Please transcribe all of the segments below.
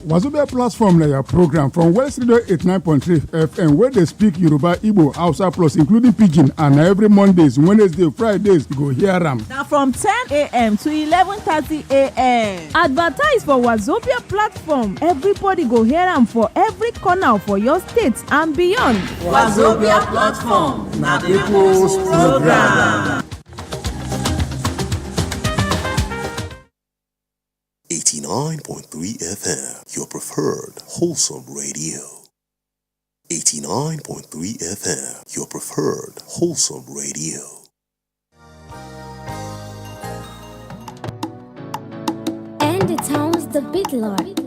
WAZOBIA platform na your program from West Radio 89.3 FM where they speak Yoruba, Igbo, Hausa plus including Pidgin, and every Mondays, Wednesdays, Fridays you go hear am. Now from 10 a.m. to 11:30 a.m. Advertise for WAZOBIA platform. Everybody go hear am for every corner for your state and beyond. WAZOBIA platform na people's program. 89.3 FM, your preferred wholesome radio. 89.3 FM, your preferred wholesome radio. And it sounds the big lord.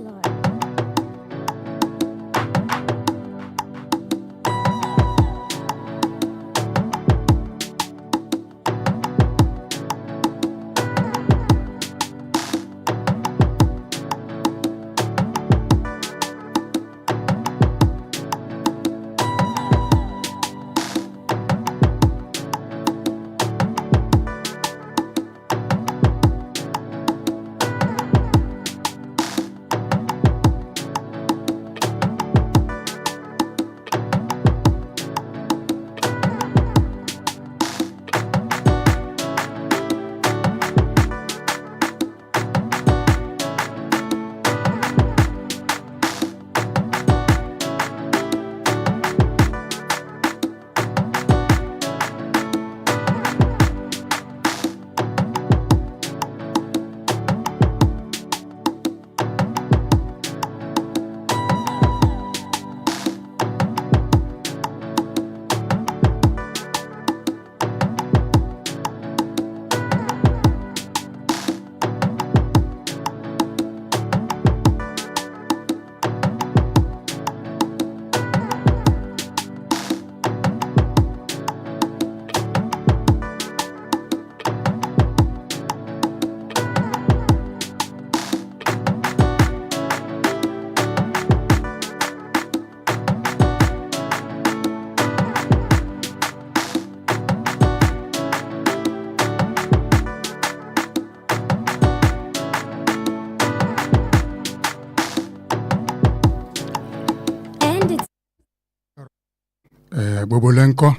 Bobolenko,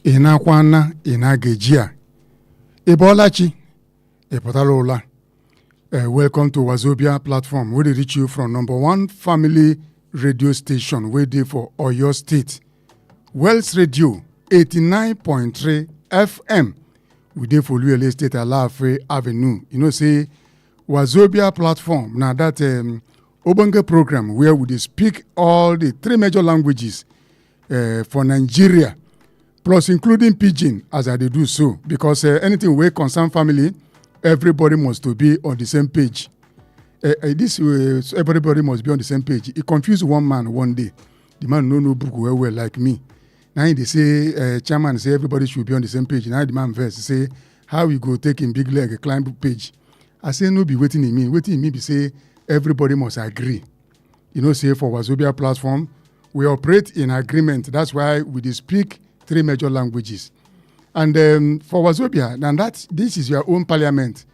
Inakwana, Inagejia, Ebolachi, Epotalola. Welcome to WAZOBIA platform. We reach you from #1 family radio station, we dey for Oyo State. Wells Radio 89.3 FM. We dey for Luele State Alaafin Avenue. You know, say WAZOBIA platform. Now that Obonge program where we dey speak all the 3 major languages for Nigeria, plus including Pidgin, as I do so, because anything wey concern family, everybody must to be on the same page. This everybody must be on the same page. It confused one man one day. The man no book well like me. Now they say chairman say everybody should be on the same page. Now the man first say how we go take him big leg climb page. I say no be waiting in me. Waiting in me be say everybody must agree. You know, say for WAZOBIA platform, we operate in agreement. That's why we speak 3 major languages. And for WAZOBIA, and this is your own parliament,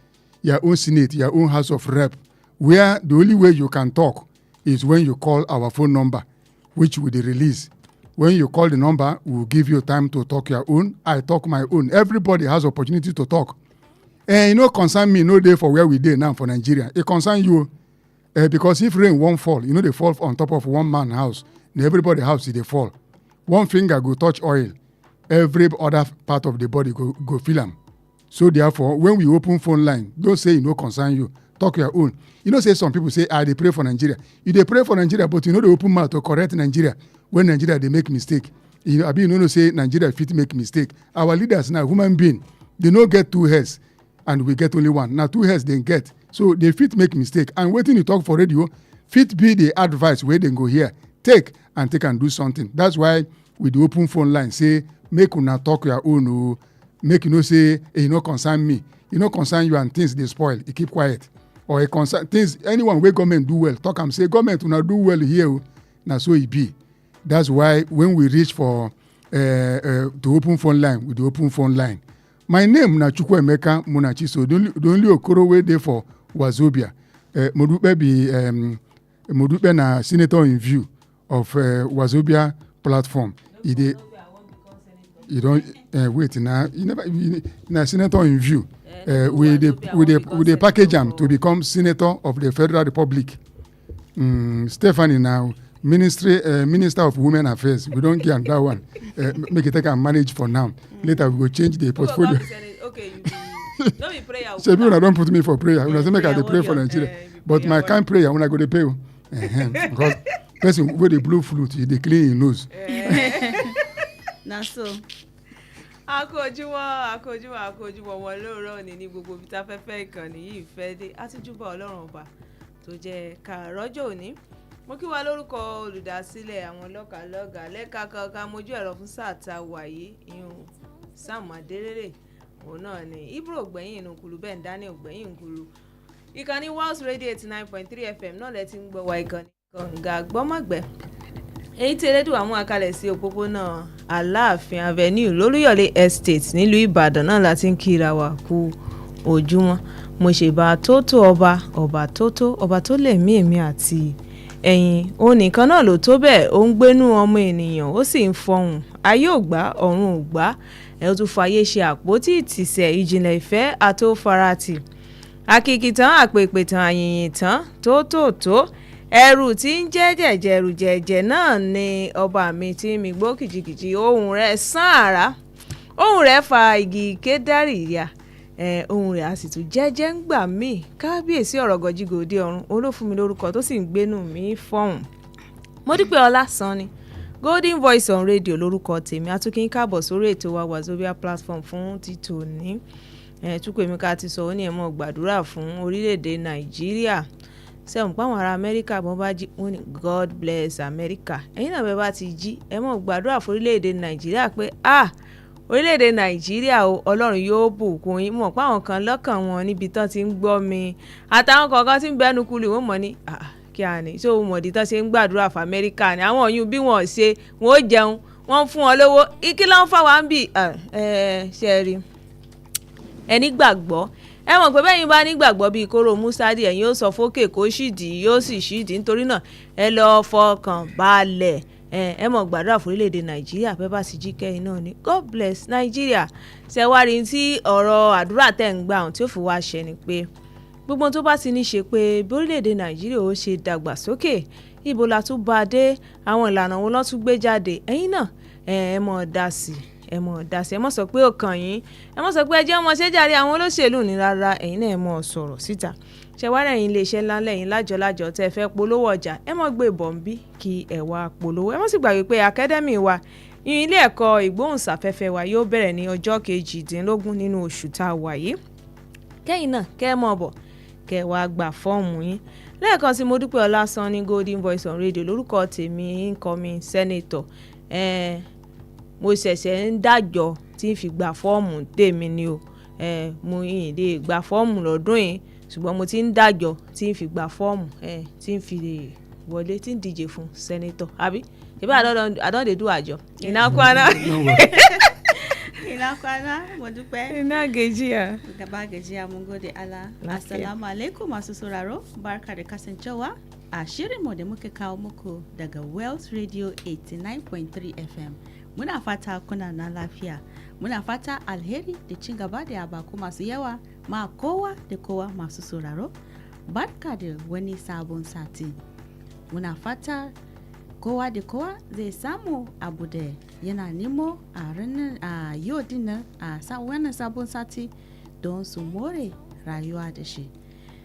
your own senate, your own house of rep, where the only way you can talk is when you call our phone number, which we release. When you call the number, we'll give you time to talk your own. I talk my own. Everybody has opportunity to talk. And you know, concern me no day for where we dey now for Nigeria. It concern you because if rain won't fall, you know they fall on top of one man house. Everybody house they fall. One finger go touch oil. Every other part of the body go feel them. So therefore, when we open phone line, don't say no concern you. Talk your own. You know, say some people say, they pray for Nigeria. You they pray for Nigeria, but you know they open mouth to correct Nigeria. When Nigeria they make mistake. You know, you know say Nigeria fit make mistake. Our leaders now, human being, they no get 2 heads, and we get only 1. Now 2 heads they get. So they fit make mistake. And waiting to talk for radio, fit be the advice where they go here. Take and do something. That's why with the open phone line, say, make una talk your own, make you know say, you know concern me. You know concern you and things they spoil. You keep quiet. Or a concern things anyone where government do well, talk and say, government una do well here. Now so it be. That's why when we reach for the open phone line, with the open phone line. My name na Chukwuemeka Munachiso. The only okoro way there for WAZOBIA. Modupeola be Modupeola na senator in view of WAZOBIA platform. You don't wait now. You never na senator in view. We dey package am to become senator of the Federal Republic. Stephanie now minister of women affairs. We don't get that one. Make it take and manage for now. Later we go change the portfolio. Okay, don't be prayer. So people don't put me for prayer. When I say make I dey pray for Nigeria, but my kind prayer when I go to pray, because person with the blue flute, they clean his nose. Na so. Akójúmọ́ wọn lóòrọ̀ ní gbogbo ibi tá fẹ́fẹ́ ìkànnì yìí fẹ́ dé àtijúbà Ọlọ́run ọba tó jẹ́ ká rọ́jò òní. Mo kí wa lórúkọ olùdásílẹ̀ àwọn lọ́gàá lẹ́ka kankan mojú ẹ̀rọ fún sáà tá a wà yìí ìyún Sam Adérèrè òun náà ni Ibro gbẹ̀yìn inú kulu bẹ́ẹ̀ Daniel gbẹ̀yìn kulu. Ìkànnì Wales Radio 89.3 FM náà lẹ ti ń gbọ́ wa ìkànnì kànga gbọ́mọ̀gbẹ́. Èyí tí elédùn àwọn àkàlẹ̀ sí òpópónà Aláàfin Avenue lólúyọ̀lé Estate nílùú Ìbàdàn náà láti ń kíra wa kú ojúmọ́. Mo ṣèbà tótó ọba tó lè mí èmi àti ẹ̀yin òun nìkan náà ló tó bẹ́ẹ̀ ó ń gbénú ọmọ ènìyàn ó sì ń fọhùn ayé ò gbà ọ̀run ò gbà ẹ̀ ó tún fàyè ṣe àpótí ìtìsẹ̀ ìjìnlẹ̀ ìfẹ́ àtòfaratì akíkìtàn àpèpètàn àyìnyìn tán tó ẹrù tí ń jẹ́ jẹ̀jẹ̀rù náà ni ọba mi tí mi gbọ́ kìjìkìjì ohùn rẹ̀ sán àrá ohùn rẹ̀ fa igi kédárì ya ohùn rẹ̀ a sì tún jẹ́jẹ́ ń gbà mí kábíyèsí ọ̀rọ̀ gọjígòdì ọ̀run olófún mi lórúkọ tó sì ń gbénú mi fọ̀hún. Modupeola Sanni Golden Voice on Radio lórúkọ tèmi atúnkí káàbọ̀ sórí ètò wa WAZOBIA platform fún títò ní Chukwuemeka ti sọ ó ní ẹ mọ́ gbàdúrà fún orílẹ̀-èdè Nàìjíríà sẹ́wọ̀n páwọn ará Amẹ́ríkà bọ́n bá jí wọ́n ní God bless America ẹ̀yin náà bẹ́ẹ̀ bá ti jí ẹ mọ́ gbàdúrà fún orílẹ̀-èdè Nàìjíríà pé orílẹ̀-èdè Nàìjíríà o Ọlọ́run yóò bùkún yín mọ̀ páwọn kan lọ́kàn wọn níbi tán ti ń gbọ́ mi àtàwọn kọ̀ọ̀kan tí ń bẹ́nu kulì wọ́n mọ̀ ní kí a ní ṣé o mọ̀dí tán ṣe ń gbàdúrà fún Amẹ́ríkà ni àwọn òyìn bí wọ́n ṣe wọ́n ó jẹun wọ́n fún wọn lówó kí ló ń fà wá ń bì ṣe rí ẹni gbàgbọ́ ẹ mọ̀ pé bẹ́yìn bá nígbàgbọ́ bíi kóró músádì ẹ̀yin ó sọ fókè kó ṣìdí yóò sì ṣìdí nítorí náà ẹ lọ́ọ́ fọkàn balẹ̀ ẹ mọ̀ gbàdúrà fún orílẹ̀-èdè Nàìjíríà bẹ́ẹ̀ bá sì jí kẹ́yìn náà ni God bless Nàìjíríà ṣẹ̀wárí tí ọ̀rọ̀ àdúrà tẹ̀ ń gbà tí ó fi wá ṣẹ ni pé gbogbo tó bá ti ní ṣe pé bí orílẹ̀-èdè Nàìjíríà ó ṣe dàgbàsókè ibo la tún bá dé àwọn ìlànà wo lọ́n tún gbé jáde ẹ̀yin náà ẹ mọ̀ dá sí ẹ mọ̀ sọ pé ó kàn yín ẹ mọ̀ sọ pé ẹ jẹ́ ọmọ ṣẹ́jàre àwọn olóṣèlú ní rárá ẹ̀yin náà ẹ mọ̀ sọ̀rọ̀ síta ṣẹ̀wárẹ̀ ẹ̀yin iléeṣẹ́ ńlá lẹ́yìn lájọlájọ tẹ́ fẹ́ polówó ọjà ẹ mọ̀ gbé bọ̀m̀bí kí ẹ wá polówó ẹ mọ̀ sì gbàgbé pé academy wa ilé ẹ̀kọ́ ìgbóhùnsáfẹ́fẹ́ wa yóò bẹ̀rẹ̀ ní ọjọ́ 18 nínú oṣù tá a wà yìí kẹ́yìn náà kẹ́ ẹ mọ̀ bọ̀ kẹ́ ẹ wá gbà fọ́ọ̀mù yín lẹ́ẹ̀kan sí Modupeola Sanni Golden Voice on Radio lórúkọ tèmi incoming senator mo ṣẹ̀ṣẹ̀ ń dájọ́ tí ń fi gba fọ́ọ̀mù tèmi ni o mo yìn lè gba fọ́ọ̀mù lọ́dún yìí ṣùgbọ́n mo ti ń dájọ́ tí ń fi gba fọ́ọ̀mù tí ń fi lè wọlé tí ń díje fún senator àbí ṣebí I don dey do àjọ ìnákwana mu dúpẹ́. ina gajiya. Gaba gajiya mun gode Allah. Assalamu alaikum masu sauraro, barka da kasancewa a shirinmu da muka kawo muku daga Wales Radio 89.3 FM. Muna fata kuna na lafiya. Muna fata alheri da cin gaba da yabaku masu yawa ma kowa da kowa masu sauraro. Barka da wani sabon sati. Muna fata kowa da kowa zai samu abu da yana nemo a yau dinnan a wannan sabon sati don su more rayuwa da shi.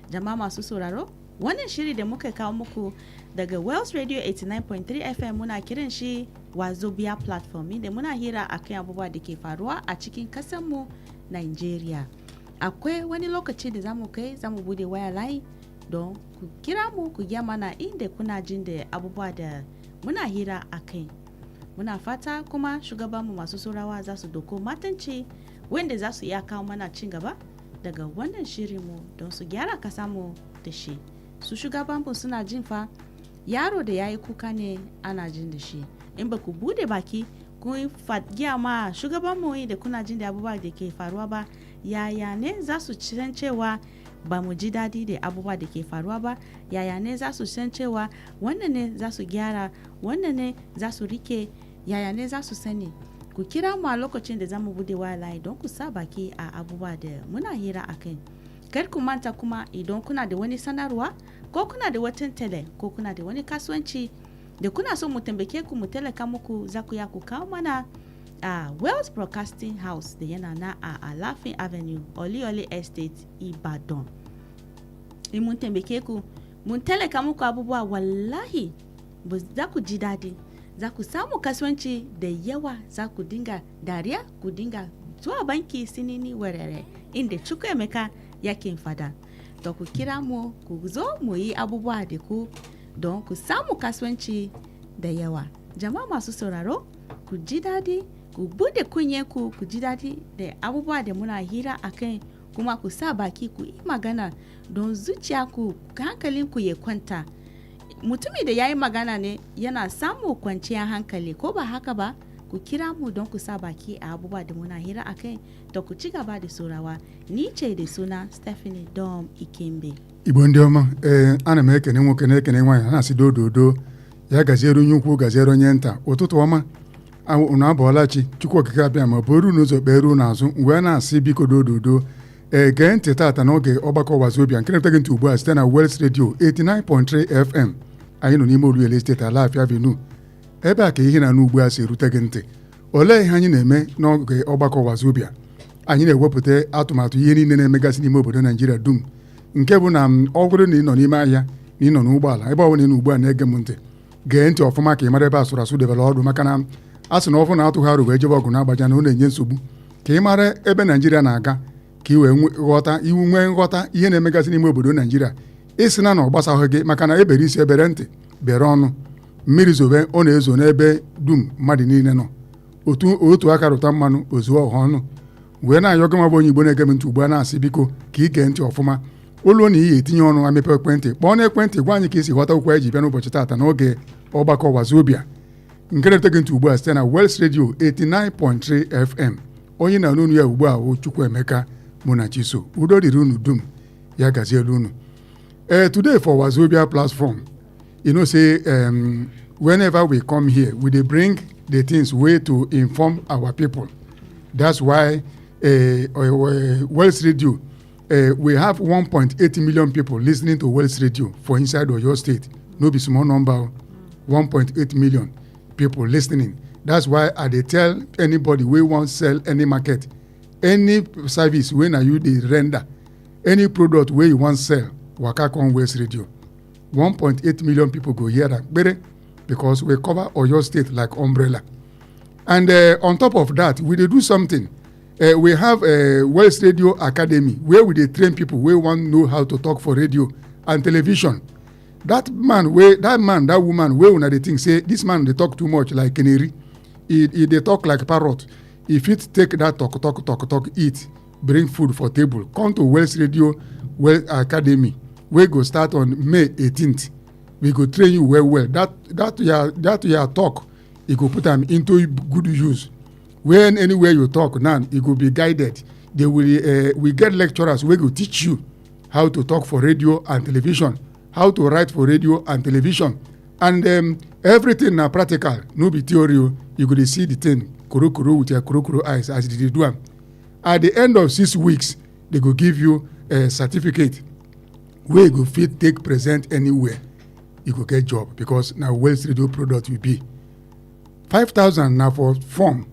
Jama'a masu sauraro, wannan shiri da muka kawo muku daga Wales Radio 89.3 FM muna kiran shi WAZOBIA platform inda muna hira akan abubuwa da ke faruwa a cikin kasanmu Nigeria. Akwai wani lokaci da zamu bude waya layi don ku kira mu ku gaya mana inda kuna jin da abubuwa da muna hira akai. Muna fata kuma shugabanmu masu saurawa za su doko matanci wanda za su iya kawo mana cin gaba daga wannan shirinmu don su gyara kasamu da shi. Su shugabanmu suna jin fa yaro da yayi kuka ne ana jin da shi. In ba ku bude baki kun fadiya ma shugabanmu da kuna jin da abubuwa da ke faruwa ba yaya ne za su san cewa ba mu ji daɗi da abubuwa da ke faruwa ba, yaya ne za su san cewa wannan ne za su gyara, wannan ne za su rike, yaya ne za su sani. Ku kira mu a lokacin da za mu bude waya layi don ku sa baki a abubuwa da muna hira a kai. Kar ku manta kuma idan kuna da wani sanarwa ko kuna da wata tele ko kuna da wani kasuwanci da kuna so mu tambake ku mu talaka muku, za ku ya ku kawo mana a Wells Broadcasting House da yana na a Alafin Avenue, Oliole Estate, Ibadan. In mun tambake ku mun talaka muku abubuwa, wallahi za ku ji daɗi, za ku samu kasuwanci da yawa, za ku dinga dariya, ku dinga zuwa banki sinini werere inda Chukwuemeka yake fada. To ku kira mu ku zo mu yi abubuwa da ku don ku samu kasuwanci da yawa. Jama'a masu sauraro, ku ji daɗi, ku bude kunye ku ji daɗi da abubuwa da muna hira a kai, kuma ku sa baki ku yi magana don zuciya ku hankalin ku ya kwanta. Mutumi da ya yi magana ne yana samu kwanciyar hankali, ko ba haka ba? Ku kira mu don ku sa baki a abubuwa da muna hira a kai, da ku ci gaba da saurawa. Ni ce da suna Stephanie Dom Ikyembe. Igbo ndị ọma, ana m ekene nwoke na-ekene nwaanyị, na-asị dododo ya gaziere onye ukwu gaziere onye nta. Ụtụtụ ọma, unu abọọla chi, Chukwu okike abịa ma bụrụ n'ụzọ kpere unu azụ, wee na-asị biko dododo gee ntị tata n'oge ọgbakọ Wazobia nke na-epụta gị ntị ugbu a site na Wells Radio 89.3 FM. Anyị nọ n'ime Oluele Steeti, Alafia Avenue, ebe a ka ihe na n'ugbu a si erute gị ntị. Olee ihe anyị na-eme n'oge ọgbakọ Wazobia? Anyị na-ewepụta atụmatụ ihe niile na-emegasị n'ime obodo Naijiria dum, nke bụ na ọ bụrụ na ị nọ n'ime ahịa na ị nọ n'ụgbọala, ebe ọ bụla ị nọ ugbu a na-ege m ntị, gee ntị ọfụma ka ị mara ebe asụrụ asụ debere ọdụ, maka na a sị na ọfụ na-atụghị arụ wee jebe ọgụ na-agbaja na ọ na-enye nsogbu. Ka ị mara ebe Naijiria na-aga, ka ị wee nwee nghọta ihe na-emegasị n'ime obodo Naijiria. Ịsị na ọ gbasahụ gị, maka na ebere isi ebere ntị bere ọnụ. Mmiri zobe ọ na-ezo n'ebe dum mmadụ niile nọ. Otu aka rụta mmanụ ozuo ọha ọnụ. Wee na-ayọ gị nwa bụ onye Igbo na-ege m ntị ugbu a, na-asị biko ka ị gee ntị ọfụma. Olu na iyi etinye ọnụ amepe ekwentị, kpọọ na ekwentị gwa anyị ka isi ghọta okwu anyị ji bịa n'ụbọchị taata n'oge ọgbakọ Wazobia nke na-ete gị ntị ugbu a site na Wells Radio 89.3 FM. Onye na n'onu ya ugbu a bụ Chukwuemeka Munachiso. Udo dịrị unu dum, ya gazielu unu. Today for Wazobia platform, you know, say whenever we come here, we dey bring the things way to inform our people. That's why Wells Radio, we have 1.8 million people listening to Wells Radio for inside Oyo State. No be small number, 1.8 million people listening. That's why I dey tell anybody wey wan sell any market, any service wey na you dey render, any product wey you wan sell, waka come Wells Radio. 1.8 million people go hear that, because we cover Oyo State like umbrella. And on top of that, we dey do something. We have a Wells Radio Academy where we dey train people wey wan know how to talk for radio and television. That woman, wey una dey think say this man dey talk too much like canary, he dey talk like parrot. If fit take that talk, eat, bring food for table, come to Wells Radio Academy, wey go start on May 18th. We go train you well. That your talk, you go put them into good use. When anywhere you talk now, it will be guided. They will we get lecturers who will teach you how to talk for radio and television, how to write for radio and television, and everything now practical. No be theory. You go to see the thing kuro with your kuro eyes as they do. At the end of 6 weeks, they go give you a certificate where you go fit take present anywhere. You go get job, because now Wells Radio product will be 5,000 now for form.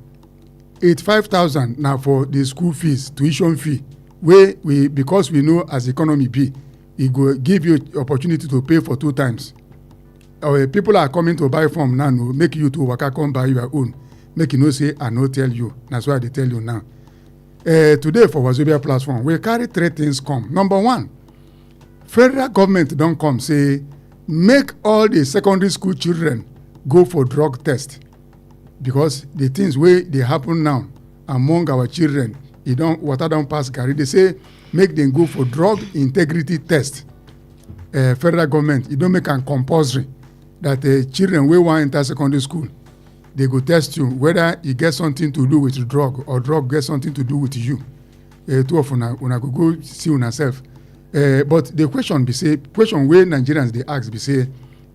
85,000 now for the school fees, tuition fee, where we, because we know as economy be, it go give you opportunity to pay for 2 times. People are coming to buy form now, no, make you to waka come buy your own. Make you no say, I no tell you. That's why they tell you now. Today for Wazobia platform, we carry 3 things come. Number 1, federal government don't come say, make all the secondary school children go for drug test. Because the things where they happen now among our children, water don't pass Gary. They say make them go for drug integrity test. Federal government, it don't make them compulsory that children will want enter secondary school. They go test you whether you get something to do with drug or drug get something to do with you. Two of una go see yourself. But the question where Nigerians they ask be say,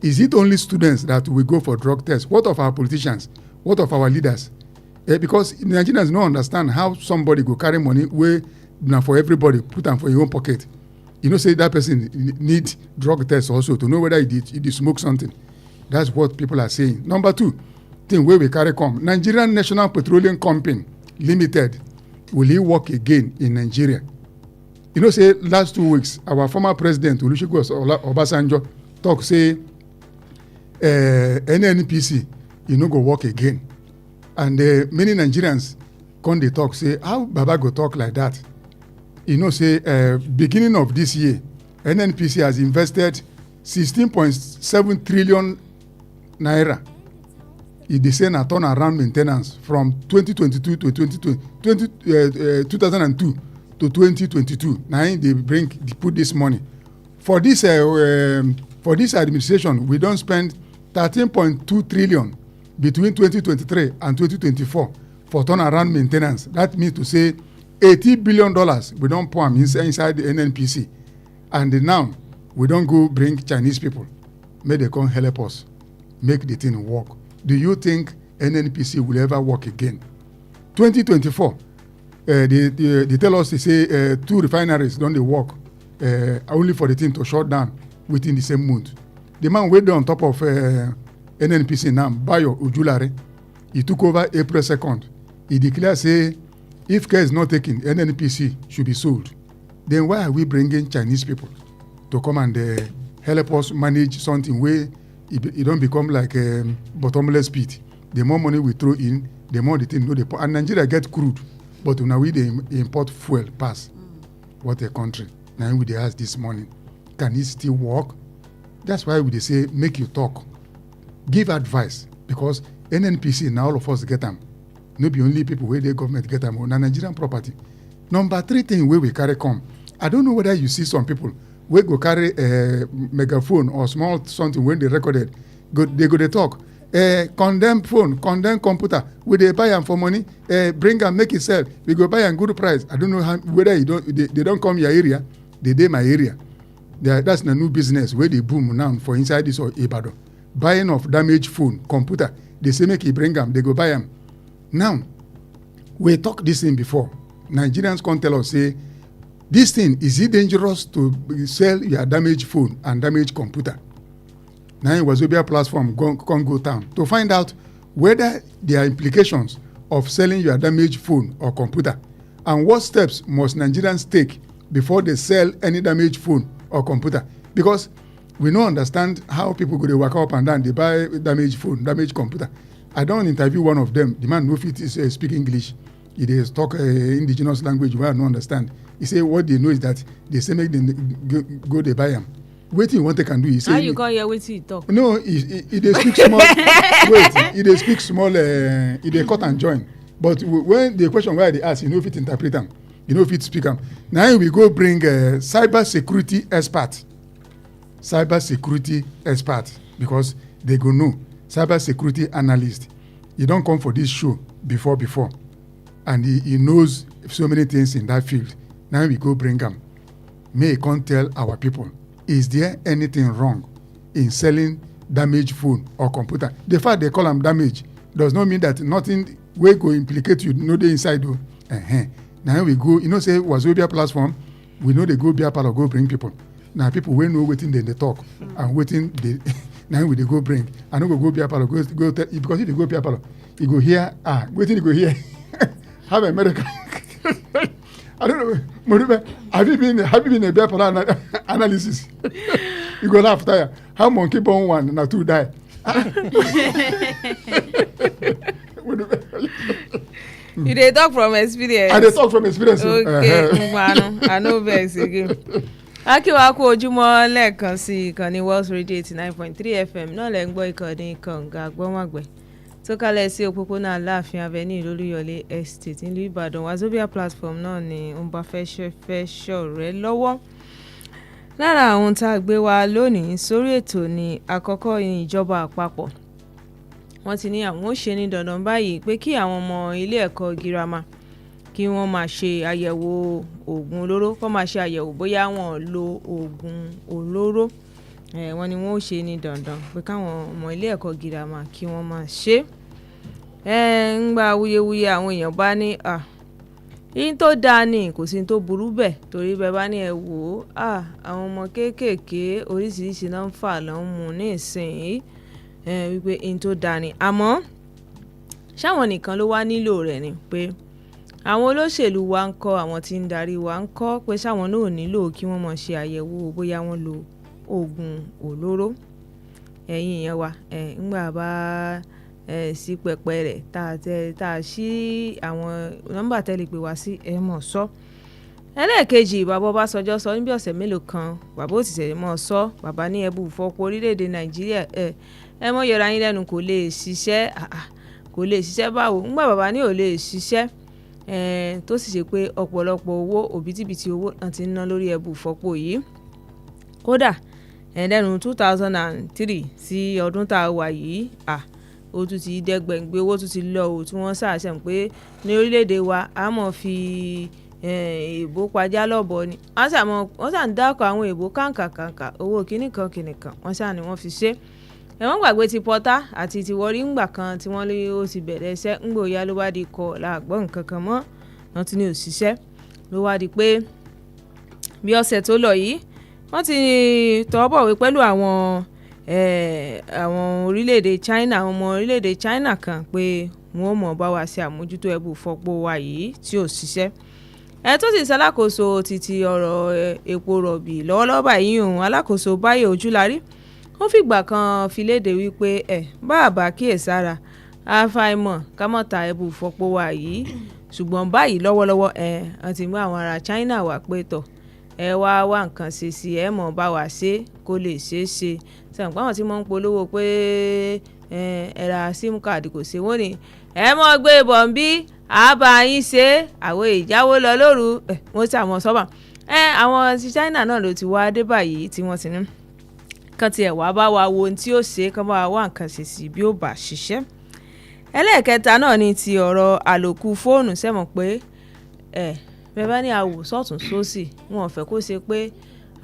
is it only students that will go for drug tests? What of our politicians? What of our leaders? Because Nigerians don't understand how somebody go carry money where now for everybody put them for your own pocket. You know, say that person need drug tests also to know whether he did smoke something. That's what people are saying. Number two, thing where we carry come. Nigerian National Petroleum Company Limited, will he work again in Nigeria? You know, say last 2 weeks, our former president, Olusegun Obasanjo, talk say NNPC, you know, go work again. And many Nigerians come they talk, say, how Baba go talk like that? You know, say, beginning of this year, NNPC has invested 16.7 trillion naira. It is saying a turnaround maintenance from 2002 to 2002 to 2022. Now they put this money. For this administration, we don't spend 13.2 trillion between 2023 and 2024 for turnaround maintenance. That means to say $80 billion we don't pour inside the NNPC. And now we don't go bring Chinese people. May they come help us make the thing work. Do you think NNPC will ever work again? 2024, they tell us, they say 2 refineries don't they work only for the thing to shut down within the same month. The man waited on top of NNPC now, Bayo Ujulare, he took over April 2nd. He declared, say, if care is not taken, NNPC should be sold. Then why are we bringing Chinese people to come and help us manage something where it don't become like a bottomless pit? The more money we throw in, the more the thing know they put. And Nigeria get crude, but now we they import fuel pass. What a country. Now we they ask this morning, can it still work? That's why we they say, make you talk. Give advice, because NNPC now all of us get them. Not be only people where the government get them on Nigerian property. Number 3 thing where we carry come. I don't know whether you see some people where go carry a megaphone or small something when they recorded. They go they talk. Condemn phone, condemn computer. Will they buy them for money? Bring them, make it sell. We go buy a good price. I don't know whether they don't come your area. They my area. That's the new business where they boom now for inside this or Ibadan. Buying of damaged phone, computer. They say make it bring them. They go buy them. Now, we talked this thing before. Nigerians can tell us, say, this thing, is it dangerous to sell your damaged phone and damaged computer? Now, in WAZOBIA platform, go down to find out whether there are implications of selling your damaged phone or computer, and what steps must Nigerians take before they sell any damaged phone or computer. Because we don't understand how people go to work up and down, they buy damaged phone, damaged computer. I don't interview one of them. The man no fit is speak English. He dey talk indigenous language where I don't understand. He say what they know is that they say make them go they buy them. Wetin what they can do? He say. How you can't hear wetin he talk? No, he dey speak small. Wait, he dey speak small. He dey cut and join. But when the question where they ask, you know fit interpret them. You know fit speak them. Now we go bring cyber security expert. Cyber security expert, because they go know. Cyber security analyst. He don't come for this show before, and he knows so many things in that field. Now we go bring him. May he come tell our people, is there anything wrong in selling damaged phone or computer? The fact they call them damage does not mean that nothing will go implicate you. No, they inside do. Now we go. You know, say WAZOBIA platform. We know they go beer parlor, go bring people. Now people will know waiting they talk and waiting they. Now we they go bring. I don't go beer parlor. Go tell, because if you go beer parlor, you go here. Waiting you go here. Have a medical. I don't know. Modupeola, have you been a beer parlor analysis? You go laugh tire. How monkey born 1 and 2 die? You dey talk from experience. I dey talk from experience. Okay, I know vex again. Akíwákú ojúmọ́ lẹ́ẹ̀kan sí ìkànnì Wells Radio 89.3 FM náà lẹ́ ń gbọ́ ìkànnì kànga gbọ́nwàgbẹ́ tó kálẹ̀ sí òpópónà Aláàfin Avenue Olúyọ̀lé Estate nílùú Ìbàdàn. WAZOBIA platform náà ni ó ń bá fẹ́ ṣọ̀rẹ́ lọ́wọ́. Lára àwọn tá a gbé wa lónìí sórí ètò ni àkọ́kọ́ ní ìjọba àpapọ̀. Wọ́n ti ní àwọn ó ṣe ní dandan báyìí pé kí àwọn ọmọ ilé ẹ̀kọ́ girama kí wọ́n máa ṣe àyẹ̀wò oògùn olóró kó máa ṣe àyẹ̀wò bóyá wọ́n lo oògùn olóró wọ́n ní wọ́n ó ṣe ní dandan pé káwọn ọmọ ilé ẹ̀kọ́ girama kí wọ́n máa ṣe ń gba wuyewuye àwọn èèyàn bá ní yín tó dáa ni kò sí tó burú bẹ́ẹ̀ torí bẹ́ẹ̀ bá ní ẹ wò ó àwọn ọmọ kéékèèké oríṣiríṣi náà ń fà lọ́n mu ní ìsìn wípé yín tó dáa ni àmọ́ ṣáwọn nìkan ló wá nílò rẹ̀ ni pé àwọn olóṣèlú wa ń kọ́ àwọn tí ń darí wa ń kọ́ pé ṣáwọn náà nílò kí wọ́n mọ̀ ṣe àyẹ̀wò bóyá wọ́n lo oògùn olóró ẹ̀yin yẹn wa ńgbà bá sí pẹpẹ rẹ̀ tá a ṣí àwọn nọ́mbà tẹ́lẹ̀ pé wá sí mọ̀ sọ. ẹlẹ́ẹ̀kejì bàbá Ọbásanjọ́ sọ níbi ọ̀sẹ̀ mélòó kan bàbá ó ti tẹ̀lé mọ́ sọ bàbá ní ẹbú fọ́pọ̀ orílẹ̀-èdè Nàìjíríà mọ́ yọra yín lẹ́nu kò lè ṣiṣẹ́ báwo ńgbà bàbá ní ò lè ṣiṣẹ́ tó sì ṣe pé ọ̀pọ̀lọpọ̀ owó òbítíbitì owó náà ti ń ná lórí ẹbú fọ́pọ̀ yìí kódà lẹ́nu 2003 sí ọdún tá a wà yìí ó tún ti dẹ́gbẹ̀ngbé owó tún ti lọ ò tí wọ́n ṣàṣẹ pé ní orílẹ̀-èdè wa a mọ̀ fi èèbó pajá lọ́bọ̀ ni wọ́n ṣà ń dákọ̀ àwọn èèbó kàǹkàkàǹkà owó kìnnìkan wọ́n ṣà ni wọ́n fi ṣe wọ́n gbàgbé ti pọ́tà àti ti wọrí ńgbà kan tí wọ́n lé ó ti bẹ̀rẹ̀ iṣẹ́ ńgbò ya ló wá di kọ́ làgbọ́ nǹkan kan mọ́ wọ́n ti ní òṣìṣẹ́ ló wá di pé bí ọ̀sẹ̀ tó lọ yìí wọ́n ti tọwọ́ bọ̀wé pẹ̀lú àwọn orílẹ̀-èdè China àwọn ọmọ orílẹ̀-èdè China kan pé wọ́n mọ̀ bá wa ṣe àmójútó ẹbù fọ́pọ̀ wa yìí tí ò ṣiṣẹ́ tó sì ṣalákòóso títí ọ̀rọ̀ epo rọ̀bì lọ́wọ́lọ́wọ́ báyìí òun alákòóso Báyọ̀ Ojúlárí ó fìgbà kan fi léde wípé báàbá kíyèsára àfàìmọ̀ kámọ́ta ẹbù fọ́pọ̀ wa yìí ṣùgbọ́n báyìí lọ́wọ́lọ́wọ́ wọ́n ti mú àwọn ará China wá pé tọ̀ wá nǹkan ṣe sí mọ̀ bá wa ṣe kó lè ṣeé ṣe sẹ́wọ̀n pàwọn tí wọ́n ń polówó pé ra sim card kò ṣe wọ́n ni mọ̀ gbé bọ̀ ń bí àbá yín ṣe àwọn ìjáwó lọ lóru wọ́n ti àwọn sọ́bà àwọn ti China náà ló ti wá dé báyìí tí wọ́n ti ní kán tiẹ̀ wá bá wa wo ohun tí ó ṣe kán bá wa wá nǹkan ṣe sí bí ó bá ṣiṣẹ́. ẹlẹ́ẹ̀kẹta náà ni ti ọ̀rọ̀ àlòkù fóònù sẹ́mọ̀ pé bẹ́ẹ̀ bá ní àwò sọ́tún sósì wọn ò fẹ́ kó ṣe pé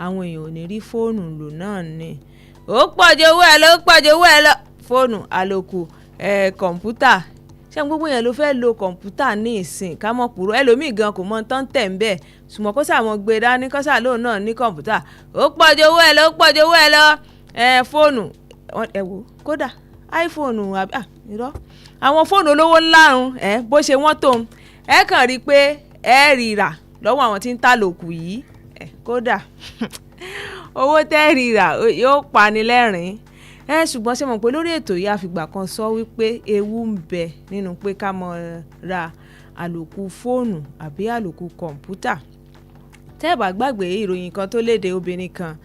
àwọn èèyàn ò ní rí fóònù lò náà ni ó pọ̀jù owó ẹ̀ lọ fóònù àlòkù kọ̀ǹpútà ṣé gbogbo yẹn ló fẹ́ lo kọ̀ǹpútà ní ìsìn ká mọ̀ kúrò ẹlòmíì gan kò mọ tán tẹ̀ ń bẹ̀ ṣùgbọ́n kó sàmọ́ gbé dání kó sà lóun náà ní kọ̀ǹpútà ó pọ̀jù owó ẹ̀ lọ fóònù wò kódà iPhone irọ́ àwọn fóònù olówó ńlárun bó ṣe wọ́n tó kàn rí i pé rí rà lọ́wọ́ àwọn tí ń tà lòkù yìí kódà owó tẹ́ rí rà yóò pani lẹ́rìn-ín ṣùgbọ́n ṣe mọ̀ pé lórí ètò yìí àfìgbà kan sọ wípé ewu ń bẹ nínú pé ká mọ ra àlòkù fóònù àbí àlòkù kọ̀ǹpútà tẹ́ ẹ̀ bá gbàgbé ìròyìn kan tó léde obìnrin kan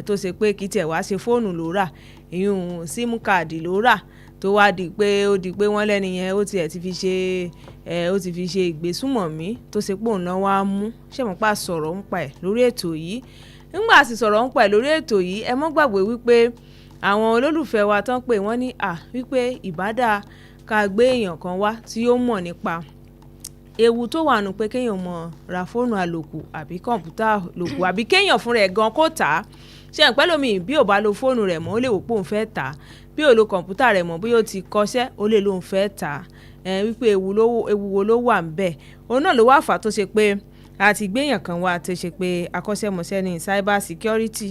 tó ṣe pé kì í tiẹ̀ wá ṣe fóònù ló rà ìyún sim card ló rà tó wá di pé wọ́n lẹ́ni yẹn ó tiẹ̀ ti fi ṣe ìgbésùmọ̀mí tó ṣe pé òun náà wá mú ṣé mo pa sọ̀rọ̀ ń pa ẹ̀ lórí ètò yìí nígbà tí sọ̀rọ̀ ń pa ẹ̀ lórí ètò yìí ẹ mọ́ gbàgbé wípé àwọn olólùfẹ́ wa tán pé wọ́n ní wípé ìbádà ká gbé èèyàn kan wá tí ó mọ̀ nípa ewu tó wà nù pé kéèyàn mọ̀ ra fóònù àlòkù àbí kọ̀ǹpútà àlòkù àbí kéèyàn fún rẹ̀ gan kó tà á ṣe ń pẹ́ lómi bí ò bá lo fóònù rẹ̀ mọ́ ó lè wò pé òun fẹ́ tà á bí ò lo kọ̀ǹpútà rẹ̀ mọ́ bóyá ó ti kọ́ṣẹ́ ó lè lóun fẹ́ tà á wípé ewu wo ló wà ń bẹ̀ òun náà ló wà fà tó ṣe pé àti gbéyàn kan wá tó ṣe pé akọ́ṣẹ́mọṣẹ́ ní cyber security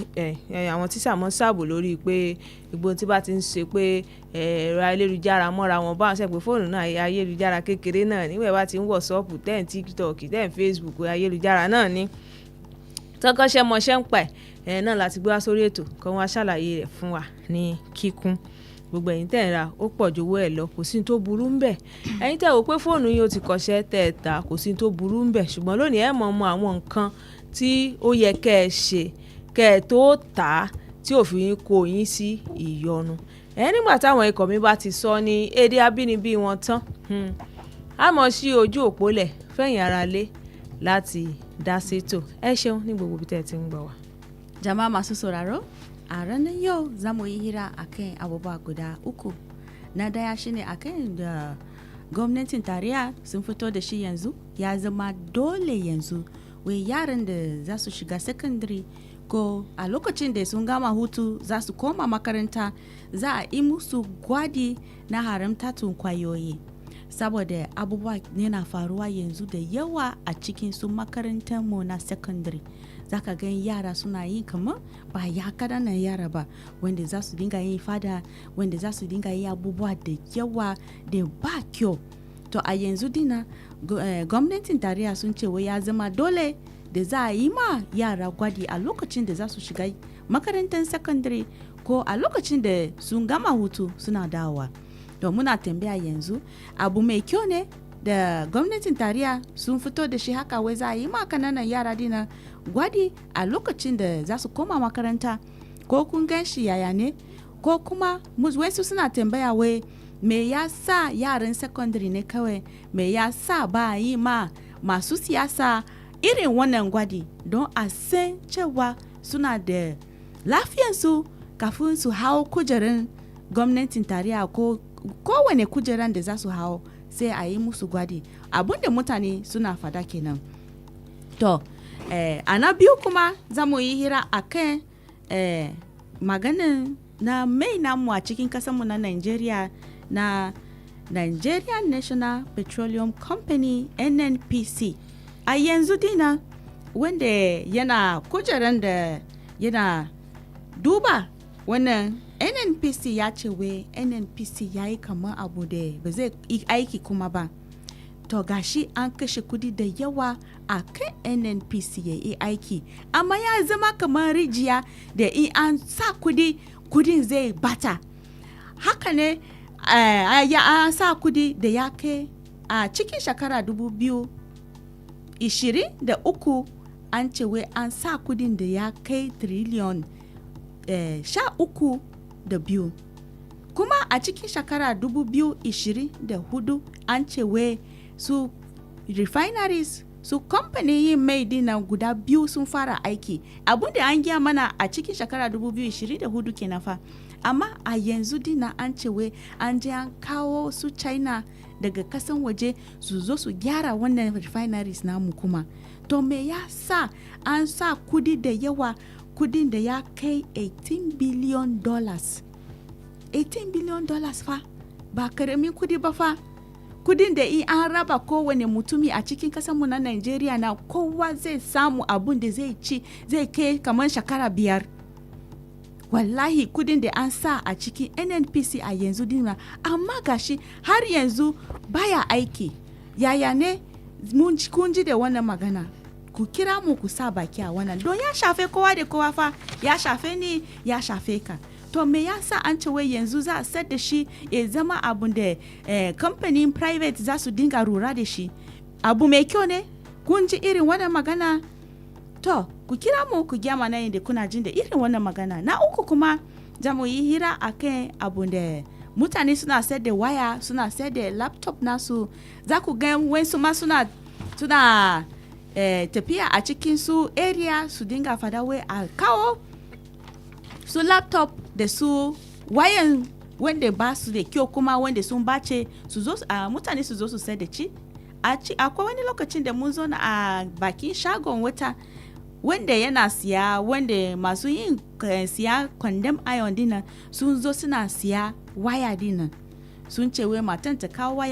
àwọn tíṣà mọ́ ṣàbò lórí pé gbogbo tí bá ti ń ṣe pé ẹ̀rọ ayélujára mọ́ra wọn bá wọn ṣe pé fóònù náà ayélujára kékeré náà níwẹ̀ bá ti ń WhatsApp tẹ́ẹ̀ TikTok tẹ́ẹ̀ Facebook ayélujára náà ní tọ́kọ́ṣẹ́mọṣẹ́ ń pa ẹ̀ náà láti gbé wá sórí ètò kan wá ṣàlàyé rẹ̀ fún wa ní kíkún gbogbo ẹ̀yin tẹ́ ẹ̀ ra ó pọ̀ ju owó ẹ̀ lọ kò sí tó burú ń bẹ̀ ẹ̀yin tẹ́ wò pé fóònù yín ó ti kọ́ṣẹ́ tẹ́ ẹ̀ ta kò sí tó burú ń bẹ̀ ṣùgbọ́n lónìí ẹ̀ mọ̀ àwọn nǹkan tí ó yẹ kẹ́ ẹ ṣe kẹ́ ẹ tó tà á tí òfin kó yín sí ìyọnu nígbà táwọn ikọ̀ mi bá ti sọ ní èdè abínibí wọn tán a mọ̀ sí ojú òpó lẹ̀ fẹ̀yìn ara lé láti dá sétò ẹ ṣeun ní gbogbo ibi tẹ́ ẹ ti ń gbọ́ wa. Jama'a masu sauraro, a ranar yau za mu yi hira akan abubuwa guda uku. Na daya shine akan da gwamnatin tarayya sun fito da shi yanzu ya zama dole yanzu wai yaran da za su shiga secondary ko a lokacin da sun gama hutu za su koma makaranta za a yi musu gwadi na haramtattun kwayoyi saboda abubuwa ne na faruwa yanzu da yawa a cikin su makarantar mu na secondary zaka gan yara suna yin kamar ba ya kananan yara ba wanda za su dinga yin fada wanda za su dinga yin abubuwa da yawa da ba kyau to a yanzu dina gwamnatin tarayya sun ce wai ya zama dole da za a yi ma yara gwadi a lokacin da za su shiga makarantar secondary ko a lokacin da sun gama hutu suna dawowa to muna tambaya yanzu abu mai kyau ne da gwamnatin tarayya sun fito da shi haka wai za a yi ma kananan yara dina gwadi a lokacin da za su koma makaranta ko kun gan shi yaya ne ko kuma wasu suna tambaya wai me ya sa yaran secondary ne kawai me ya sa ba yi ma masu siyasa irin wannan gwadi don a san cewa suna da lafiyansu kafin su hau kujerar gwamnatin tarayya ko kowane kujeran da za su hau sai a yi musu gwadi abinda mutane suna fada kenan to a na biyu kuma za mu yi hira a kan maganin na mai namu a cikin kasanmu na Nigeria na Nigerian National Petroleum Company NNPC a yanzu dina wanda yana kujeran da yana duba wannan NNPC ya ce wai NNPC ya yi kamar abu da ba zai yi aiki kuma ba to gashi an kashe kudi da yawa a kan NNPC ya yi aiki amma ya zama kamar rijiya da in an sa kudin zai bata haka ne an sa kudi da ya kai a cikin shekara 2023 an ce wai an sa kudin da ya kai trillion 13.2 kuma a cikin shekara 2024 an ce wai su refineries su kamfanin yin mai dina guda biyu sun fara aiki abinda an gya mana a cikin shekara 2024 kenan fa amma a yanzu dina an ce wai an je an kawo su China daga kasan waje su zo su gyara wannan refineries namu kuma to me ya sa an sa kudi da yawa kudin da ya kai $18 billion 18 billion dollars fa ba karamin kudi ba fa kudin da in an raba kowane mutumi a cikin kasanmu na Nigeria na kowa zai samu abun da zai ci zai kai kamar shekara 5 wallahi kudin da an sa a cikin NNPC a yanzu dina amma gashi har yanzu baya aiki yaya ne kun ji da wannan magana ku kira mu ku sa baki a wannan don ya shafe kowa da kowa fa ya shafe ni ya shafe ka to me yasa an ce wai yanzu za a sayar da shi ya zama abun da kamfanin private za su dinga lura da shi abu mai kyau ne kun ji irin wannan magana to ku kira mu ku gyama na da kuna jin da irin wannan magana na uku kuma za mu yi hira akan abun da mutane suna sayar da waya suna sayar da laptop nasu za ku ga wasu ma suna tafiya a cikin su area su dinga fada wai a kawo su laptop da su wayan wanda ba su da kyau kuma wanda sun bace su zo mutane su zo su sai da ci akwai wani lokacin da mun zo a bakin shagon wata wanda yana siya wanda masu yin siya condemn iron dinan sun zo suna siya waya dinan sun ce wai matan ta kawo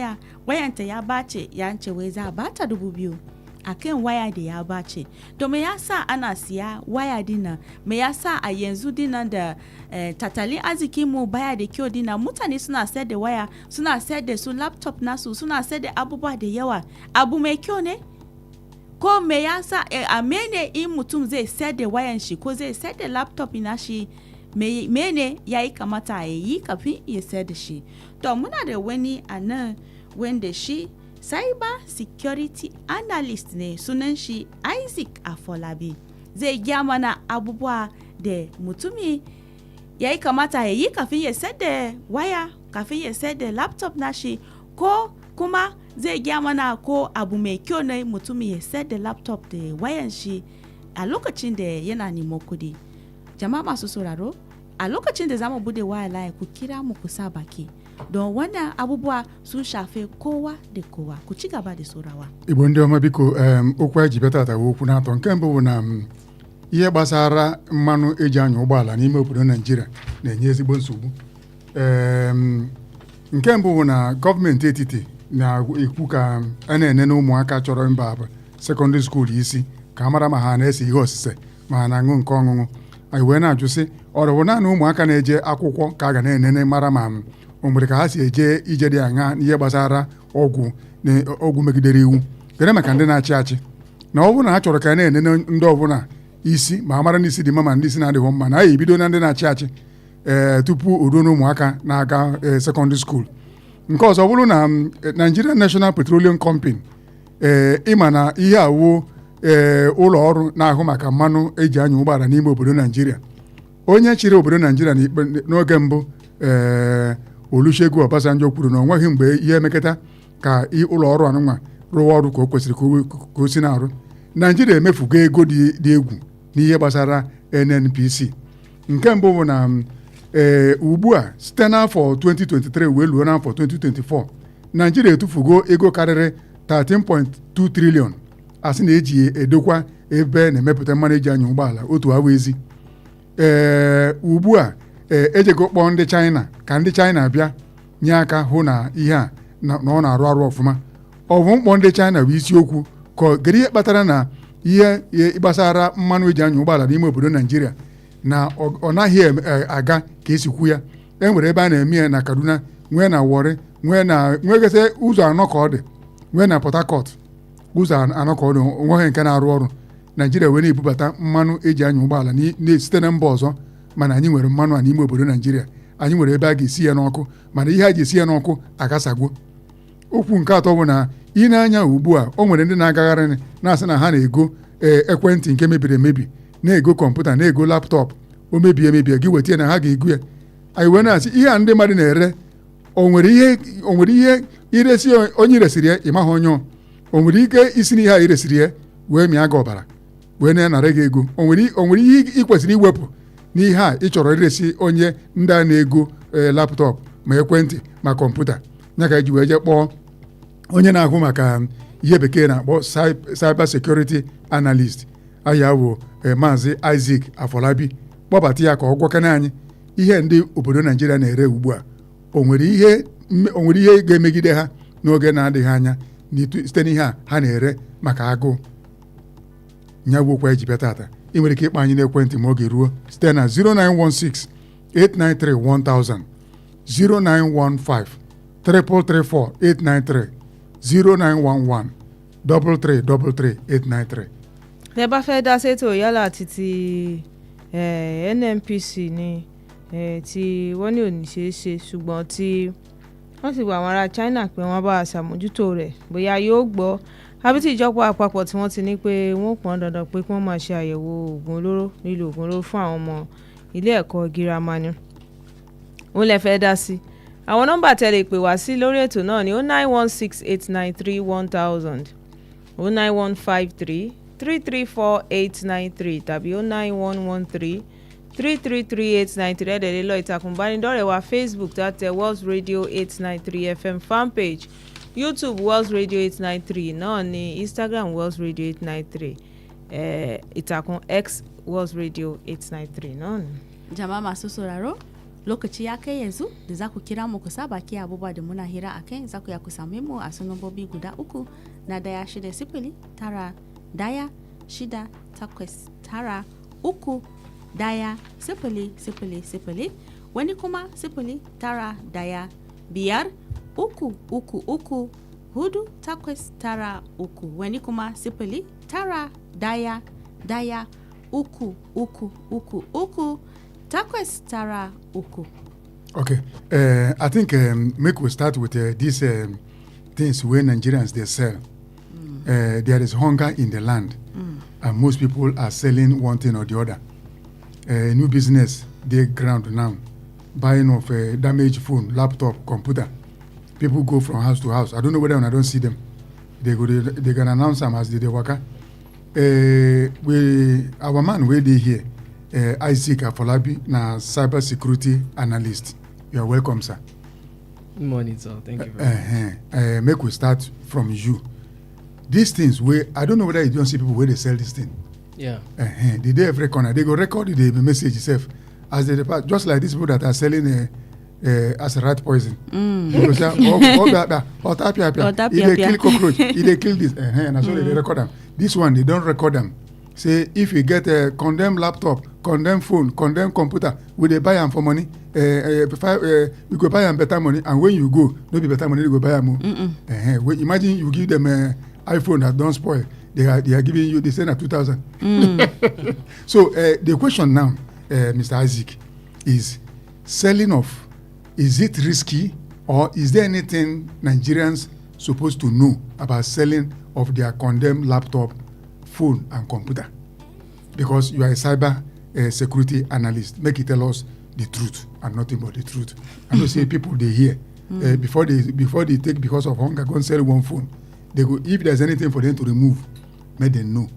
wayanta ya bace ya ce wai za a bata 2,000 akan waya da ya bace to me yasa ana siya waya dina me yasa a yanzu dinan da tattalin arzikin mu baya da kyau dina mutane suna sayar da waya suna sayar da su laptop nasu suna sayar da abubuwa da yawa abu mai kyau ne ko me yasa a mene in mutum zai sayar da wayan shi ko zai sayar da laptop na shi mene yayi kamata ya yi kafin ya sayar da shi to muna da wani a nan wanda shi cyber security analyst ne sunan shi Isaac Afolabi zai gya mana abubuwa da mutumi ya yi kamata ya yi kafin ya sayar da waya kafin ya sayar da laptop nashi ko kuma zai gya mana ko abu mai kyau ne mutumi ya sayar da laptop da wayan shi a lokacin da yana nemo kudi jama'a masu sauraro a lokacin da za mu bude waya layi ku kira mu ku sa baki don wannan abubuwa sun shafe kowa da kowa ku ci gaba da saurawa. Igbo ndị ọma biko okwu anyị ji bịa tata okwu na-atọ nke mbụ bụ na ihe gbasara mmanụ eji anya ụgbọala n'ime obodo Naijiria na-enye ezigbo nsogbu. Nke mbụ bụ na gọọmenti etiti na-ekwu ka a na-enene ụmụaka chọrọ mba sekọndịrị skuul isi ka a mara ma ha na-ese ihe osise ma ha na-aṅụ nke ọṅụṅụ. Anyị wee na-ajụ sị ọ bụ naanị ụmụaka na-eje akwụkwọ ka a ga na-enene mara ma o nwere ka ha si eje ije dị aṅa n'ihe gbasara ọgwụ megidere iwu gere maka ndị na-achị achị na ọ bụrụ na ha chọrọ ka a na-enene ndị ọbụla isi ma mara ndị isi dị mma ma ndị isi na-adịghị mma na anyị ebido na ndị na-achị achị tupu o ruo na ụmụaka na-aga sekọndịrị skuul. Nke ọzọ bụrụ na Nigerian National Petroleum Company ịma na ihe awuo ụlọ ọrụ na-ahụ maka mmanụ eji anya ụgbọala n'ime obodo Naijiria. Onye chịrị obodo Naijiria n'oge mbụ Olusegun Obasanjo kwuru na o nweghị mgbe ihe emekata ka ụlọ ọrụ anụnwa rụwa ọrụ ka o kwesịrị ka o si na-arụ. Naijiria emefugo ego dị egwu n'ihe gbasara NNPC. Nke mbụ bụ na ugbu a site n'afọ 2023 wee luo n'afọ 2024 Naijiria etufugo ego karịrị 13.2 trilion asị na-eji edokwa ebe na-emepụta mmanụ eji anya ụgbọala otu awa ezi. Ugbu a ejego kpọọ ndị China ka ndị China bịa nye aka hụ na ihe a na ọ na-arụ arụ ọfụma. Ọ bụ mkpọ ndị China bụ isiokwu ka gere ihe kpatara na ihe gbasara mmanụ eji anya ụgbọala n'ime obodo Naijiria na ọ naghị aga ka esikwu ya. Enwere ebe a na-eme ya na Kaduna, nwee na Warri, nwegasị ụzọ anọ ka ọ dị, nwee na Port Harcourt ụzọ anọ ka ọ dị, nweghị nke na-arụ ọrụ. Naijiria wee na-ebubata mmanụ eji anya ụgbọala site na mba ọzọ, mana anyị nwere mmanụ a n'ime obodo Naijiria. Anyị nwere ebe a ga-esi ya n'ọkụ, mana ihe a ji esi ya n'ọkụ agasagwo. Okwu nke atọ bụ na ị na-anya ugbu a o nwere ndị na-agagharị na-asị na ha na-ego ekwentị nke mebiri emebi, na-ego kọmputa, na-ego laptọpụ, o mebie gị weta ya na ha ga-ego ya. Anyị wee na-asị ihe a ndị mmadụ na-ere o nwere ihe iresi onye iresiri ya ịmaghị onye o nwere ike isi n'ihe a iresiri ya wee mịa gị ọbara wee na-anara gị ego. O nwere ihe ị kwesịrị iwepụ n'ihe a ị chọrọ iresi onye ndị a na-ego laptọpụ ma ekwentị ma kọmputa. Ya ka eji wee jee kpọọ onye na-ahụ maka ihe bekee na-akpọ cyber security analyst ahịa bụ Maazị Isaac Afolabi, kpọbata ya ka ọ gwakana anyị ihe ndị obodo Naijiria na-ere ugbu a. O nwere ihe ga-emegide ha n'oge na-adịghị anya site n'ihe a ha na-ere maka agụụ. Nyagwokwa eji bịa tata ị nwere ike ịkpọ anyị n'ekwentị ma oge ruo site na 0916 893 1000 0915 334 893 0911 333 893. Tẹ́ bá fẹ́ dá sétò yálà títí NNPC ni tí wọ́n ní ò ní ṣeé ṣe ṣùgbọ́n tí wọ́n sì gba àwọn ará China pé wọ́n bá ṣàmójútó rẹ̀ bóyá yóò gbọ́ àbí tí ìjọba àpapọ̀ tí wọ́n ti ní pé wọ́n pọn dandan pé kí wọ́n máa ṣe àyẹ̀wò oògùn olóró lílo oògùn olóró fún àwọn ọmọ ilé ẹ̀kọ́ girama ni wọ́n lè fẹ́ dá sí. Àwọn nọ́mbà tẹ́ lè pè wá sí lórí ètò náà ni 09168931000 09153 334893 tàbí 09113 333893 ẹ̀dẹ̀ lè lọ ìtàkùn ìbánidọ́rẹ̀ẹ́ wa Facebook tàtẹ̀ World Radio 893 FM fanpage, YouTube World Radio 893 náà ni Instagram World Radio 893 ìtàkùn X World Radio 893 náà ni. Jama'a masu sauraro, lokaci ya kai yanzu da za ku kira mu ku sa baki abubuwa da muna hira a kai. Za ku ya ku same mu a sunan guda uku na 160 tara 168 uku 100 wani kuma 0 biyar uku 4 wani kuma 0 uku 893. Okay, I think make we start with these things where Nigerians they sell. There is hunger in the land, and most people are selling one thing or the other. New business they ground now, buying of damaged phone, laptop, computer. People go from house to house. I don't know whether I don't see them. They can announce them as they work. Our man where they here, Isaac Afolabi, na cyber security analyst. You are welcome, sir. Good morning, sir. Thank you very much. Make we start from you. These things, I don't know whether you don't see people where they sell this thing. Yeah. The day every corner, they go record the message itself as they depart, just like these people that are selling as a rat poison. They say, they kill cockroach, they kill this, and so they record them. This one, they don't record them. Say, if you get a condemned laptop, condemned phone, condemned computer, will they buy them for money? You go buy them better money, and when you go, no be better money, you go buy them. Imagine you give them an iPhone that don't spoil. They are giving you, they send at 2,000. So the question now, Mr. Isaac, is selling off. Is it risky, or is there anything Nigerians supposed to know about selling of their condemned laptop, phone, and computer? Because you are a cyber security analyst, make it tell us the truth and nothing but the truth. I don't say people they hear before they take because of hunger go and sell one phone. They go, if there's anything for them to remove, make them know.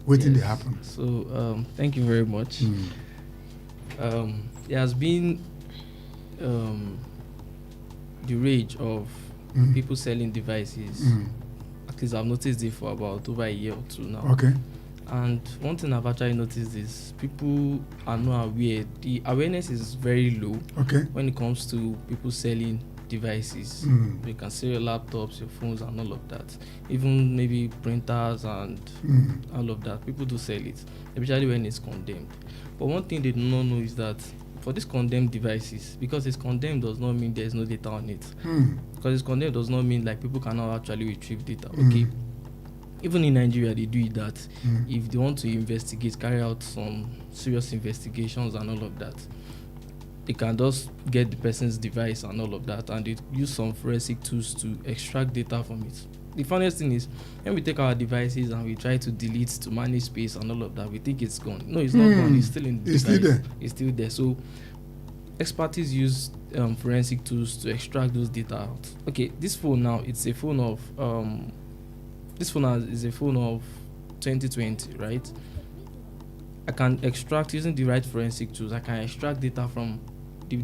Waiting they happen. So thank you very much. There has been the rage of people selling devices. At least I've noticed it for about over a year or two now. Okay. And one thing I've actually noticed is people are not aware. The awareness is very low. Okay. When it comes to people selling devices. You can sell your laptops, your phones, and all of that. Even maybe printers and all of that. People do sell it, especially when it's condemned. But one thing they do not know is that for these condemned devices, because it's condemned does not mean there's no data on it. Because it's condemned does not mean like people cannot actually retrieve data. Okay. Even in Nigeria, they do that. If they want to investigate, carry out some serious investigations and all of that, they can just get the person's device and all of that, and they use some forensic tools to extract data from it. The funniest thing is, when we take our devices and we try to delete to manage space and all of that, we think it's gone. No, it's not gone. It's still in the device. Still there. It's still there. So experts use forensic tools to extract those data out. Okay, this phone now, it's a phone of this phone is a phone of 2020, right? I can extract, using the right forensic tools, I can extract data from the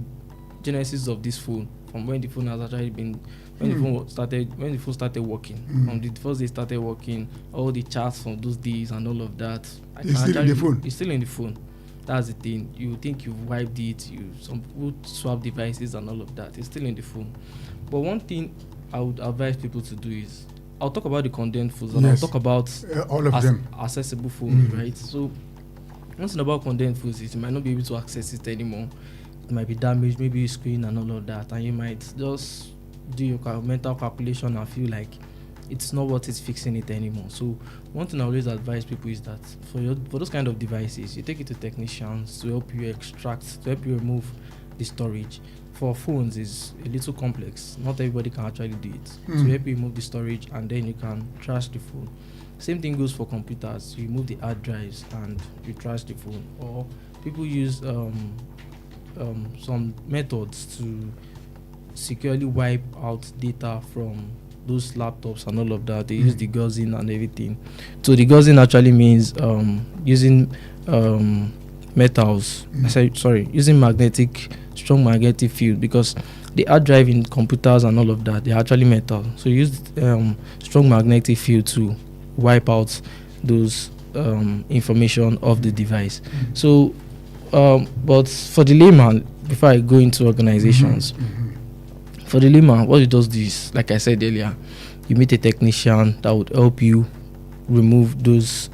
genesis of this phone, from when the phone has actually been, when the phone started working, from the first day it started working, all the chats from those days and all of that. It's still in the phone. It's still in the phone. That's the thing. You think you've wiped it, some people swap devices and all of that. It's still in the phone. But one thing I would advise people to do is, I'll talk about the condemned phones, and I'll talk about all of them accessible phones, right? So one thing about condemned phones is you might not be able to access it anymore. It might be damaged, maybe your screen and all of that, and you might just do your mental calculation and feel like it's not worth it fixing it anymore. So one thing I always advise people is that for those kind of devices, you take it to technicians to help you extract, to help you remove the storage. For phones is a little complex. Not everybody can actually do it. To help you remove the storage, and then you can trash the phone. Same thing goes for computers. You remove the hard drives and you trash the phone. Or people use some methods to securely wipe out data from those laptops and all of that. They use the degaussing and everything. So degaussing actually means using metals. Using strong magnetic field, because the hard drive in computers and all of that, they're actually metal. So you use strong magnetic field to wipe out those information of the device. So, but for the layman, before I go into organizations, for the layman, what it does is, like I said earlier, you meet a technician that would help you remove those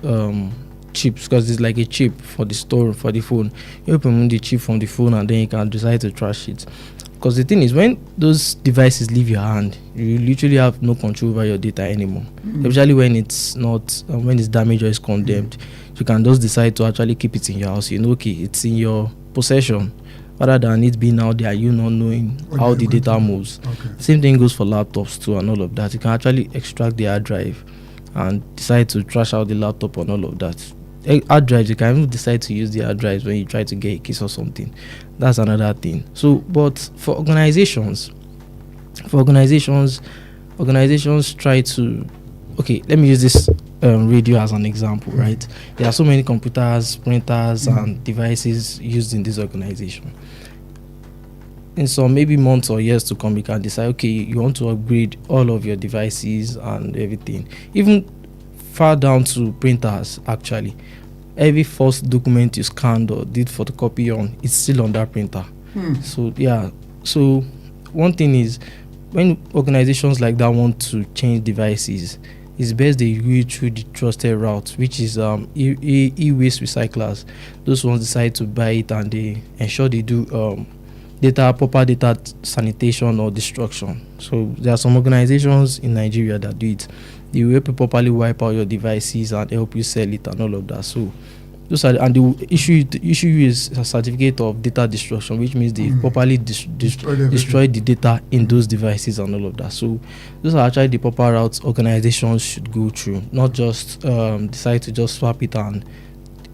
chips, because it's like a chip for the store for the phone. You remove the chip from the phone, and then you can decide to trash it. Because the thing is, when those devices leave your hand, you literally have no control over your data anymore. Especially when it's not, when it's damaged or it's condemned, you can just decide to actually keep it in your house. You know, okay, it's in your possession, rather than it being out there, you not knowing how the data moves. Same thing goes for laptops too, and all of that. You can actually extract the hard drive and decide to trash out the laptop and all of that. Hard drives, you can even decide to use the hard drives when you try to get a case or something. That's another thing. So, but for organizations try to, okay, let me use this radio as an example, right? There are so many computers, printers, and devices used in this organization. In some maybe months or years to come, you can decide, okay, you want to upgrade all of your devices and everything. Even far down to printers, actually. Every first document you scanned or did photocopy on, it's still on that printer. So, yeah. So, one thing is, when organizations like that want to change devices, it's best they go through the trusted route, which is e-waste recyclers. Those ones decide to buy it and they ensure they do proper data sanitation or destruction. So there are some organizations in Nigeria that do it. They will help you properly wipe out your devices and help you sell it and all of that. So those are, and they will issue you a certificate of data destruction, which means they properly destroy the data in those devices and all of that. So those are actually the proper routes organizations should go through, not just decide to just swap it and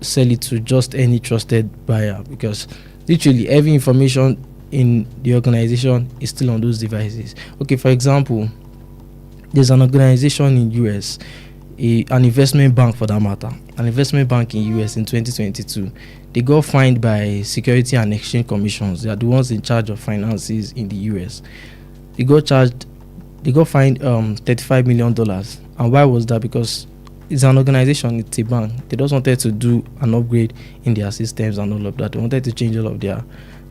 sell it to just any trusted buyer, because literally every information in the organization is still on those devices. Okay, for example, there's an organization in US, an investment bank for that matter, an investment bank in US in 2022. They got fined by Security and Exchange Commissions. They are the ones in charge of finances in the US. They got fined $35 million. And why was that? Because it's an organization, it's a bank. They just wanted to do an upgrade in their systems and all of that. They wanted to change all of their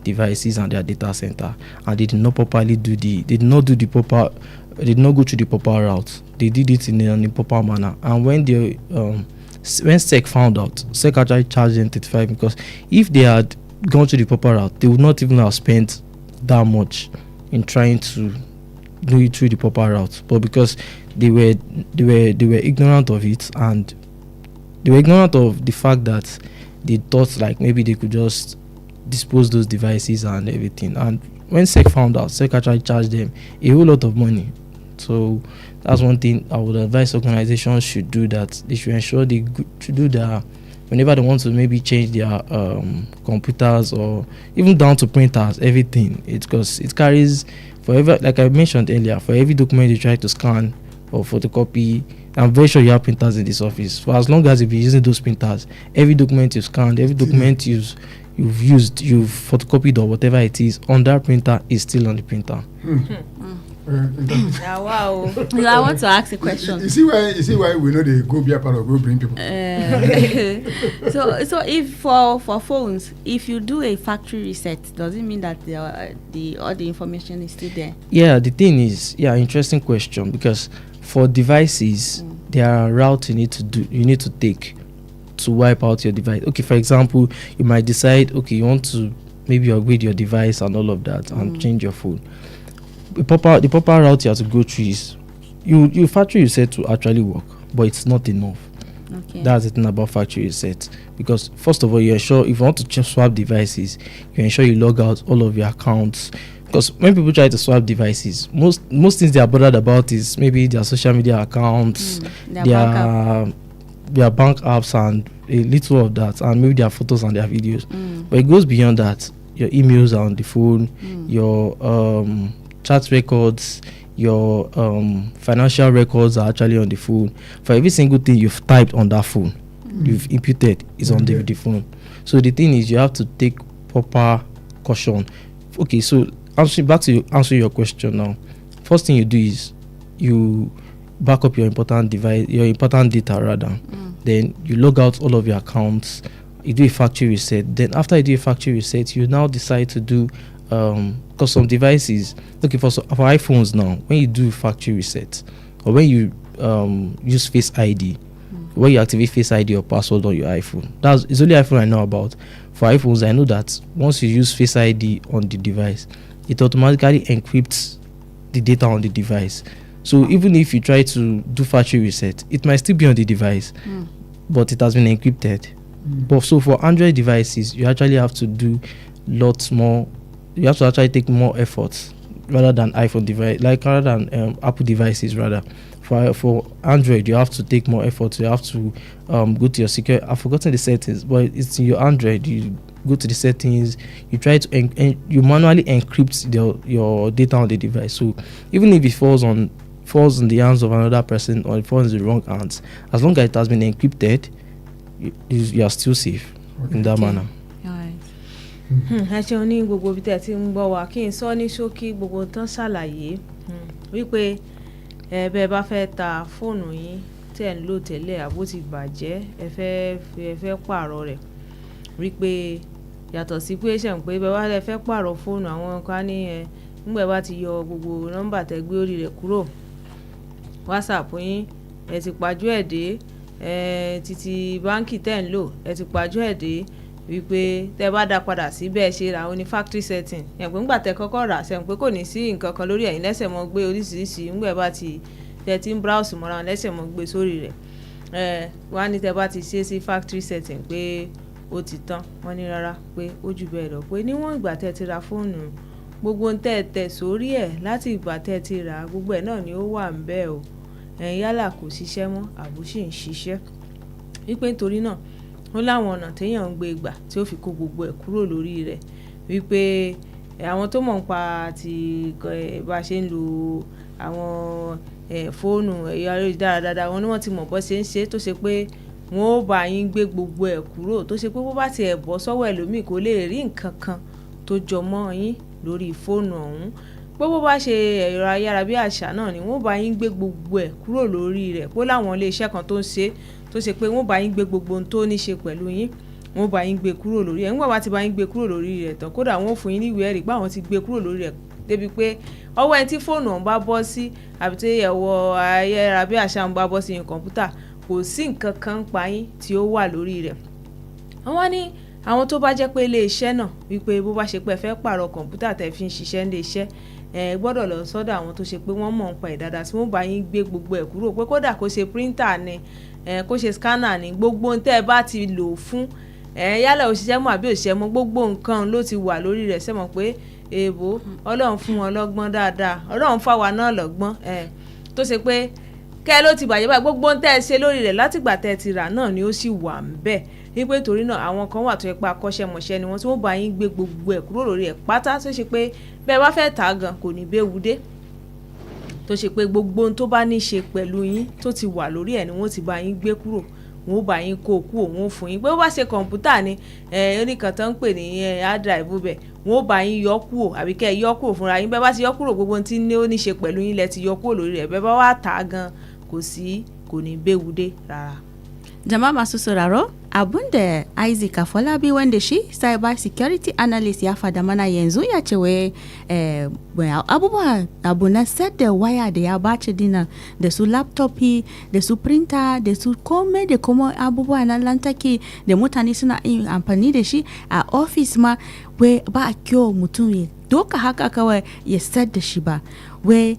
devices and their data center, and they did not go through the proper route. They did it in an improper manner. And when SEC found out, SEC actually charged them 35, because if they had gone to the proper route, they would not even have spent that much in trying to do it through the proper route. But because they were ignorant of it, and they were ignorant of the fact that they thought like maybe they could just dispose those devices and everything. And when SEC found out, SEC actually charged them a whole lot of money. So that's one thing I would advise organizations should do, that they should ensure they should do that whenever they want to maybe change their computers or even down to printers, everything. It's because it carries forever, like I mentioned earlier, for every document you try to scan or photocopy. I'm very sure you have printers in this office. For as long as you've been using those printers, every document you've scanned, every document you've photocopied or whatever it is on that printer is still on the printer. Wow. I want to ask a question. You see why we know they go be a part of go bring people. So if for phones, if you do a factory reset, does it mean that all the information is still there? Yeah, the thing is, interesting question, because for devices, there are routes you need to take to wipe out your device. Okay, for example, you might decide, okay, you want to maybe upgrade your device and all of that and change your phone. The proper route you have to go through is you factory reset to actually work, but it's not enough. Okay. That's the thing about factory reset, because first of all, you ensure if you want to swap devices, you ensure you log out all of your accounts. Because when people try to swap devices, most things they are bothered about is maybe their social media accounts, their bank apps, and a little of that, and maybe their photos and their videos. But it goes beyond that. Your emails are on the phone, your chat records, your financial records are actually on the phone. For every single thing you've typed on that phone, you've imputed is on the phone. So the thing is, you have to take proper caution. Okay, so answer your question now. First thing you do is you back up your important data rather. Then you log out all of your accounts. You do a factory reset. Then after you do a factory reset, you now decide to do because some devices, okay, for iPhones now, when you do factory reset or when you use Face ID, when you activate Face ID or password on your iPhone, it's only iPhone I know about. For iPhones, I know that once you use Face ID on the device, it automatically encrypts the data on the device. So even if you try to do factory reset, it might still be on the device, but it has been encrypted. But so for Android devices, you actually have to do lots more. You have to actually take more efforts rather than iPhone device, rather than Apple devices rather. For Android, you have to take more effort. You have to go to your security. I've forgotten the settings, but it's in your Android. You go to the settings. You try to you manually encrypt your data on the device. So even if it falls on falls in the hands of another person or it falls in the wrong hands, as long as it has been encrypted, you are still safe in that manner. ẹ ṣeun ní gbogbo ibi tẹ́ ti ń gbọ́ wa kí n sọ ní ṣókí gbogbo tán ṣàlàyé wípé bẹ́ẹ̀ bá fẹ́ ta fóònù yín tẹ́ ń lò tẹ́lẹ̀ àbó ti bàjẹ́ ẹ fẹ́ pààrọ̀ rẹ̀ wípé yàtọ̀ sí pé ṣe ń pé bẹ́ẹ̀ wá lẹ fẹ́ pààrọ̀ fóònù àwọn kan ní nígbà bá ti yọ gbogbo nọ́mbà tẹ́ gbé orí rẹ̀ kúrò WhatsApp yín ẹ ti pajú ẹ̀ dé títí báńkì tẹ́ ń lò ẹ ti pajú ẹ̀ dé wípé tẹ́ bá dá padà sí bẹ́ẹ̀ ṣe ra ó ní factory setting ẹ̀pẹ́ ńgbà tẹ́ kọ́kọ́ rà ṣe ń pé kò ní sí nǹkan kan lórí ẹ̀yìn lẹ́sẹ̀ mọ́ gbé oríṣiríṣi ńgbà bá ti tẹ́ ti ń browse mọ́ra lẹ́sẹ̀ mọ́ gbé sórí rẹ̀ wọ́n á ní tẹ́ bá ti ṣe sí factory setting pé ó ti tán wọ́n ní rárá pé ó jù bẹ́ẹ̀ lọ pé níwọ̀n ìgbà tẹ́ ti ra fóònù gbogbo ń tẹ́ sórí ẹ̀ láti ìgbà tẹ́ ti rà gbogbo ẹ̀ náà ni ó wà ń bẹ́ẹ̀ o yálà kò ṣiṣẹ́ mọ́ àbó sì ń ṣiṣẹ́ wípé nítorí náà ó láwọn ọ̀nà téèyàn ń gbé gbà tí ó fi kó gbogbo ẹ̀ kúrò lórí rẹ̀ wípé àwọn tó mọ̀ ń pa ti bá ṣe ń lo àwọn fóònù ẹ̀yọ ayélujára dáadáa wọn ni wọ́n ti mọ̀ bọ́ ṣe ń ṣe tó ṣe pé wọ́n ó bá yín gbé gbogbo ẹ̀ kúrò tó ṣe pé bó bá tiẹ̀ bọ́ sọ́wọ́ ẹlòmíì kò lè rí nǹkan kan tó jọ mọ́ yín lórí fóònù ọ̀hún bó bá ṣe ẹ̀rọ ayárabíàṣá náà ni wọ́n bá yín gbé gbogbo ẹ̀ kúrò lórí rẹ̀ pé láwọn iléeṣẹ́ kan tó ń ṣe tó ṣe pé wọ́n bá yín gbé gbogbo ohun tó ní ṣe pẹ̀lú yín wọ́n bá yín gbé kúrò lórí ẹ̀ nígbà bá ti bá yín gbé kúrò lórí rẹ̀ tán kódà wọ́n fún yín ní ìwé ẹ̀rí pé àwọn ti gbé kúrò lórí rẹ̀ débi pé ọwọ́ ẹni tí fóònù ọ̀hún bá bọ́ sí àbí tí ẹ̀wọ̀ ayárabíàṣá ń bá bọ́ sí kọ̀ǹpútà kò sí nǹkan kan pa yín tí ó wà lórí rẹ̀. wọ́n ní àwọn tó bá jẹ́ pé iléeṣẹ́ náà wípé bó bá ṣe pé ẹ fẹ́ pààrọ̀ kọ̀ǹpútà tẹ́ fi ń ṣiṣẹ́ ní iṣẹ́ gbọ́dọ̀ lọ sọ́dọ̀ àwọn tó ṣe pé wọ́n mọ̀ ń pa ìdáadáa tí wọ́n bá yín gbé gbogbo ẹ̀ kúrò pé kódà kó ṣe píríntà ni kó ṣe scanner ni gbogbo ohun tẹ́ ẹ bá ti lò fún yálà òṣìṣẹ́ mọ́ àbí òṣìṣẹ́ mọ́ gbogbo nǹkan ló ti wà lórí rẹ̀ sẹ́mọ̀ pé èèbó ọlọ́run fún wọn lọ́gbọ́n dáadáa ọlọ́run fáwa náà lọ́gbọ́n tó ṣe pé kẹ́ ló ti bàjẹ́ báyìí gbogbo ohun tẹ́ ẹ ṣe lórí rẹ̀ látìgbà tẹ́ ẹ ti rà náà ni ó sì wà ń bẹ̀ wípé torí náà àwọn kan wà tó yẹ pé akọ́ṣẹ́mọṣẹ́ ni wọ́n tí wọ́n bá yín gbé gbogbo ẹ̀ kúrò lórí ẹ̀ pátá tó ṣe pé bẹ́ẹ̀ bá fẹ́ tà á gan kò ní béwu dé tó ṣe pé gbogbo ohun tó bá ní ṣe pẹ̀lú yín tó ti wà lórí ẹ̀ ni wọ́n ti bá yín gbé kúrò wọ́n bá yín kó kú òun fún yín pé ó bá ṣe kọ̀ǹpútà ni oníkan tó ń pè ní hard drive bẹ̀ wọ́n bá yín yọ kúrò àbí kẹ́ ẹ yọ kúrò fúnra yín bẹ́ẹ̀ bá ti yọ kúrò gbogbo ohun tí ó ní ṣe pẹ̀lú yín lẹ ti yọ kúrò lórí rẹ̀ bẹ́ẹ̀ bá wà tà á gan kò ní béwu dé rárá. Jama'a masu sauraro abun da Isaac Afolabi wanda shi cyber security analyst ya fada mana yanzu ya ce wai abubuwa abu na set da waya da ya bace dina da su laptopi da su printer da su kome da kuma abubuwa na lantarki da mutane suna yin amfani da shi a office ma wai ba a kyau mutum ya doka haka kawai ya set da shi ba wai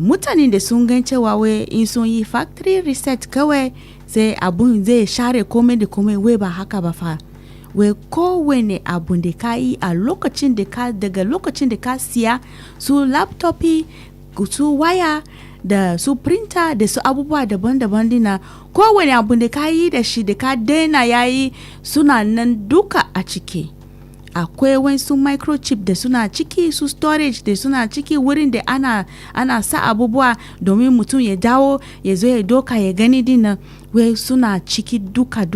mutane da sun gan cewa wai in sun yi factory reset kawai sai abun zai share komai da komai wai ba haka ba fa wai kowane abun da ka yi a lokacin da ka daga lokacin da ka siya su laptopi su waya da su printer da su abubuwa daban-daban dina kowane abun da ka yi da shi da ka daina yayi suna nan duka a ciki akwai wasu microchip da suna ciki su storage da suna ciki wurin da ana sa abubuwa domin mutum ya dawo ya zo ya doka ya gani dina wai suna ciki duka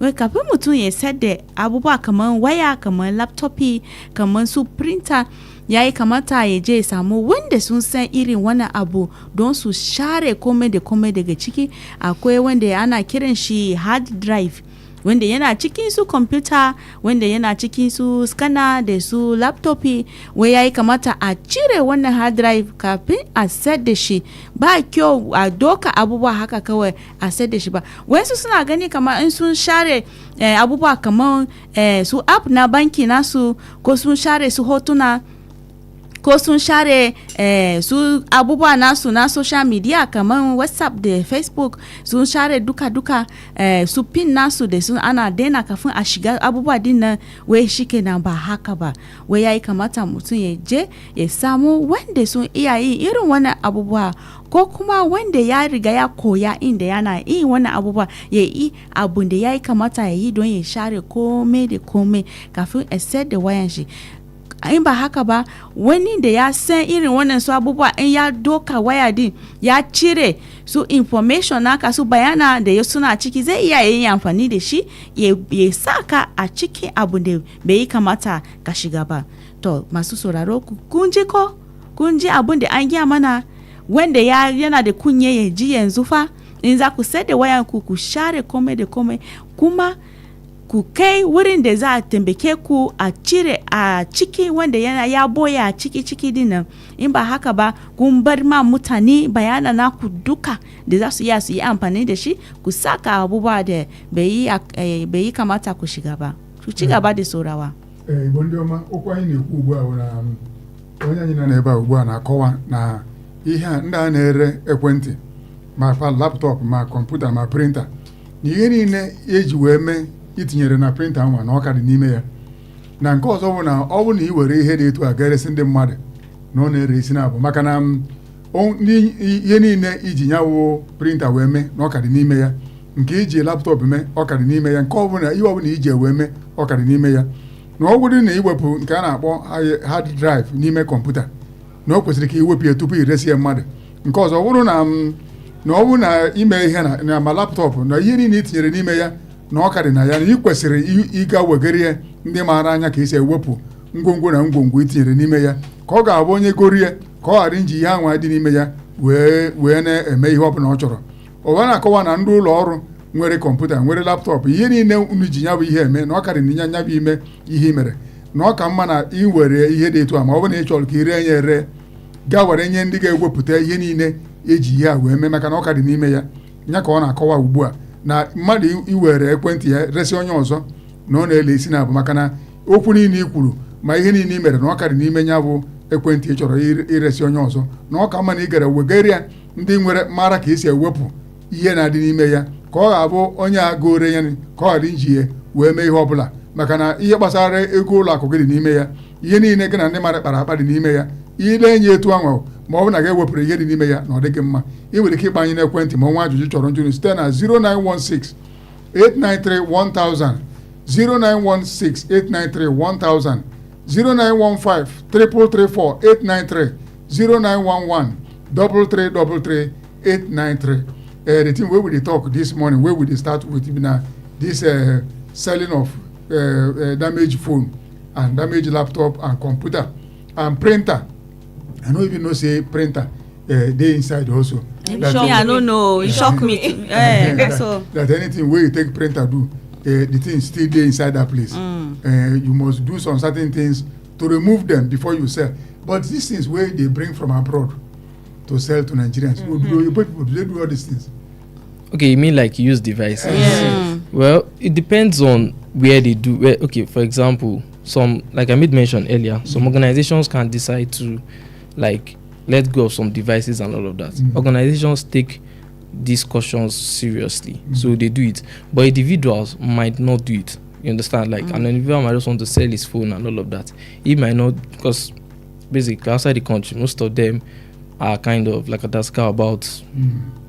wai kafin mutum ya sayar da abubuwa kamar waya kamar laptopi kamar su printer ya yi kamata ya je samu wanda sun san irin wani abu don su share komai da komai daga ciki akwai wanda ana kiran shi hard drive wanda yana cikin su computer wanda yana cikin su scanner da su laptopi wai yayi kamata a cire wannan hard drive kafin a set da shi ba kyau a doka abubuwa haka kawai a set da shi ba wasu suna gani kamar in sun share abubuwa kamar su app na banki nasu ko sun share su hotuna ko sun share su abubuwa nasu na social media kamar whatsapp da facebook sun share duka su pin nasu da sun ana daina kafin a shiga abubuwa din nan wai shike na ba haka ba wai yayi kamata mutum ya je ya samu wanda sun iya yin irin wannan abubuwa ko kuma wanda ya riga ya koya inda yana yin wannan abubuwa ya yi abun da yayi kamata ya yi don ya share komai da komai kafin a set da wayan shi in ba haka ba wani da ya san irin wannan su abubuwa in ya doka waya din ya cire su information naka su bayana da ya suna ciki zai iya yin amfani da shi ya saka a cikin abu da bai yi kamata ka shiga ba. To masu sauraro kun ji abun da an gaya mana wanda yana da kunye ya ji yanzu fa in za ku sai da wayan ku share komai da komai kuma ku kai wurin da za a tambake ku a cire a ciki wanda ya boya a ciki dinnan in ba haka ba kun bar ma mutane bayana naku duka da za su yi amfani da shi ku saka abubuwa da bai yi kamata ku shiga ba ku ci gaba da saurawa. Ndị ọma okwu anyị na-ekwu ugbu a onye anyị nọ n'ebe a ugbu a na-akọwa na ihe a ndị a na-ere ekwentị ma laptọpụ ma kọmputa ma printa na ihe niile eji wee mee itinyere na printa nwa na ọ ka dị n'ime ya na nke ọzọ bụ na ọ bụ na ị were ihe dị etu a ga-eresi ndị mmadụ na ọ na-ere isi na-abụ maka na ihe niile iji nyawo printa wee mee na ọ ka dị n'ime ya nke iji laptọpụ mee ọ ka dị n'ime ya nke ọbụla ihe ọbụla iji wee mee ọ ka dị n'ime ya na ọ bụrụ na iwepụ nke a na-akpọ hard drive n'ime kọmputa na o kwesịrị ka iwepụ ya tupu iresi ya mmadụ nke ọzọ bụrụ na ọ bụrụ na ime ihe na ma laptọpụ na ihe niile itinyere n'ime ya na ọ ka dị na ya na ị kwesịrị ịga wegara ya ndị maara anya ka esi ewepụ ngwongwo na ngwongwo itinyere n'ime ya ka ọ ga-abụ onye goro ya ka ọ ghara iji ihe anwa dị n'ime ya wee na-eme ihe ọbụla ọ chọrọ. Ọ na-akọwa na ndị ụlọ ọrụ nwere kọmputa nwere laptọpụ ihe niile unu ji ya bụ ihe eme na ọ karị na nya bụ ime ihe i mere na ọ ka mma na ị were ihe dị etu a ma ọ bụ na ị chọrọ ka i ree ya ere gaa were nye ndị ga-ewepụta ihe niile eji ihe a wee mee maka na ọ ka dị n'ime ya ya ka ọ na-akọwa ugbu a na mmadụ iwere ekwentị ya resi onye ọzọ na ọ na-ele isi na-abụ maka na okwu niile i kwuru ma ihe niile i mere na ọ ka dị n'ime ya bụ ekwentị ị chọrọ iresi onye ọzọ na ọ ka mma na ị gara wegara ya ndị nwere mara ka esi ewepụ ihe na-adị n'ime ya ka ọ ga-abụ onye a goro ya ka ọ ghara iji ya wee mee ihe ọbụla maka na ihe gbasara ego ụlọ akụ gị dị n'ime ya ihe niile gị na ndị mmadụ kpara akpa dị n'ime ya ile nye etu ahụ ma ọ bụ na ga ewepụrụ ihe dị n'ime ya na ọ dịghị mma ị nwere ike ịgbanye n'ekwentị ma nwa ajụjụ chọrọ njụrụ site na 0916 893 1000 0916 893 1000 0915 334 893 0911 333 893. The thing where we dey talk this morning, where we dey start with this selling of damaged phone and damaged laptop and computer and printer. I no even know say printer dey inside also. I don't know. It shocked me. So that anything where you take printer do, the thing still dey inside that place. You must do some certain things to remove them before you sell. But these things where they bring from abroad to sell to Nigerians, people they do all these things. Okay, you mean like used devices? Yeah. Well, it depends on where they do. Okay, for example, some, like I made mention earlier, some organizations can decide to like let go of some devices and all of that. Organizations take these cautions seriously, so they do it. But individuals might not do it. You understand? Like an individual might just want to sell his phone and all of that. He might not, because basically outside the country, most of them are kind of like a tasker about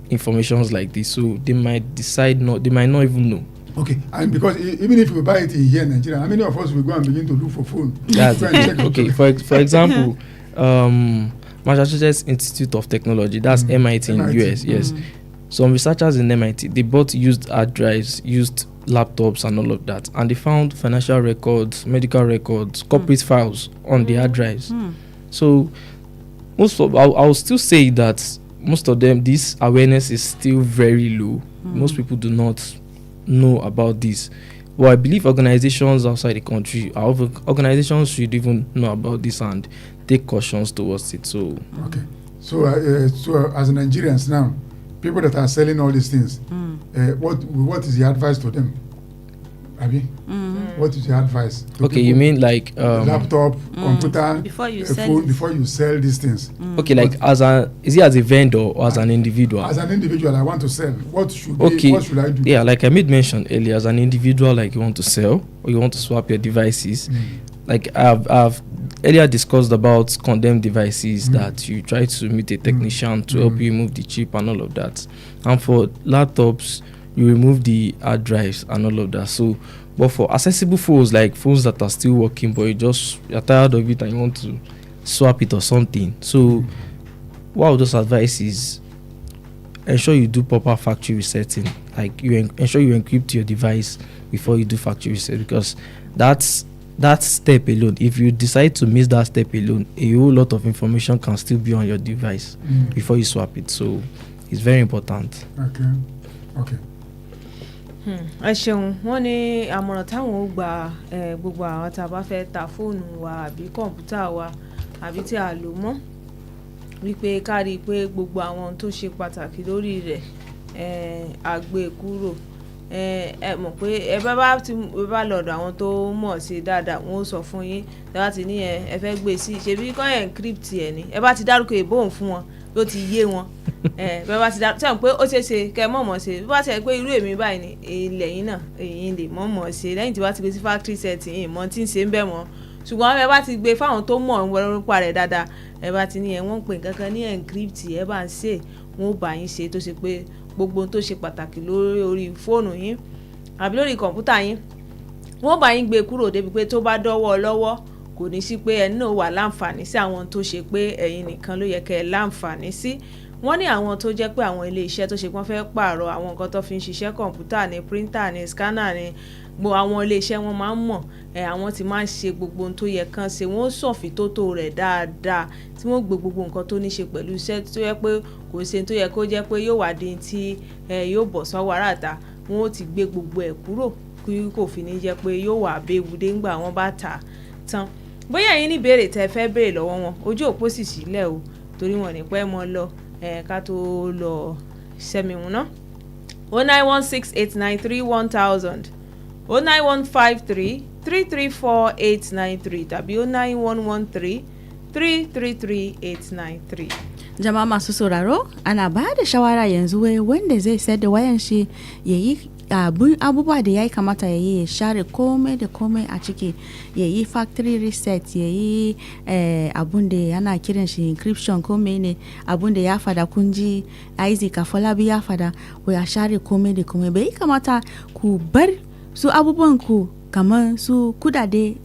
informations like this, so they might decide not. They might not even know. Okay, and because even if we buy it here in Nigeria, how many of us will go and begin to look for phone? That's okay. For example, Massachusetts Institute of Technology, that's MIT in US. Yes, some researchers in MIT, they bought used hard drives, used laptops, and all of that, and they found financial records, medical records, corporate files on the hard drives. So I'll still say that most of them, this awareness is still very low. Most people do not know about this. Well, I believe organizations outside the country, organizations should even know about this and take cautions towards it. So okay, so as Nigerians now, people that are selling all these things, what is the advice to them? Abi, what is your advice to okay, you mean like laptop, computer, before you phone, before you sell these things? Okay, like is it as a vendor or as an individual? As an individual, I want to sell. What should what should I do? Yeah, like I made mention earlier, as an individual, like you want to sell or you want to swap your devices. Like I've earlier discussed about condemned devices that you try to meet a technician to help you remove the chip and all of that. And for laptops, you remove the hard drives and all of that. So But for accessible phones, like phones that are still working, but you're tired of it and you want to swap it or something. So what I would just advise is ensure you do proper factory resetting. Like ensure you encrypt your device before you do factory reset, because that step alone, if you decide to miss that step alone, a whole lot of information can still be on your device before you swap it. So it's very important. Okay. ẹ ṣeun. wọ́n ní àmọ̀ràn táwọn ó gba gbogbo àwọn tá a bá fẹ́ ta fóònù wa àbí kọ̀ǹpútà wa àbí tí a lò mọ́, wípé ká rí i pé gbogbo àwọn tó ṣe pàtàkì lórí rẹ̀ àgbè kúrò. Ẹ mọ̀ pé ẹ bá lọ́dọ̀ àwọn tó mọ̀ sí dáadáa, wọ́n ó sọ fún yín láti ní ẹ fẹ́ gbé sí ṣebí kọ́ encrypt ẹ̀ ní ẹ bá ti dárúkọ ìbòhùn fún wọn ló ti yé wọn. Bẹ́ẹ̀ bá ti dárúkọ sẹ́wọ̀n pé ó ṣeéṣe kẹ́ mọ̀mọ́ ṣe bí wọ́n ti ẹ̀ pé irú èmi báyìí ni ilẹ̀ yín náà èyí lè mọ̀mọ́ ṣe lẹ́yìn tí wọ́n ti gbé sí factory setting ìmọ̀ tí ń ṣe ń bẹ̀ wọ́n. Ṣùgbọ́n ẹ bá ti gbé fáwọn tó mọ̀ nípa rẹ̀ dáadáa, ẹ bá ti ní wọ́n pè kankan ní encrypt ẹ bá ń ṣe, wọ́n ó bá yín ṣe tó ṣe pé gbogbo ohun tó ṣe pàtàkì lórí fóònù yín àbí lórí kọ̀ǹpútà yín, wọ́n bá yín gbé kúrò débi pé tó bá dọ́wọ́ lọ́wọ́ kò ní sí pé ẹni náà wà láǹfààní sí àwọn tó ṣe pé ẹ̀yin nìkan ló yẹ kẹ́ ẹ láǹfààní sí. Wọ́n ní àwọn tó jẹ́ pé àwọn ilé iṣẹ́ tó ṣe pé wọ́n fẹ́ pààrọ̀ àwọn nǹkan tó fi ń ṣiṣẹ́ kọ̀ǹpútà ní printer ní scanner ní gbogbo àwọn ilé iṣẹ́ wọn máa ń mọ̀ àwọn ti máa ń ṣe gbogbo ohun tó yẹ kán ṣe, wọ́n ṣọ̀fíntótó rẹ̀ dáadáa tí wọ́n gbé gbogbo nǹkan tó ní ṣe pẹ̀lú iṣẹ́ tó yẹ pé kò ṣe tó yẹ kó jẹ́ pé yóò wá di tí yóò bọ̀ sọ́wọ́ aráàta, wọ́n ó ti gbé gbogbo ẹ̀ kúrò kí kò fi ní jẹ́ pé yóò wà béwudé ńgbà wọ́n bá tà tán. Bóyá yín ní ìbéèrè tẹ́ fẹ́ béèrè lọ́wọ́ wọn, ojú òpó sì sílẹ̀ o, torí wọn ní pẹ́ mọ́ lọ ká tó lọ sẹ́miwọ̀n náà. 09168931000 09153334893 tàbí 09113333893. Jama'a masu sauraro, ana ba da shawara yanzu wanda zai sayar da wayan shi ya yi abubuwa da ya kamata ya yi, ya share komai da komai a ciki, ya yi factory reset, ya yi abun da yana kiran shi encryption komai ne, abun da ya fada kunji Isaac Afolabi ya fada, ko ya share komai da komai. Bai kamata ku bar su abubuwan ku kamar su kudade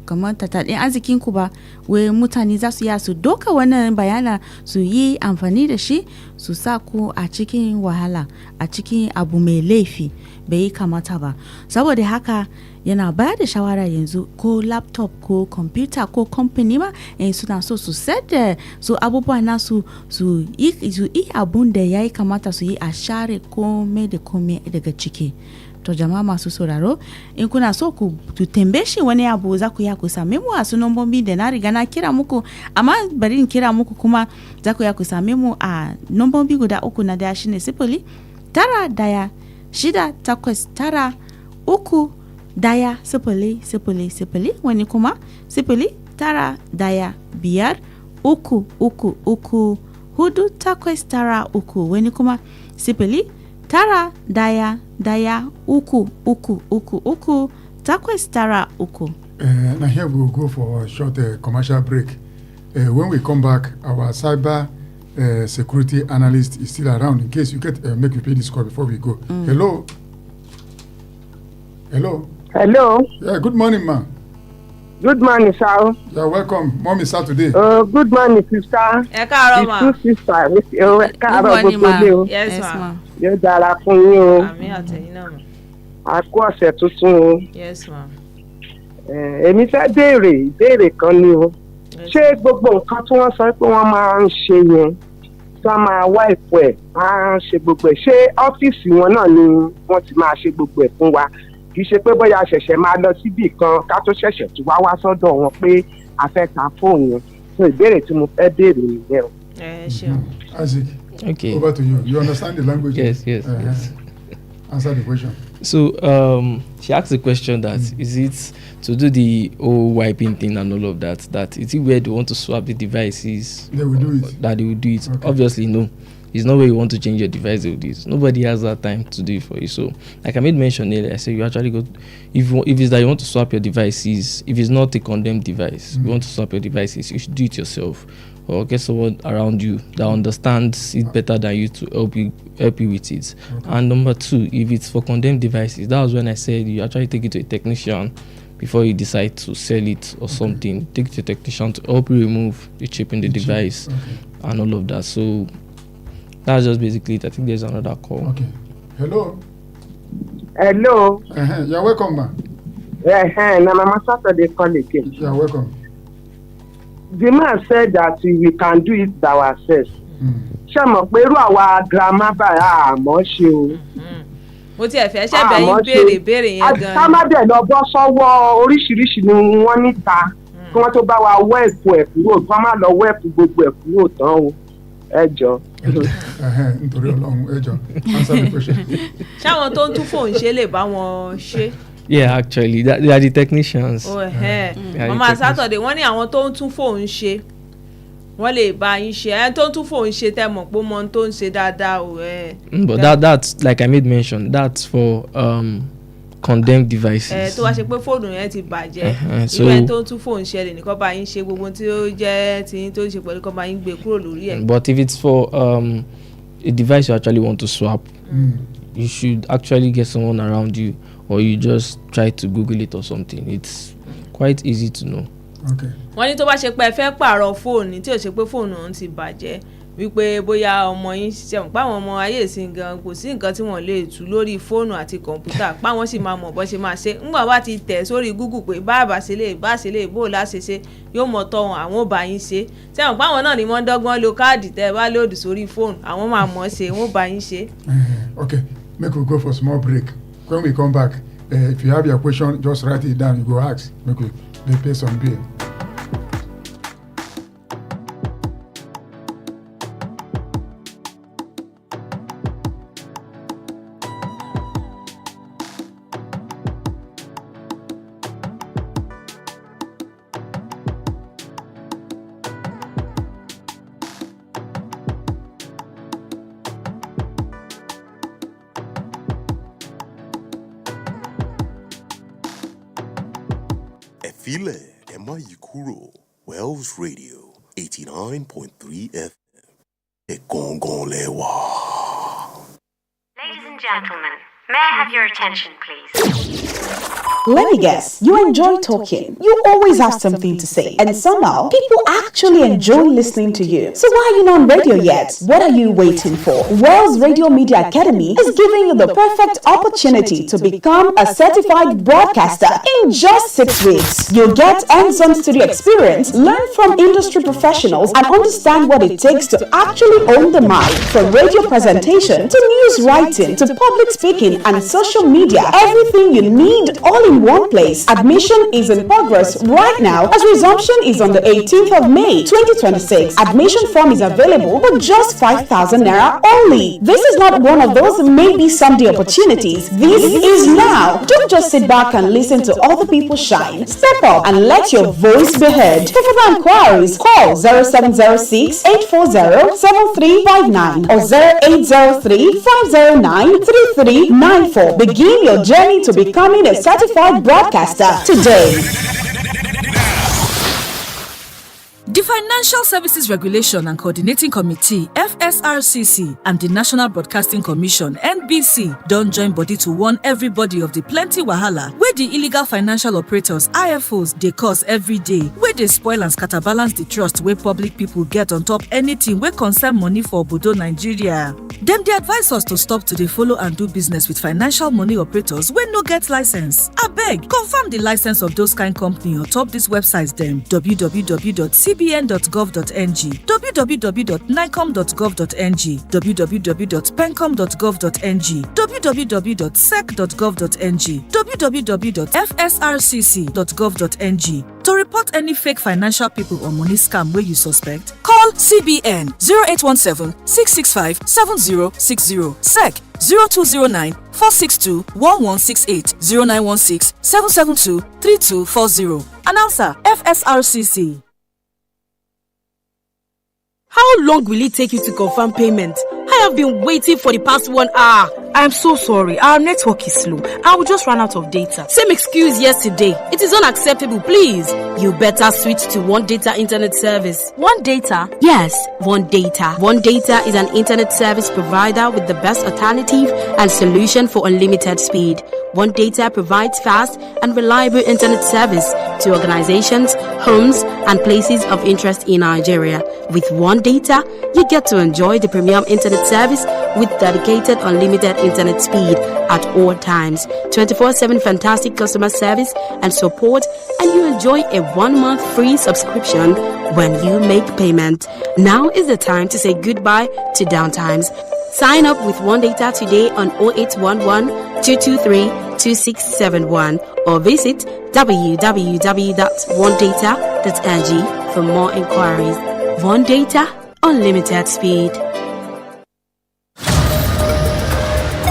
kamar tattalin arzikin ku ba, wai mutane za su su doka wannan bayana su yi amfani da shi su sa ku a cikin wahala, a cikin abu mai laifi. Bai kamata ba. Saboda haka yana ba da shawara yanzu ko laptop ko computer ko company ma suna so su da su abubuwa nasu su yi abun da ya kamata su yi, a share komai da komai daga ciki. To jama'a masu sauraro, in kuna so ku tambaye shi wani abu za ku ya ku same mu a su nombobi da na riga na kira muku, amma bari in kira muku kuma za ku ya ku same mu a nombobi guda uku. Na daya shine 0:1-689-3-1-0-0-0, wani kuma 0:9-3-3-4-8-9-3, wani kuma 0:9-3-3-3-3-8-9-3. Now here we will go for a short commercial break. When we come back, our cyber security analyst is still around in case you get make you pay this call before we go. Hello. Yeah, good morning, ma. Good morning, sir. You're welcome. Mom is out today. Good morning, sister. Ẹ káàárọ̀ ma. It's two sister. Káàárọ̀ gbogbo ilé o. Yes ma. Yóò dára fún yín o. Àmín àtẹ̀yìn náà ma. A kú ọ̀sẹ̀ tuntun o. Yes ma. Èmi fẹ́ ìbéèrè kan ni o. Ṣé gbogbo nǹkan tí wọ́n sọ pé wọ́n máa ń ṣe yẹn, tí wọ́n máa wá ìpò ẹ̀, máa ń ṣe gbogbo ẹ̀, ṣé ọ́fíìsì wọn náà ni wọ́n ti máa ṣe gbogbo ẹ̀ fún wa? Kì í ṣe pé bóyá ṣẹ̀ṣẹ̀ máa lọ síbì kan ká tó ṣẹ̀ṣẹ̀ tí wá sọ́dọ̀ wọn pé a fẹ́ ta fóònù yẹn. So ìbéèrè tí mo fẹ́ béèrè nìyẹn o. Sure. Isaac, Okay. over to you. You understand the language? Yes. Answer the question. So she asked the question that is it to do the whole wiping thing and all of that, that is it where they want to swap the devices They will do it. that they will do it. Okay. Obviously no, it's not where you want to change your device, they will do it. Nobody has that time to do it for you. So like I made mention earlier, I said you actually go, if it's that you want to swap your devices, if it's not a condemned device, you want to swap your devices, you should do it yourself. or get someone around you that understands it better than you to help you with it. And number 2, if it's for condemned devices, that was when I said you actually take it to a technician before you decide to sell it or something. Take it to a technician to help you remove the chip in the device and all of that. So that's just basically it. I think there's another call. Okay. Hello. Hello. You're welcome, ma. Mama Saturday call again. You're welcome. The man said that we can do it ourselves. Ṣé mo pé irú àwa grandma báyà àmọ́ ṣe o. Mo tiẹ̀ fẹ́ ṣẹ̀bẹ̀ yín béèrè yẹn gan-an. Ká má dẹ̀ lọ bọ́ sọ́wọ́ oríṣiríṣi ni wọ́n níta kí wọ́n tó bá wa wẹ́ẹ̀pù ẹ̀ kúrò kí wọ́n má lọ wẹ́ẹ̀pù gbogbo ẹ̀ kúrò tán o. Ẹ jọ. Nítorí Ọlọ́run ẹ jọ. Answer the question. Ṣáwọn tó ń tún fóònù ṣe lè bá wọn ṣe. Yeah, actually, they are the technicians. Mama Saturday, wọ́n ní àwọn tó ń tún fóònù ṣe wọ́n lè bá yín ṣe ẹni tó ń tún fóònù ṣe tẹ́ mọ̀ pé mo ń tó ń ṣe dáadáa o. But that's like I made mention, that's for condemned devices. Tó wá ṣe pé fóònù yẹn ti bàjẹ́ irú ẹni tó ń tún fóònù ṣe lè nìkan bá yín ṣe gbogbo tí ó jẹ́ tí tó ń ṣe pẹ̀lú kan bá yín gbé kúrò lórí ẹ̀. But if it's for a device you actually want to swap, you should actually get someone around you, or you just try to Google it or something. It's quite easy to know. Okay. Wọ́n ní tó bá ṣe pé ẹ fẹ́ pààrọ̀ fóònù tí ò ṣe pé fóònù ọ̀hún ti bàjẹ́ wípé bóyá ọmọ yín ṣiṣẹ́ páwọn ọmọ ayé ìsìn gan kò sí nǹkan tí wọ́n lè tú lórí fóònù àti kọ̀ǹpútà páwọn sì máa mọ̀ bó ṣe máa ṣe ńgbà bá ti tẹ̀ sórí Google pé bá ṣe lè bó láṣẹ ṣe yóò mọ̀ tọ́ wọn àwọn ò bá yín ṣe sẹ́wọ̀n páwọn náà ni wọ́n dọ́gbọ́n lo káàdì tẹ́ ẹ bá lòdì sórí fóònù àwọn máa mọ̀ ṣe wọ́n bá yín ṣe. Okay, make we go for small break. When we come back, if you have your question, just write it down. You go ask. Make we pay some bill. Efile Emma Yikuro, Wells Radio, 89.3 FM. Egongon Lewa. Ladies and gentlemen, may I have your attention, please? Let me guess, you enjoy talking. You always have something to say. And somehow, people actually enjoy listening to you. So why are you not on radio yet? What are you waiting for? Wells Radio Media Academy is giving you the perfect opportunity to become a certified broadcaster in just 6 weeks. You'll get hands-on studio experience, learn from industry professionals, and understand what it takes to actually own the mic. From radio presentation to news writing to public speaking and social media, everything you need all in one place. Admission is in progress right now as resumption is on the 18th of May 2026. Admission form is available for just 5,000 naira only. This is not one of those maybe someday opportunities. This is now. Don't just sit back and listen to other people shine. Step up and let your voice be heard. For further inquiries, call 0706 840 7359 or 0803 509 3394. Begin your journey to becoming a certified broadcaster today. The Financial Services Regulation and Coordinating Committee (FSRCC) and the National Broadcasting Commission (NBC) don join body to warn everybody of the plenty wahala wey the illegal financial operators (IFOs) dey cause every day, wey dey spoil and scatterbalance the trust wey public people get on top anything wey concern money for obodo Nigeria. Dem dey advise us to stop to dey follow and do business with financial money operators wey no get license. Abeg, confirm the license of those kind company on top these websites dem: www.cbn.gov.ng, www.nicom.gov.ng, www.pencom.gov.ng, www.sec.gov.ng, www.fsrcc.gov.ng. To report any fake financial people or money scam wey you suspect, call CBN 0817-665-7060, SEC 0209-462-1168, 0916-772-3240. Announcer, FSRCC. How long will it take you to confirm payment? I have been waiting for the past 1 hour. I'm so sorry. Our network is slow. I will just run out of data. Same excuse yesterday. It is unacceptable, please. You better switch to One Data internet service. One Data? Yes, One Data. One Data is an internet service provider with the best alternative and solution for unlimited speed. One Data provides fast and reliable internet service to organizations, homes, and places of interest in Nigeria. With One Data, you get to enjoy the premium internet service with dedicated unlimited internet speed at all times, 24/7 fantastic customer service and support, and you enjoy a 1-month free subscription when you make payment. Now is the time to say goodbye to downtimes. Sign up with One Data today on 0811 223 2671 or visit www.onedata.ng for more inquiries. One Data, unlimited speed.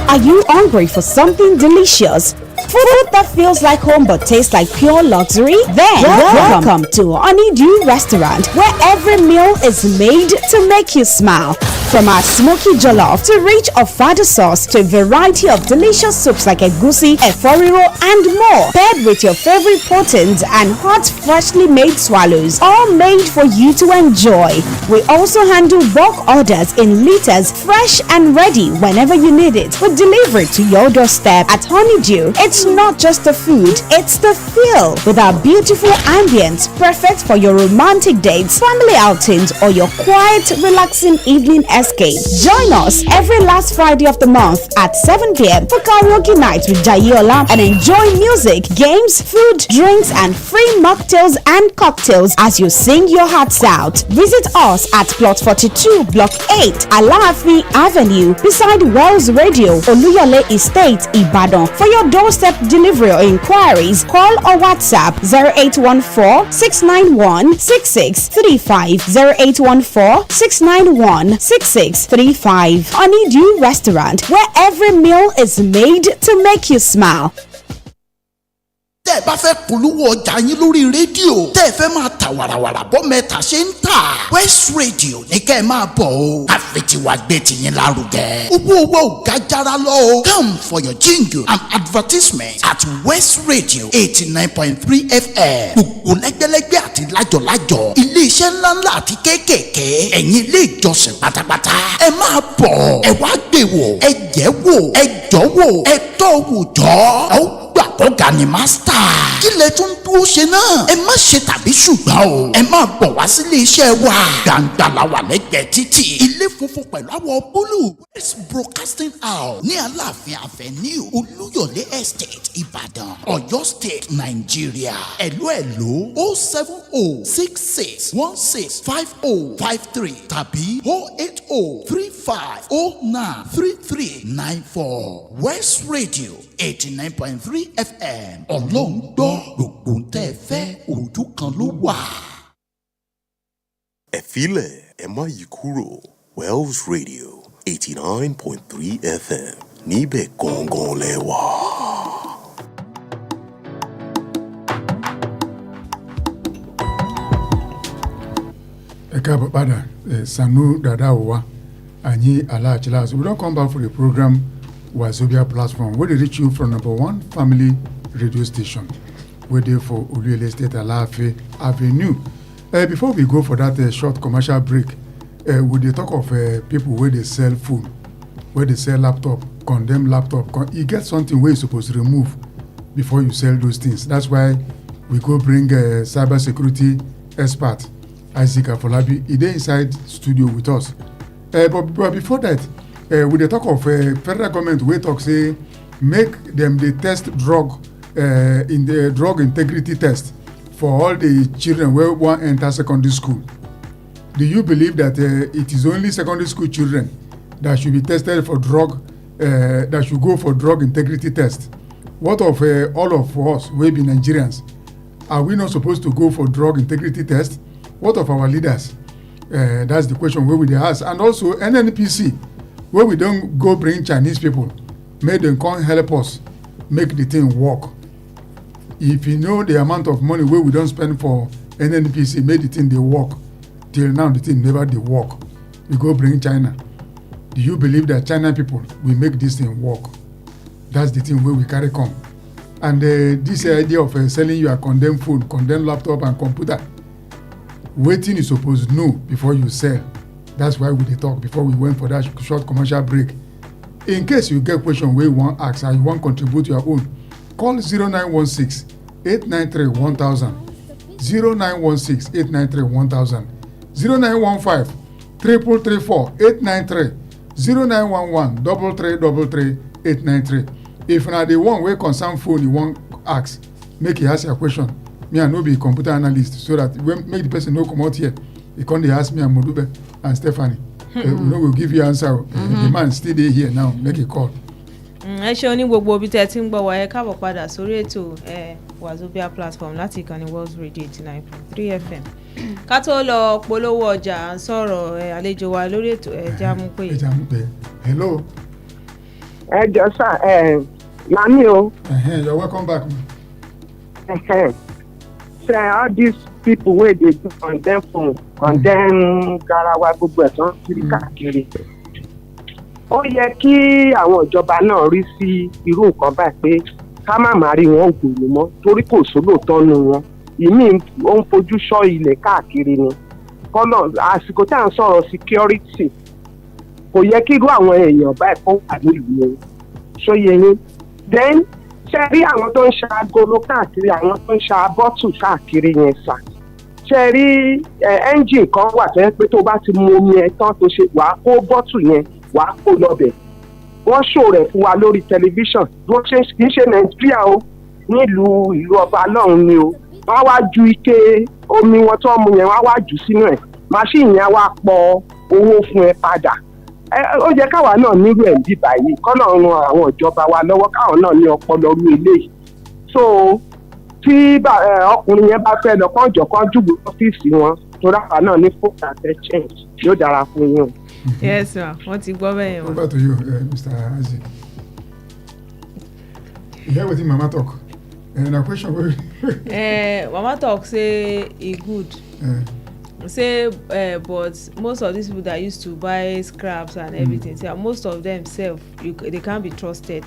Are you hungry for something delicious? Food that feels like home but tastes like pure luxury? Then welcome to Honeydew Restaurant, where every meal is made to make you smile. From our smoky jollof to rich ofada sauce to a variety of delicious soups like egusi, eforiro, and more, paired with your favorite proteins and hot, freshly made swallows, all made for you to enjoy. We also handle bulk orders in liters, fresh and ready whenever you need it. We deliver it to your doorstep. At Honeydew, it's not just the food, it's the feel. With our beautiful ambience, perfect for your romantic dates, family outings, or your quiet, relaxing evening escape. Join us every last Friday of the month at 7 p.m. for karaoke night with Jayola and enjoy music, games, food, drinks, and free mocktails and cocktails as you sing your hearts out. Visit us at Plot 42, Block 8, Alaafin Avenue, beside Wells Radio, Oluyole Estate, Ibadan. For your doorstep delivery or inquiries, call or WhatsApp 0814-691-6635, 0814-691-6635. Honeydew Restaurant, where every meal is made to make you smile. tẹ́ ẹ bá fẹ́ polówó ọjà yín lórí rédíò tẹ́ ẹ fẹ́ máa ta wàràwàrà bọ́ mẹ́ta ṣe ń tà West Radio ní kẹ́ ẹ máa bọ̀ o àfẹ̀tiwa gbé tiyín lárugẹ owó ò ga jara lọ o come for your jingle and advertisement at West Radio 89.3 FM gbogbo lẹ́gbẹ́lẹ́gbẹ́ àti lájọ̀lájọ̀ iléeṣẹ́ ńláńlá àti kéékèèké ẹ̀yin ilé ìjọsìn pátápátá ẹ máa bọ̀ ẹ wá gbé wò ẹ jẹ́ wò ẹ jọ́ wò ẹ tọ́ wò jọ́ gbà ọ̀gá ni mástà. kí lẹ tún dúró ṣe náà. ẹ má ṣe tàbí ṣùgbọ́n o. ẹ máa bọ̀ wá sílé iṣẹ́ wa. gbàǹgbà la wà lẹ́gbẹ̀ẹ́ títì. ilé funfun pẹ̀lú àwọ̀ búlù. West Broadcasting House ní Aláàfin Avenue Olúyọ̀lé Estate Ìbàdàn Ọ̀yọ́ State Nàìjíríà. ẹ̀lú 07066165053 tàbí 08035093394 West Radio 89.3 FM ọlọ́run gbọ́ gbogbo ń tẹ́ ẹ fẹ́ ojú kan ló wà. Ẹ filẹ̀ ẹ má yí kúrò Wells Radio 89.3 FM níbẹ̀ gangan lẹ wà. Ẹ káàbọ̀ padà Sanu Dada Owa Anyi Alachilas. We don't come back for the program WAZOBIA platform where they reach you from number 1 family radio station where they for Oluyole State Alaafin Avenue. Before we go for that short commercial break, we dey talk of people where they sell food, where they sell laptop, condemn laptop. You get something where you supposed to remove before you sell those things. That's why we go bring cyber security expert Isaac Afolabi. He dey inside studio with us. But before that, we dey talk of federal government wey talk say make dem dey test drug in the drug integrity test for all the children wey wan enter secondary school. Do you believe that it is only secondary school children that should be tested for drug that should go for drug integrity test? What of all of us wey be Nigerians? Are we not supposed to go for drug integrity test? What of our leaders? That's the question wey we dey ask. And also NNPC, where we don't go bring Chinese people, make them come help us make the thing work. If you know the amount of money where we don't spend for NNPC, make the thing they work. Till now the thing never they work. We go bring China. do you believe that China people will make this thing work? That's the thing where we carry come. And this idea of selling you a condemned phone, condemned laptop and computer, waiting you supposed to know before you sell. That's why we dey talk before we went for that short commercial break. In case you get question where you want ask and you want contribute your own, call 0916-893-1000, 0916-893-1000, 0915-334-893, 0911-333-893. If na the one wey concern phone you wan ask, make you ask your question. Me I no be computer analyst, so that when make the person no come out here, he come dey ask me and Modube and Stephanie. We no go give you answer. The man still dey here now, make a call. ẹ ṣeun ní gbogbo ibi tẹ́ ti ń gbọ́ wa ẹ káàbọ̀ padà sórí ètò Wazobia platform láti ìkànnì World Radio 89.3 FM. Ká tó lọ polówó ọjà à ń sọ̀rọ̀ àlejò wa lórí ètò ẹja mú pé. Hello. ẹ jọ sá mami o. You're welcome back. Say all these people wey dey do condemn phone condemn garawa gbogbo ẹ̀sán kiri káàkiri. Ó yẹ kí àwọn ìjọba náà rí sí irú nǹkan báyìí pé ká má má rí wọn gbòòrò mọ́ torí kò sólóòótọ́ nu wọn. Ìmí ó ń fojú sọ ilẹ̀ káàkiri ni. Kọ́nà àsìkò tá à ń sọ̀rọ̀ security kò yẹ kí irú àwọn èèyàn báyìí kó wà nílùú wọn. Ṣóyè yín. Then ṣe rí àwọn tó ń ṣa agolo káàkiri àwọn tó ń ṣa bọ́tù káàkiri yẹn sà. Ṣe rí ẹ́ńjìn kan wà tó yẹ pé tó bá ti mu omi ẹ̀ tán tó ṣe wàá kó bọ́tù yẹn wàá kó lọ́bẹ̀. Wọ́n ṣò rẹ̀ fún wa lórí tẹlifíṣàn. Wọ́n ṣe kì í ṣe Nàìjíríà o, nílùú ìlú ọba lọ́hùn ni o. Wọ́n wá ju ike omi wọn tó mu yẹn wọ́n wá jù sínú ẹ̀. Máṣíìnì yẹn wá pọ owó fún ẹ padà. Ó jẹ́ káwa náà nírú ẹ̀ ń bí báyìí kọ́nà ran àwọn ìjọba wa lọ́wọ́ káwọn náà ní ọpọlọ rú eléyìí. So tí ọkùnrin yẹn bá fẹ́ lọ kán jùgbọ́ ọ́fíìsì wọn tó ráfà náà ní fóònù àti change yóò dára fún yín o. Yes ma, wọ́n ti gbọ́ bẹ́ẹ̀ yẹn. Over to you, Mr. Isaac. You hear wetin Mama talk? Na question wey. Mama talk say e good. Say but most of these people that used to buy scraps and everything, say most of them self they can't be trusted.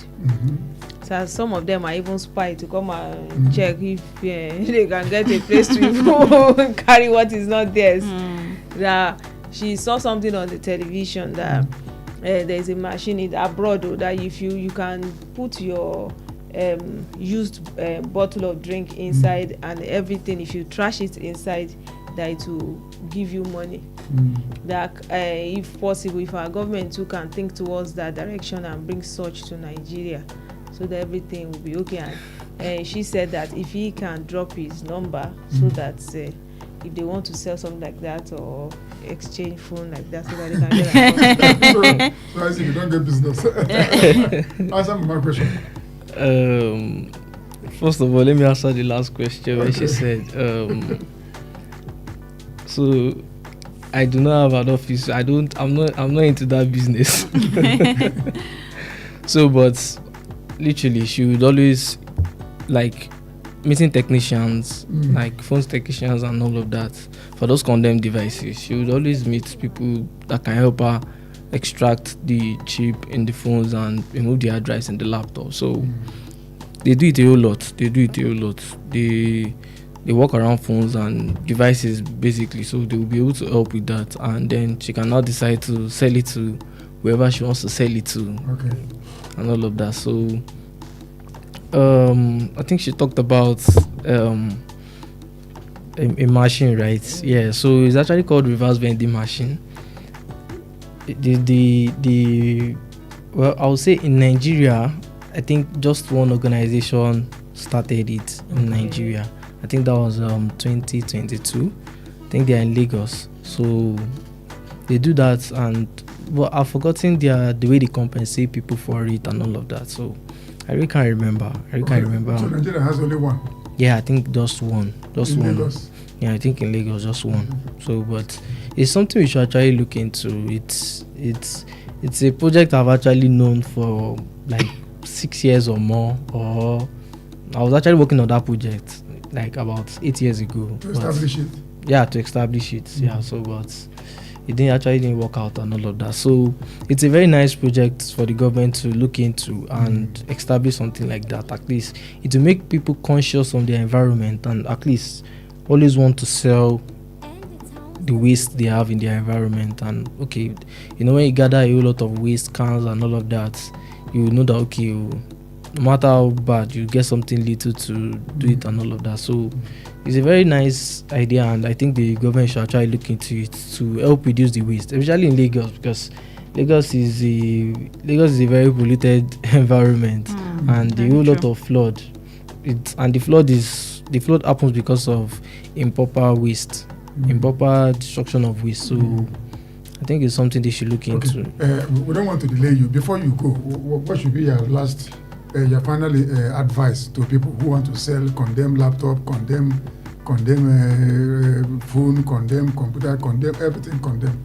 So some of them are even spy to come and check if they can get a place to even carry what is not theirs. That she saw something on the television that there is a machine in abroad that if you can put your used bottle of drink inside and everything, if you trash it inside, that it will give you money. That if possible, if our government too can think towards that direction and bring such to Nigeria, so that everything will be okay. And she said that if he can drop his number so that if they want to sell something like that or exchange phone like that, so that they can get so I see you don't get business. Answer my question. First of all, let me answer the last question where she said so I do not have an office. I'm not into that business. So but literally she would always like meeting technicians, like phones technicians and all of that for those condemned devices. She would always meet people that can help her extract the chip in the phones and remove the hard drives in the laptop. So they do it a whole lot. They work around phones and devices basically, so they will be able to help with that, and then she can now decide to sell it to whoever she wants to sell it to, and all of that. So I think she talked about a machine, right? Yeah, so it's actually called reverse vending machine. Well, I would say in Nigeria, I think just one organization started it in Nigeria. I think that was 2022. I think they are in Lagos. So they do that, but I've forgotten the way they compensate people for it and all of that. So I really can't remember. So Nigeria has only one? Yeah, I think just one. In Lagos? Yeah, I think in Lagos just one. So, but it's something we should actually look into. It's a project I've actually known for like 6 years or more. Or I was actually working on that project like about 8 years ago. To establish it? Yeah, to establish it. Yeah, so but it didn't work out and all of that. So it's a very nice project for the government to look into and establish something like that. At least it will make people conscious of their environment and at least always want to sell the waste they have in their environment. And okay, when you gather a whole lot of waste cans and all of that, you know that okay, no matter how bad, you get something little to do it and all of that. So it's a very nice idea, and I think the government should actually look into it to help reduce the waste, especially in Lagos, because Lagos is a very polluted environment, and the whole lot of flood. The flood happens because of improper waste, improper destruction of waste. So I think it's something they should look into. We don't want to delay you. Before you go, what should be your final advice to people who want to sell condemned laptop, condemn phone, condemn computer, condemn everything, condemn?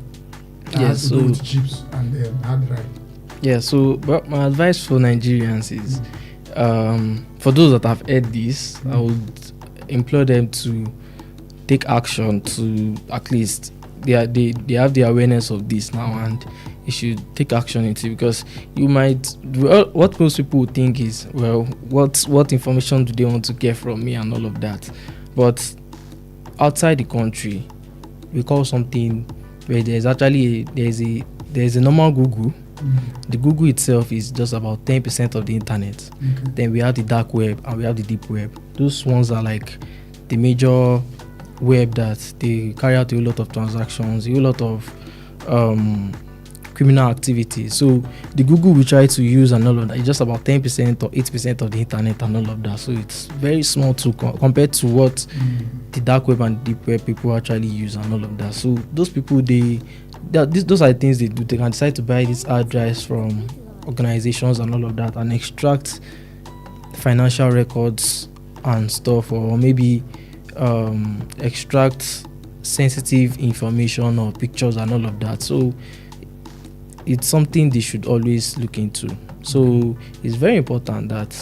Has to do with chips and hard drive. Yeah. So, but my advice for Nigerians is, for those that have heard this, I would implore them to take action to at least they have the awareness of this now, and you should take action into it, because what most people would think is, well, what information do they want to get from me and all of that. But outside the country, we call something where there's a normal Google. The Google itself is just about 10% of the internet. Then we have the dark web and we have the deep web. Those ones are like the major web that they carry out a whole lot of transactions, a whole lot of criminal activity. So the Google we try to use and all of that is just about 10% or 8% of the internet and all of that. So it's very small to compared to what the dark web and deep web people actually use and all of that. So those people, those are the things they do. They can decide to buy these hard drives from organizations and all of that and extract financial records and stuff, or maybe extract sensitive information or pictures and all of that. So it's something they should always look into. So it's very important that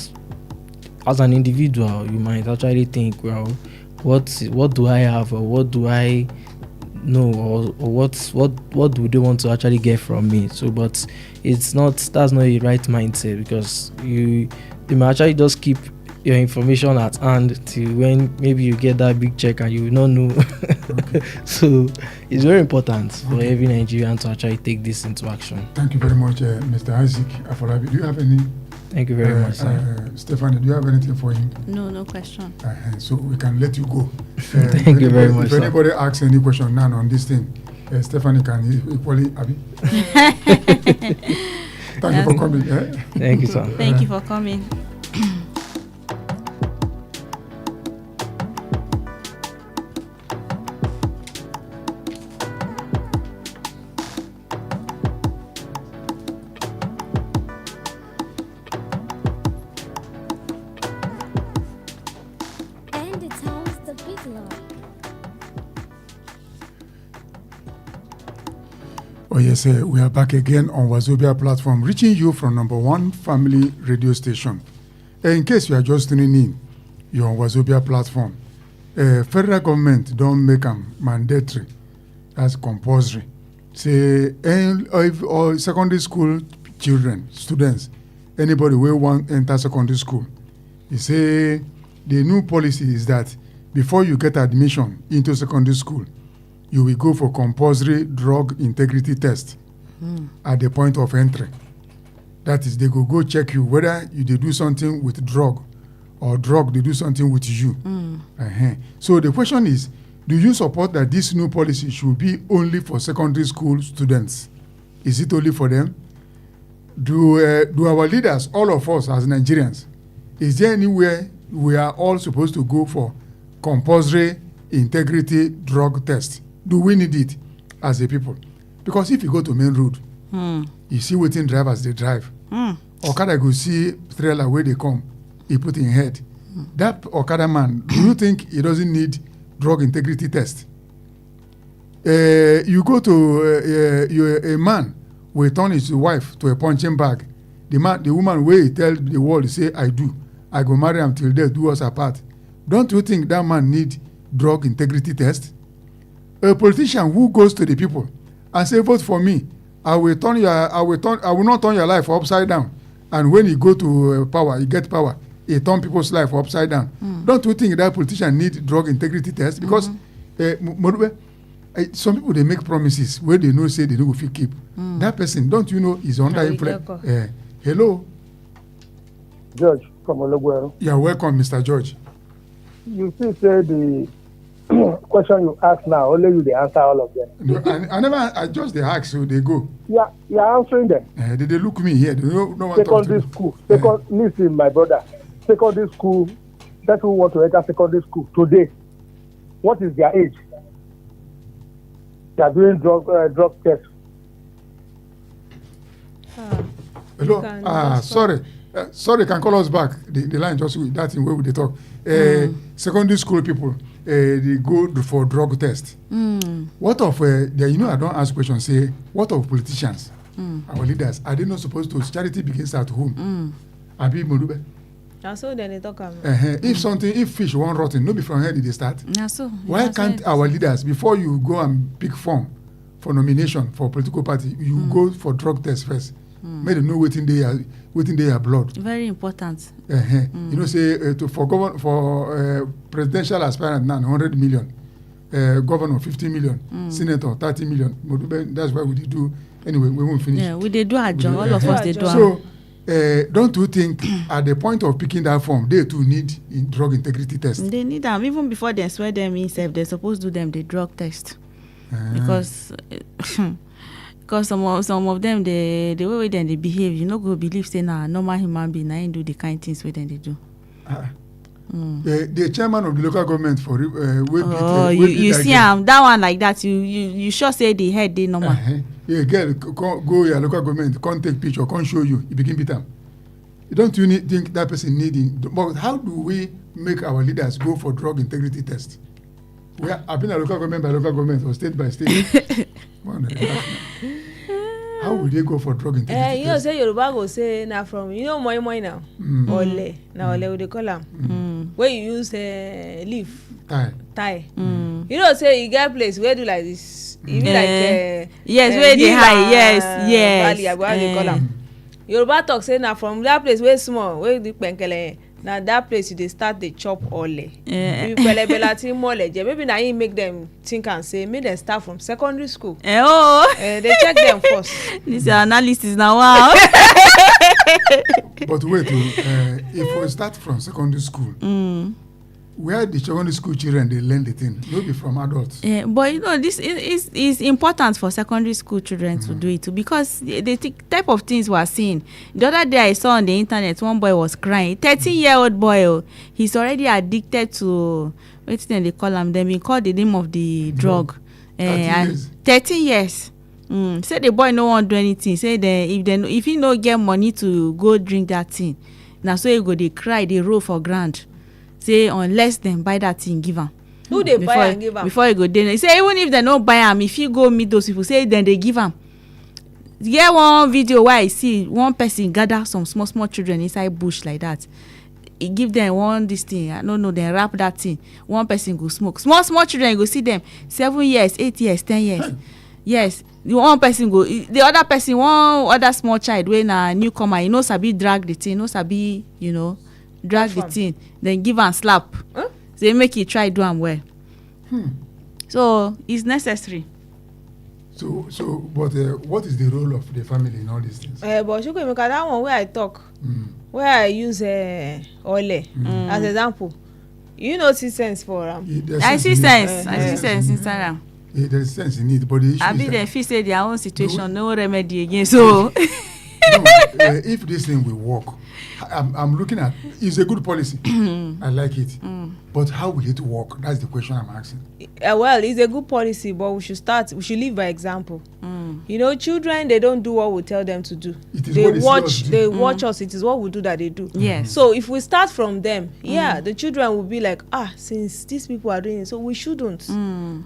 as an individual you might actually think, well, what do I have, or what do I know, or what do they want to actually get from me? So but that's not a right mindset, because they might actually just keep your information at hand till when maybe you get that big check and you will not know. So it's very important for every Nigerian to actually take this into action. Thank you very much, Mr. Isaac Afolabi. Do you have any? Thank you very much, sir. Stephanie, do you have anything for him? No question. So we can let you go. Thank you very much. If anybody asks any question now on this thing, Stephanie can equally. Thank you for coming. Thank you, sir. Thank you for coming. Oh yes, we are back again on WAZOBIA platform, reaching you from number one family radio station. In case you are just tuning in, you're on WAZOBIA platform. Federal government don't make them mandatory, as compulsory. Say, all secondary school children, students, anybody who want enter secondary school, you say the new policy is that before you get admission into secondary school, you will go for compulsory drug integrity test at the point of entry. That is, they go check you whether you do something with drug or drug they do something with you. So the question is, do you support that this new policy should be only for secondary school students? Is it only for them? Do our leaders, all of us as Nigerians, is there anywhere we are all supposed to go for compulsory integrity drug test? Do we need it as a people? Because if you go to main road, you see waiting drivers, they drive. Okada go see trailer where they come, he put in head. That Okada man, do you think he doesn't need drug integrity test? You go to a man will turn his wife to a punching bag. The woman where he tell the world, say, I go marry him till death do us apart. Don't you think that man need drug integrity test? A politician who goes to the people and say vote for me, I will not turn your life upside down. And when you go to power, you get power, you turn people's life upside down. Don't you think that politicians need drug integrity test? Because some people, they make promises where they know say they don't fit keep. That person, don't you know, is under influence. Hello, George from Ologuero. You are welcome, Mr. George. You see, say the question you ask now, only you they answer all of them. No, I just they ask, so they go. Yeah, you are answering them. They look me here. They don't want secondary school. Listen, my brother. Secondary school. That's who want to enter secondary school today. What is their age? They are doing drug tests. Hello. Sorry. Sorry, can call us back. The line just with that in where we talk. Secondary school people, they go for drug test. What of I don't ask questions. Say, what of politicians, our leaders? Are they not supposed to? Charity begins at home. Abi Modube. So then they talk. If fish won't rotten, no be from here did they start. Why can't our leaders, before you go and pick form for nomination for political party, you go for drug test first? Make them know waiting their blood. Very important. You know, say for presidential aspirant now 100 million, governor 50 million, senator 30 million. That's why we did do. Anyway, we won't finish. Yeah, we did do our job. All of us did do. So, don't you think at the point of picking that form, they too need drug integrity test? They need them even before they swear them in. If they're supposed to do them the drug test, because some of them the way they behave, you no go believe say na normal human being na do the kind things wey dem dey do. The chairman of the local government for you see am that one like that you sure say the head dey normal. Yeah, girl, go your local government, come take picture, come show you begin beat am. Don't you think that person needing? But how do we make our leaders go for drug integrity test? I've been a local government by local government or state by state. How will they go for drug integrity you know, say Yoruba go say now from moi moi now. Ole. Now ole they call am. Where you use leaf. Tie. You know, say you get place where do like this. You be like yes, where they high. Yes. Valley, they call am. Yoruba talk say now from that place where small, where the penkele. Now that place they start the chop ole. Maybe now you make them think and say make them start from secondary school. They check them first. This analysis now. Wow. But wait, if we start from secondary school, where the secondary school children they learn the thing, maybe from adults. But you know this is important for secondary school children to do it too, because the type of things we are seeing. The other day I saw on the internet one boy was crying. 13-year-old boy, he's already addicted to what they call him. They call the name of the drug. 13 years. Say the boy no want do anything. Say if he no get money to go drink that thing, now so he go they cry, they roll for ground. Say unless them buy that thing, give am. Who they buy and give am? Before you go there, say even if they no buy am, if you go meet those people, say then they give am. Get one video where I see one person gather some small children inside bush like that. He give them one this thing. I don't know. Then wrap that thing. One person go smoke. Small children, you go see them 7 years, 8 years, 10 years. Yes. One person go. The other person, one other small child when a newcomer, you know, sabi drag the thing, no sabi, drag the thing, then give am slap. They make you try do am well. So it's necessary. So but what is the role of the family in all these things? But Chukwuemeka, that one where I talk, where I use ole as example, you know see sense for am. I see sense. I see sense inside am. There is sense in it, but the issue I mean, they feel say their own situation, no remedy again. So if this thing will work, I'm looking at it's a good policy. I like it. But how will it work? That's the question I'm asking. Well, it's a good policy, but we should live by example. Children, they don't do what we tell them to do. They watch us. It is what we do that they do. Yes. So if we start from them, the children will be like, since these people are doing it, so we shouldn't.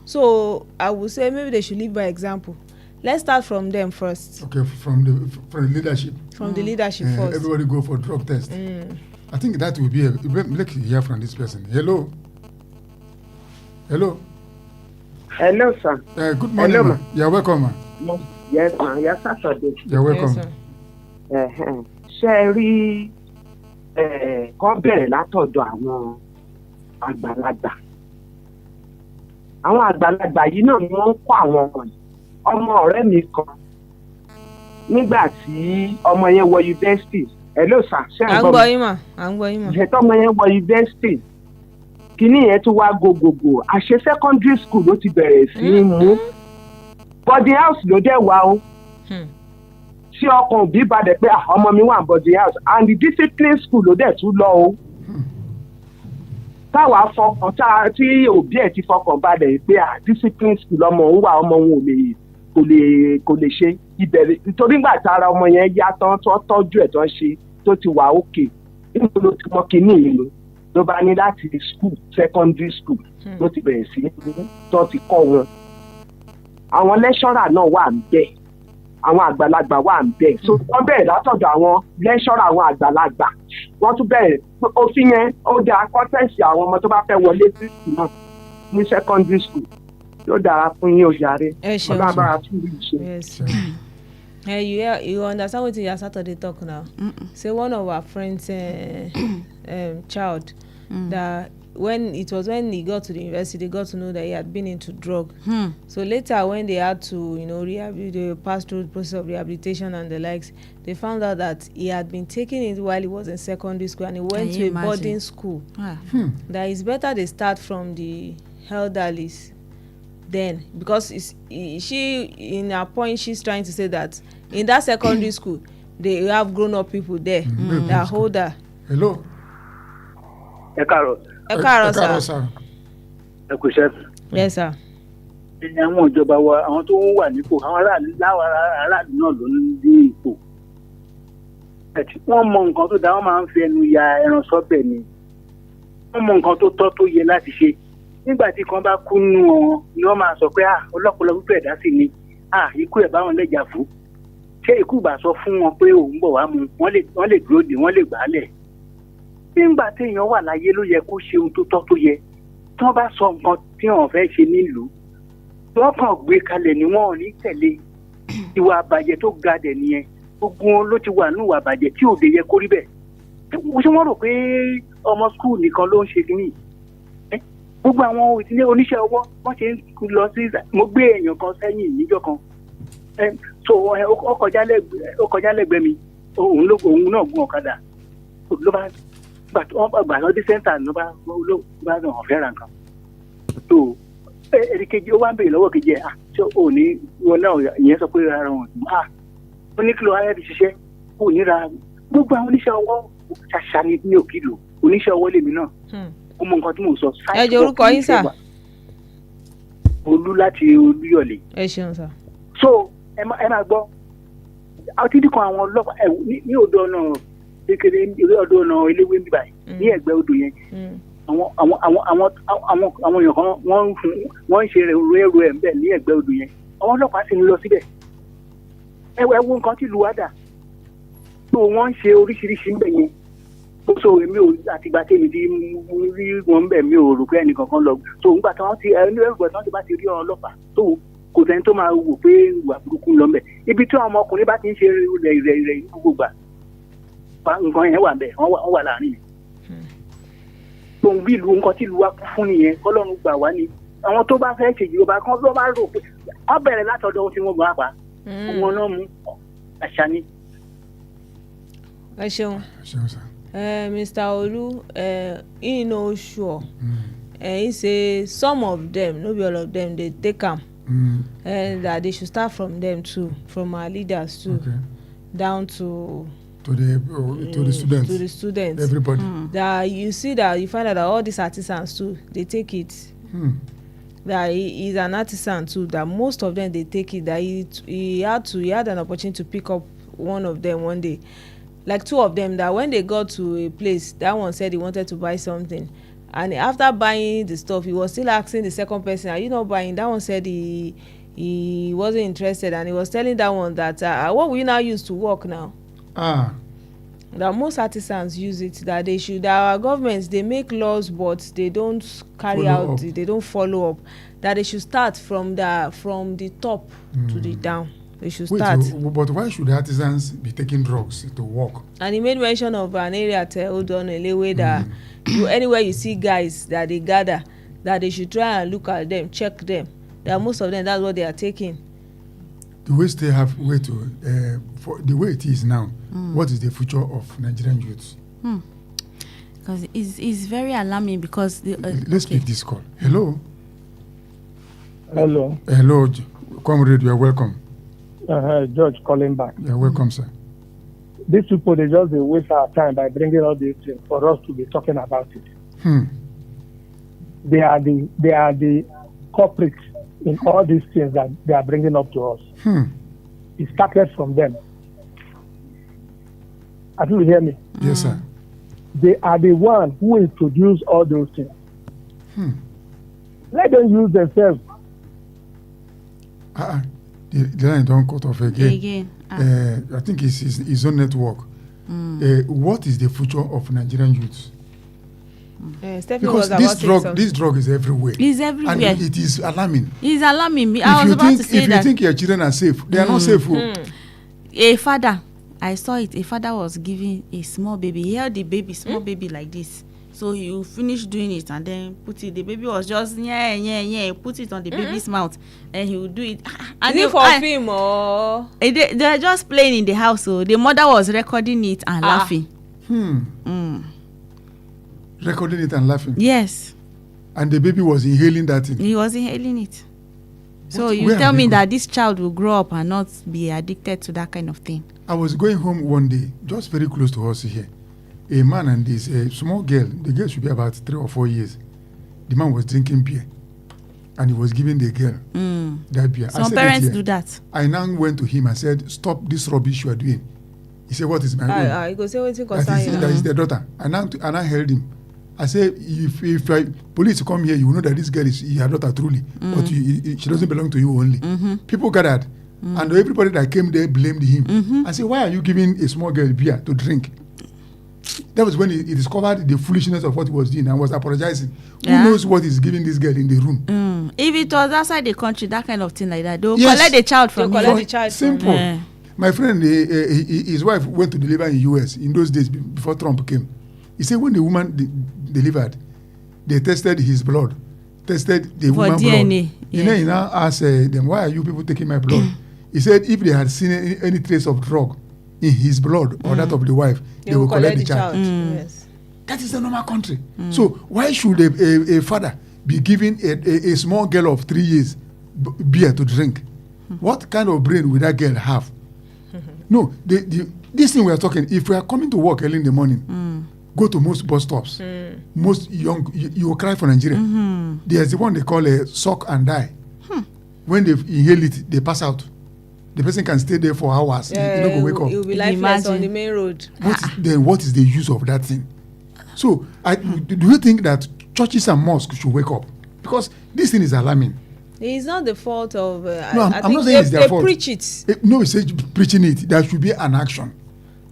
So I would say maybe they should live by example. Let's start from them first. Okay, from the leadership. From the leadership first. Everybody go for drug test. I think that will be let's hear from this person. Hello, sir. good morning. Hello, you're welcome, man. Yes, ma. Yes, Saturday. You're welcome. Ṣé ẹ rí kọ́ bẹ̀rẹ̀ látọ̀dọ̀ àwọn àgbàlagbà. Àwọn àgbàlagbà yìí náà ni wọ́n ń kọ́ àwọn ọmọ yìí. Ọmọ ọ̀rẹ́ mi kan nígbà tí ọmọ yẹn wọ yunifásitì. Hello sir, ṣé ẹ gbọ́ mi? À ń gbọ́ yín mà, à ń gbọ́ yín mà. Ìṣètò ọmọ yẹn wọ yunifásitì. Kìíní yẹn tún wá gogogo. Àṣẹ secondary school ló ti bẹ̀rẹ̀ sí í mú. Boarding house ló dẹ̀ wá o. Tí ọkàn òbí balẹ̀ pé ọmọ mi wà boarding house and the discipline school ló dẹ̀ tún lọ o. Táwa fọkàn tí òbí ẹ̀ ti fọkàn balẹ̀ pé discipline school ọmọ òun wà ọmọ òun kò lè ṣe ìbẹ̀rẹ̀ nítorí nígbà tí ara ọmọ yẹn yá tán tó tọ́jú ẹ̀ tán ṣe tó ti wà òkè níbo ló ti mọ kínní ìlú ló bá ní láti school secondary school ló ti bẹ̀rẹ̀ sí tó ti kọ́ wọn. Àwọn lẹ́ṣọ́rà náà wà ń bẹ̀ àwọn àgbàlagbà wà ń bẹ̀ so wọ́n bẹ̀rẹ̀ látọ̀dọ̀ àwọn lẹ́ṣọ́rà àwọn àgbàlagbà wọ́n tún bẹ̀rẹ̀ òfin yẹn ó dá kọ́tẹ́ǹsì àwọn ọmọ tó bá fẹ́ wọlé sí school náà ní secondary school yóò dára fún yín ojàre ọ̀gá agbára tún rí ìṣe. You understand wetin your Saturday talk now? Say one of our friends child that when he got to the university, they got to know that he had been into drug. So later when they had to, they passed through the process of rehabilitation and the likes, they found out that he had been taking it while he was in secondary school and he went to a boarding school. That it's better they start from the elderlies then, because she in her point she's trying to say that in that secondary school they have grown-up people there that are older. Hello. Ẹ káàárọ̀ sir. Ẹ kú iṣẹ́. Yes sir. Àwọn ìjọba wa àwọn tó wà nípò àwọn aráàlú náà ló ń dín ipò. Wọ́n mọ nǹkan tó dáa wọ́n máa ń fi ẹnu ya ẹran sọ́bẹ̀ ni. Wọ́n mọ nǹkan tó tọ́ tó yẹ láti ṣe. Nígbà tí kan bá kú nù wọn ni wọ́n máa sọ pé ọlọ́pọlọ pípẹ́ ẹ̀dá sì ni ikú ẹ̀ bá wọn lẹ́jà fún. Ṣé ikú bá sọ fún wọn pé òun bọ̀ wá mu wọ́n lè dúró dè wọ́n lè gbà á lẹ̀. Nígbà téèyàn wà láyé ló yẹ kó ṣe ohun tó tọ́ tó yẹ. Tí wọ́n bá sọ nǹkan tí wọ́n fẹ́ ṣe nílùú wọ́n kàn gbé kalẹ̀ ni wọ́n ò ní tẹ̀lé. Ìwà àbàjẹ́ tó ga dẹ̀ nìyẹn. Gbogbo wọn ló ti wà ní ìwà àbàjẹ́ tí òde yẹ kó rí bẹ́ẹ̀. Ṣé wọ́n rò pé ọmọ skul nìkan ló ń ṣe kínní? Gbogbo àwọn ìdílé oníṣẹ́ ọwọ́ wọ́n ṣe ń lọ sí mo gbé èèyàn kan sẹ́yìn níjọ́ kan. So ó kọjá lẹ́gbẹ̀ẹ́ mi òun náà gún ọ̀kadà ló bá gbà lọ́dí sẹ́ńtà ló bá hàn fẹ́ràn nǹkan. So ẹ̀rí kejì ó wá ń bèèrè lọ́wọ́ kejì ẹ̀ ṣé ò ní wọn náà ìyẹn sọ pé ara wọn ó ní kí ló ayé ti ṣiṣẹ́ kò ní ra gbogbo àwọn oníṣẹ́ ọwọ́ ṣàṣà ní òkìlò oníṣẹ́ ọwọ́ lèmi náà ó mọ nǹkan tí mò ń sọ. Ẹ jẹ́ orúkọ yín sà. Olú láti Olúyọ̀lé. Ẹ ṣeun sà. So ẹ máa gbọ́ àtìdí kan àwọn ọlọ́pàá ní odò ọ̀nà kékeré odò ọ̀nà eléwé níbà ní ẹ̀gbẹ́ odò yẹn àwọn èèyàn kan wọ́n ń ṣe ẹrù ẹ̀ ń bẹ̀ ní ẹ̀gbẹ́ odò yẹn àwọn ọlọ́pàá sì ń lọ síbẹ̀ ẹ wo nǹkan tí ìlú wa dà tó wọ́n ń ṣe oríṣiríṣi ń bẹ̀ yẹn ó so èmi ò àtìgbà tí èmi ti rí wọn ń bẹ̀ mi ò rò pé ẹnì kankan lọ tó ń gbà tí wọ́n ti ẹni ẹrù tí wọ́n ti bá ti rí ọlọ́pàá tó kò sẹ́ni tó máa wò pé ìwà burúkú lọ mbẹ̀ ibi tí àwọn ọmọkùnrin bá ti ń ṣe rẹ̀ ní gbogbo gbà nǹkan yẹn wà mbẹ̀ wọ́n wà láàrin mi. tòun bí ìlú nǹkan tí ìlú wa kú fún nìyẹn kọ́lọ́run gbà wá ni àwọn tó bá fẹ́ ṣèjọba kan ló bá rò pé wọ́n bẹ̀rẹ̀ látọ̀dọ̀ tí wọ́n bá pa wọn náà mú àṣà ni. Ẹ ṣeun. Mr. Olu, he no sure. He say some of them, no be all of them, they take am. That they should start from them too, from our leaders too, down to the students. To the students. Everybody. That you see that you find out that all these artisans too, they take it. That he is an artisan too. That most of them they take it. That he had an opportunity to pick up one of them one day. Like two of them, that when they got to a place, that one said he wanted to buy something, and after buying the stuff, he was still asking the second person, "Are you not buying?" That one said he wasn't interested, and he was telling that one that what will you now use to work now? that most artisans use it, that they should, that our governments, they make laws but they don't carry out, they don't follow up, that they should start from the top to the down. They should start. But why should artisans be taking drugs to work? And he made mention of an area at Odonelewe that anywhere you see guys that they gather, that they should try and look at them, check them. That most of them, that's what they are taking. Do we still have way to, for the way it is now, what is the future of Nigerian youths? Because it's very alarming because... Let's pick this call. Hello? Hello. Hello, comrade, you are welcome. George calling back. You're welcome, sir. These people, they just waste our time by bringing all these things for us to be talking about it. They are the culprits in all these things that they are bringing up to us. It started from them. I think you hear me. Yes, sir. They are the one who introduced all those things. Let them use themselves. The line don't cut off again. I think it's his own network. What is the future of Nigerian youths? Because this drug is everywhere. It's everywhere. And it is alarming. It's alarming. I was about to say that. If you think your children are safe, they are not safe. A father, I saw it. A father was giving a small baby. He held the baby, small baby like this. So he will finish doing it and then put it. The baby was just put it on the baby's mouth, and he will do it. And is it for film or? They are just playing in the house. So the mother was recording it and laughing. Recording it and laughing. Yes. And the baby was inhaling that thing. He was inhaling it. So you tell me that this child will grow up and not be addicted to that kind of thing. I was going home one day, just very close to us here. A man and this small girl, the girl should be about 3 or 4 years. The man was drinking beer, and he was giving the girl that beer. Some parents do that. I now went to him and said, "Stop this rubbish you are doing." He said, "What is my own?" He go say wetin concern you. That is their daughter. I now held him. I said, if police come here, you will know that this girl is your daughter truly, but she doesn't belong to you only. People gathered, and everybody that came there blamed him. I said, "Why are you giving a small girl beer to drink?" That was when he discovered the foolishness of what he was doing and was apologizing. Who knows what is giving this girl in the room? If it was outside the country, that kind of thing like that, they will collect the child from him. Simple. My friend, his wife went to deliver in US in those days before Trump came. He said when the woman delivered, they tested his blood, tested the woman's blood. He now asked them, "Why are you people taking my blood?" He said if they had seen any trace of drug in his blood or that of the wife, they will collect the child. Yes. That is the normal country. So why should a father be giving a small girl of 3 years beer to drink? What kind of brain will that girl have? No, this thing we are talking, if we are coming to work early in the morning, go to most bus stops, most young, you will cry for Nigeria. There's the one they call a suck and die. When they inhale it, they pass out. The person can stay there for hours. You don't go wake up. You'll be lifeless on the main road. Then what is the use of that thing? So, do you think that churches and mosques should wake up? Because this thing is alarming. It's not the fault of... no, I'm not saying it's their fault. They preach it. No, it's preaching it. There should be an action.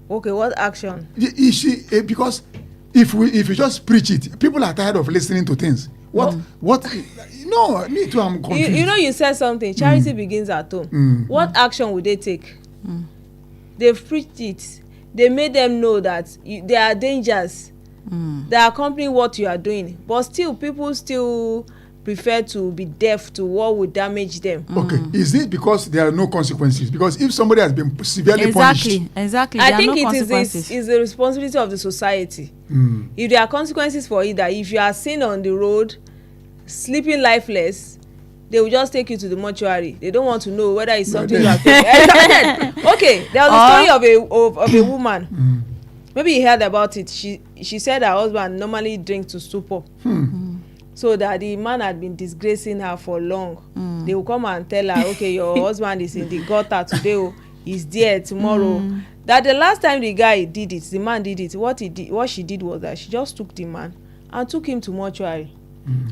Okay, what action? Because if you just preach it, people are tired of listening to things. What? No, me too, I'm confused. You said something. Charity begins at home. What action would they take? They've preached it. They made them know that there are dangers that accompany what you are doing. But still, people still prefer to be deaf to what would damage them. Okay, is it because there are no consequences? Because if somebody has been severely punished... Exactly. I think it is the responsibility of the society. If there are consequences for it, that if you are seen on the road sleeping lifeless, they will just take you to the mortuary. They don't want to know whether it's something you have taken. Okay, there was a story of a woman. Maybe you heard about it. She said her husband normally drinks to stupor. So that the man had been disgracing her for long. They will come and tell her, okay, your husband is in the gutter today, he's there tomorrow. That the last time the guy did it, the man did it, what she did was that she just took the man and took him to mortuary.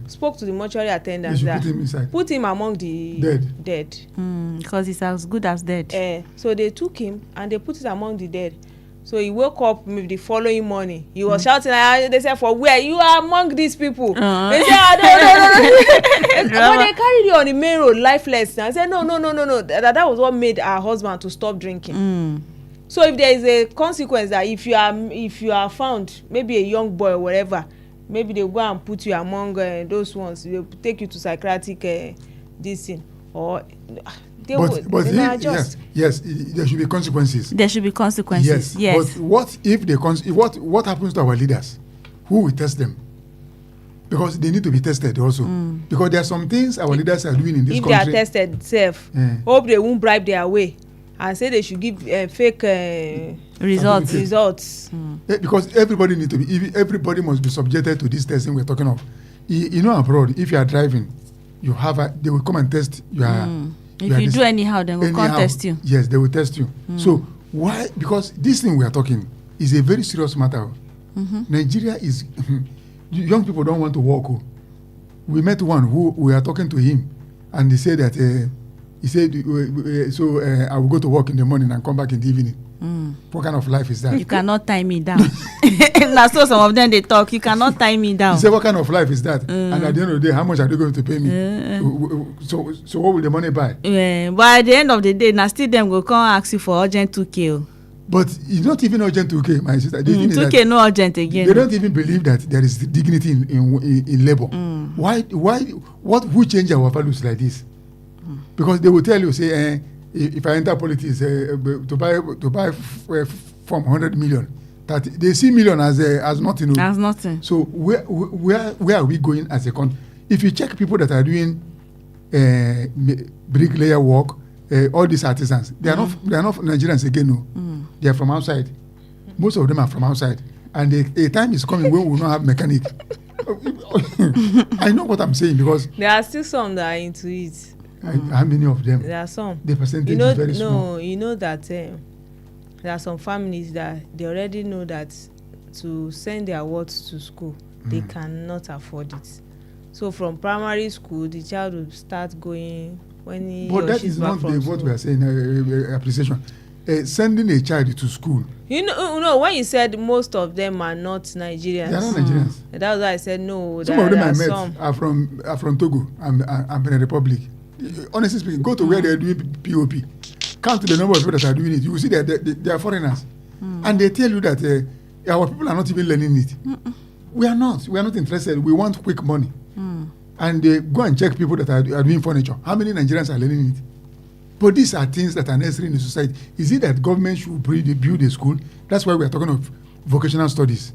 Spoke to the mortuary attendant that put him among the dead. Because he's as good as dead. So they took him and they put it among the dead. So he woke up maybe the following morning. He was shouting. They said, "For where you are among these people?" They said, "No." But they carried you on the main road, lifeless. I said, "No. That was what made her husband to stop drinking." So if there is a consequence that if you are found, maybe a young boy or whatever, maybe they go and put you among those ones. They take you to psychiatric this thing or. Yes, there should be consequences. There should be consequences. Yes. But what if what happens to our leaders? Who will test them? Because they need to be tested also. Because there are some things our leaders are doing in this country. If they are tested, hope they won't bribe their way and say they should give fake results. Because everybody must be subjected to this testing we're talking of. You know, abroad, if you are driving, they will come and test your. If you do anyhow, then we'll test you. Yes, they will test you. So why? Because this thing we are talking is a very serious matter. Nigeria is young people don't want to work. We met one who we are talking to him, and he said that he said I will go to work in the morning and come back in the evening. What kind of life is that? You cannot tie me down. Now, so some of them they talk. You cannot tie me down. He said, "What kind of life is that?" And at the end of the day, how much are they going to pay me? So what will the money buy? But at the end of the day, now still them will come ask you for urgent 2K. But it's not even urgent 2K, my sister. 2K no urgent again. They don't even believe that there is dignity in labor. Why? Who change our values like this? Because they will tell you, say, if I enter politics to buy from 100 million, that they see million as nothing. As nothing. So where are we going as a country? If you check people that are doing bricklayer work, all these artisans, they are not Nigerians again. No, they are from outside. Most of them are from outside, and a time is coming when we will not have mechanic. I know what I'm saying because there are still some that are into it. How many of them? There are some. The percentage is very small. No, you know that there are some families that they already know that to send their wards to school, they cannot afford it. So from primary school, the child will start going when he but or that she's is back not from what we are saying. Appreciation. Sending a child to school. You know, when you said most of them are not Nigerians. They are not Nigerians. That was why I said no. Some of them I met are from Togo and Benin Republic. Honestly speaking, go to where they are doing POP. Count the number of people that are doing it. You will see that they are foreigners, and they tell you that our people are not even learning it. We are not interested. We want quick money, and they go and check people that are doing furniture. How many Nigerians are learning it? But these are things that are necessary in the society. Is it that government should build a school? That's why we are talking of vocational studies.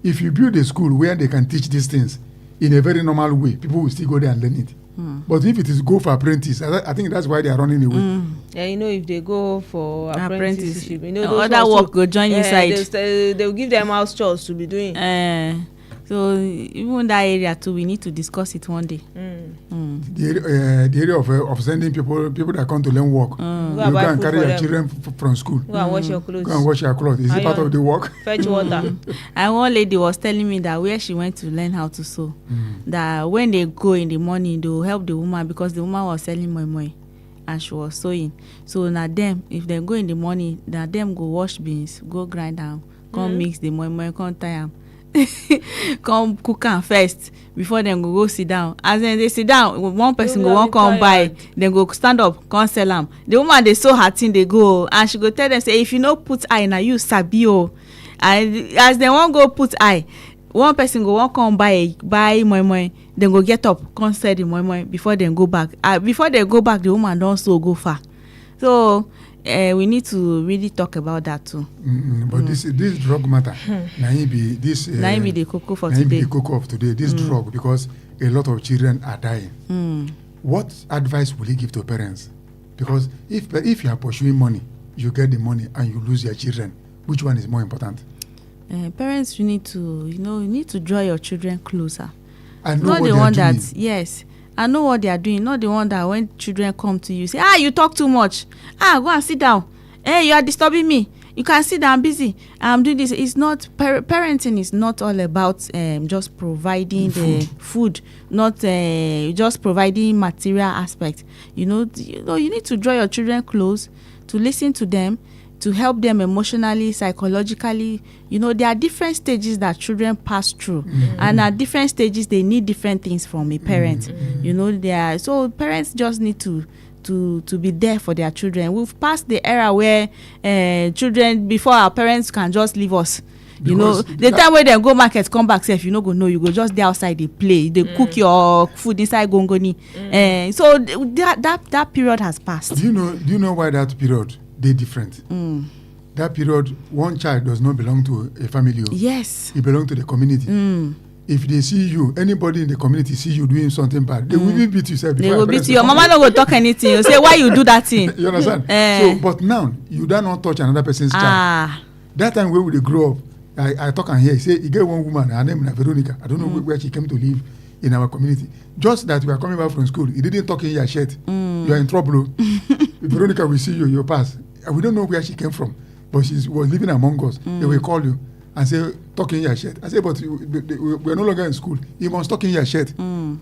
If you build a school where they can teach these things in a very normal way, people will still go there and learn it. But if it is go for apprentice, I think that's why they are running away. Yeah, you know, if they go for apprenticeship, you know, those other work go join inside. They will give them house chores to be doing. So even that area too, we need to discuss it one day. The area of sending people that come to learn work. You go and carry your children from school. Go and wash your clothes. Go and wash your clothes. Is it part of the work? Fetch water. And one lady was telling me that where she went to learn how to sew, that when they go in the morning, they will help the woman because the woman was selling moi and she was sewing. So now them, if they go in the morning, now them go wash beans, go grind down, come mix the moi, come tie them. Come cook am first before dem go sit down. As dem dey sit down, one person go wan come buy, dem go stand up come sell am. The woman dey sew her thing dey go, and she go tell dem say if you no put eye na you sabi o. And as dem wan go put eye, one person go wan come buy moi, dem go get up come sell the moi before dem go back. Before dem go back, the woman don sew go far. So we need to really talk about that too. But this drug matter, na be the cocoa for today. Be the cocoa of today. This drug, because a lot of children are dying. What advice will you give to parents? Because if you are pursuing money, you get the money and you lose your children. Which one is more important? Parents, you need to draw your children closer. And know what they are doing. Yes. I know what they are doing, not the one that when children come to you say, you talk too much. Go and sit down. Hey, you are disturbing me. You can sit down, I'm busy. I'm doing this. It's not parenting is not all about just providing the food, not just providing material aspect. You need to draw your children close, to listen to them, to help them emotionally, psychologically. There are different stages that children pass through, and at different stages they need different things from a parent. So parents just need to be there for their children. We've passed the era where children, before our parents can just leave us. The time when they go market, come back, if you no go know, you go just there outside, they play, they cook your food inside gongoni. So that period has passed. Do you know why that period they different? That period, one child does not belong to a family. Yes, he belongs to the community. If they see you, anybody in the community see you doing something bad, they will even beat you. They will beat you. Your mama don't go talk anything. You say, why you do that thing? You understand? So, but now you do not touch another person's child. That time when we grow up, I talk and hear, he say, he get one woman, her name is Veronica. I don't know where she came to live in our community. Just that we are coming back from school, he didn't talk in your shirt. You are in trouble. Veronica will see you, you pass. We don't know where she came from, but she was living among us. They will call you and say, talk in your shirt. I say, but we are no longer in school. You must talk in your shirt.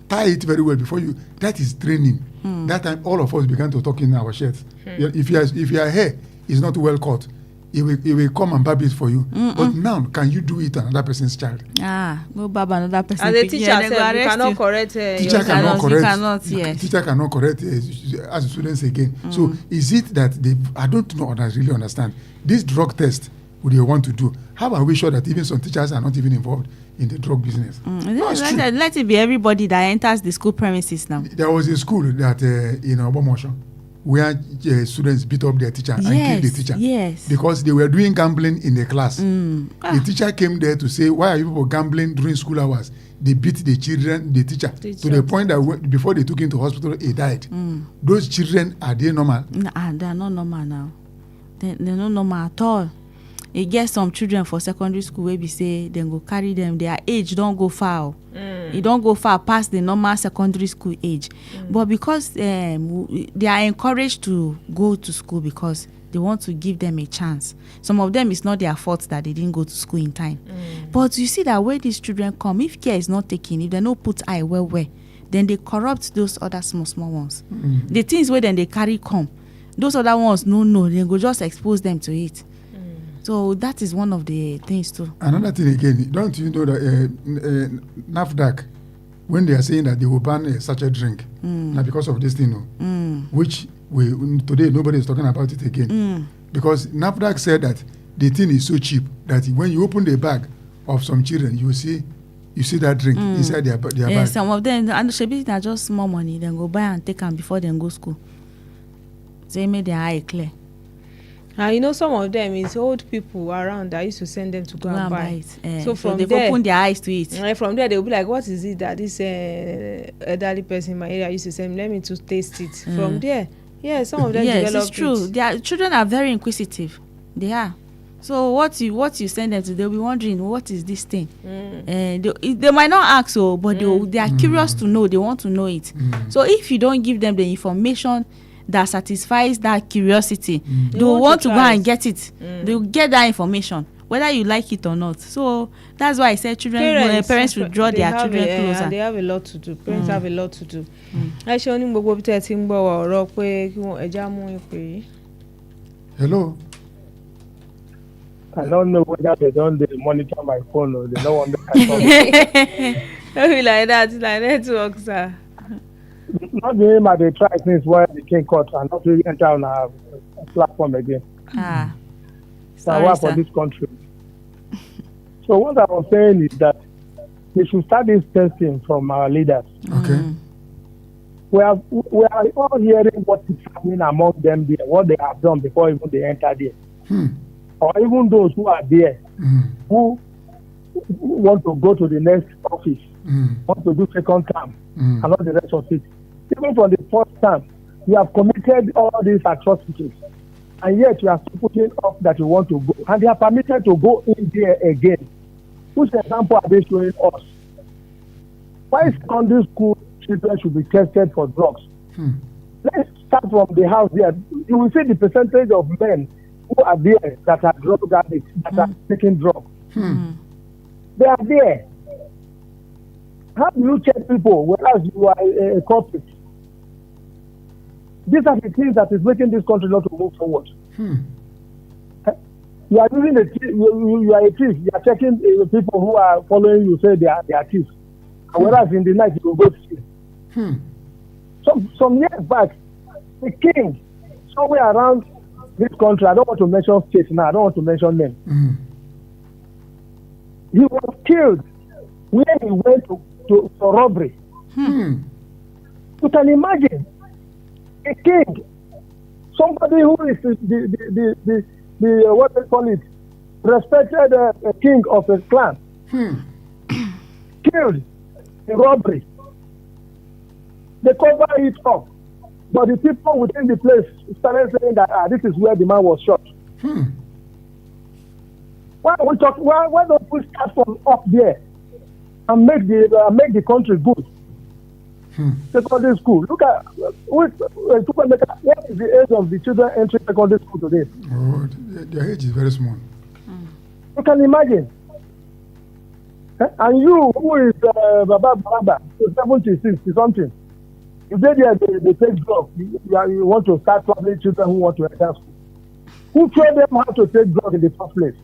Tie it very well before you. That is training. That time, all of us began to talk in our shirts. If your hair is not well cut, it will come and barb it for you. But now, can you do it to another person's child? Go barb another person. As a teacher, you cannot correct. Teacher cannot correct as a students again. So is it that I don't know, I really understand. This drug test, what they want to do, how are we sure that even some teachers are not even involved in the drug business? Let it be everybody that enters the school premises now. There was a school that in Obomosho where students beat up their teacher and killed the teacher because they were doing gambling in the class. The teacher came there to say, why are you people gambling during school hours? They beat the teacher to the point that before they took him to hospital, he died. Those children, are they normal? They are not normal now. They're not normal at all. You get some children for secondary school where we say then go carry them, their age don't go far. It don't go far past the normal secondary school age. But because they are encouraged to go to school because they want to give them a chance. Some of them, it's not their fault that they didn't go to school in time. But you see that where these children come, if care is not taken, if they don't put eye where, then they corrupt those other small ones. The things where then they carry come, those other ones no, they go just expose them to it. So that is one of the things too. Another thing again, don't you know that NAFDAC, when they are saying that they will ban a sachet drink, now because of this thing, which today nobody is talking about it again, because NAFDAC said that the thing is so cheap that when you open the bag of some children, you see that drink inside their bag. Some of them, and maybe they're just small money, then go buy and take them before they go school. They made their eye clear. Some of them is old people around that used to send them to go and buy it. So from they've opened their eyes to it. From there, they'll be like, what is it that this elderly person in my area used to send me? Let me to taste it. From there, some of them develop it. Yes, it's true. Their children are very inquisitive. They are. So what you send them to, they'll be wondering, what is this thing? They might not ask, but they are curious to know. They want to know it. So if you don't give them the information that satisfies that curiosity, they will want to go and get it. They will get that information, whether you like it or not. So that's why I said parents should draw their children closer. They have a lot to do. Parents have a lot to do. Ṣé o ní gbogbo bí tẹ́ ti ń gbọ́ ọ̀rọ̀ pé kí wọ́n ẹja mú ìpè yìí? Hello. I don't know whether they don't monitor my phone or they don't want to. Don't be like that. It's like network, sir. Not the aim they try things where the king court and not really enter on our platform again. So for this country. So what I was saying is that we should start this testing from our leaders. Okay. We are all hearing what is happening among them there, what they have done before even they enter there. Or even those who are there, who want to go to the next office, want to do second term, and all the rest of it. Even from the first time, you have committed all these atrocities, and yet you are still putting up that you want to go, and they are permitted to go in there again. Which example are they showing us? Why secondary school children should be tested for drugs? Let's start from the house there. You will see the percentage of men who are there that are drug addicts, that are taking drugs. They are there. How do you check people whereas you are a culprit? These are the things that is making this country not to move forward. You are using you are a thief. You are checking people who are following you say they are thieves. Whereas in the night you will go to sleep. Some years back, the king somewhere around this country, I don't want to mention states now, I don't want to mention names. He was killed when he went to robbery. You can imagine a king, somebody who is the what they call it, respected king of a clan, killed in robbery. They cover it up, but the people within the place started saying that this is where the man was shot. Why don't we start from up there and make the country good? Secondary school. Look at Chukwuemeka. What is the age of the children entering secondary school today? Oh, their age is very small. You can imagine. And you, who is Baba, 76 something, if they take drugs, you want to start troubling children who want to enter school. Who told them how to take drugs in the first place?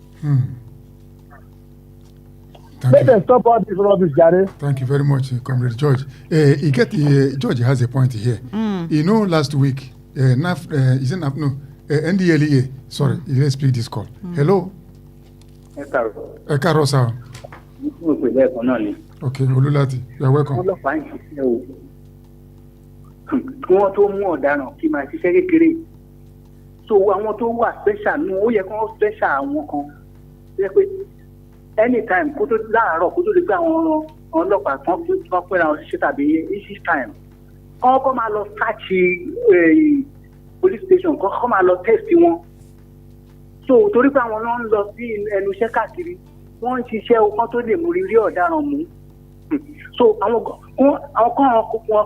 Let them stop all this rubbish, Gary. Thank you very much, Comrade George. George has a point here. You know, last week, NDLEA, sorry, let's speak this call. Hello? Eka Rosa. Okay, Olulati, you are welcome. Wọ́n tó mú ọ̀daràn kí máa ṣiṣẹ́ kékeré. So àwọn tó wà special nù ó yẹ kó special àwọn kan. Ṣé pé anytime kó tó láàárọ̀ kó tó di pé àwọn ọlọ́pàá kan pẹ́ra wọn ṣiṣẹ́ tàbí each time. Kọ́ máa lọ search police station kọ́ máa lọ test wọn. So torí pé àwọn náà ń lọ sí ẹnu iṣẹ́ káàkiri wọ́n ń ṣiṣẹ́ ọkàn tó lè mú rírí ọ̀daràn mú. So àwọn kan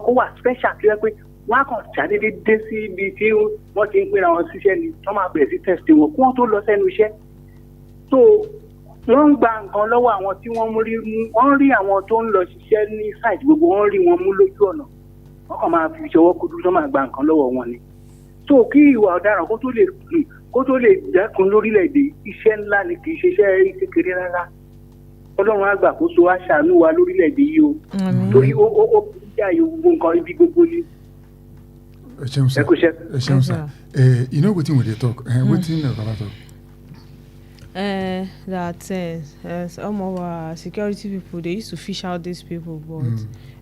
kó wà special tó yẹ pé wọ́n á kàn ṣàdédé dé sí ibi tí wọ́n ti ń pera wọn síṣẹ́ ni wọ́n máa bẹ̀rẹ̀ sí test wọn kí wọ́n tó lọ sẹ́nu iṣẹ́. So wọ́n ń gba nǹkan lọ́wọ́ àwọn tí wọ́n rí àwọn tó ń lọ ṣiṣẹ́ ní site gbogbo wọ́n rí wọn mú lójú ọ̀nà wọ́n kàn máa fi ṣọwọ́ kudu tó máa gba nǹkan lọ́wọ́ wọn ni. So kí ìwà ọ̀daràn kó tó lè dẹ́kun lórílẹ̀‐èdè iṣẹ́ ńlá ni kì í ṣe iṣẹ́ kékeré rárá. Ọlọ́run àgbàkóso wa ṣàánú wa lórílẹ̀‐èdè yìí o torí ó jẹ́ àyè gbogbo nǹkan ibi gbogbo ni. Ẹ ṣeun sá. You know wetin we dey talk? Wetin Baba talk? That some of our security people, they used to fish out these people, but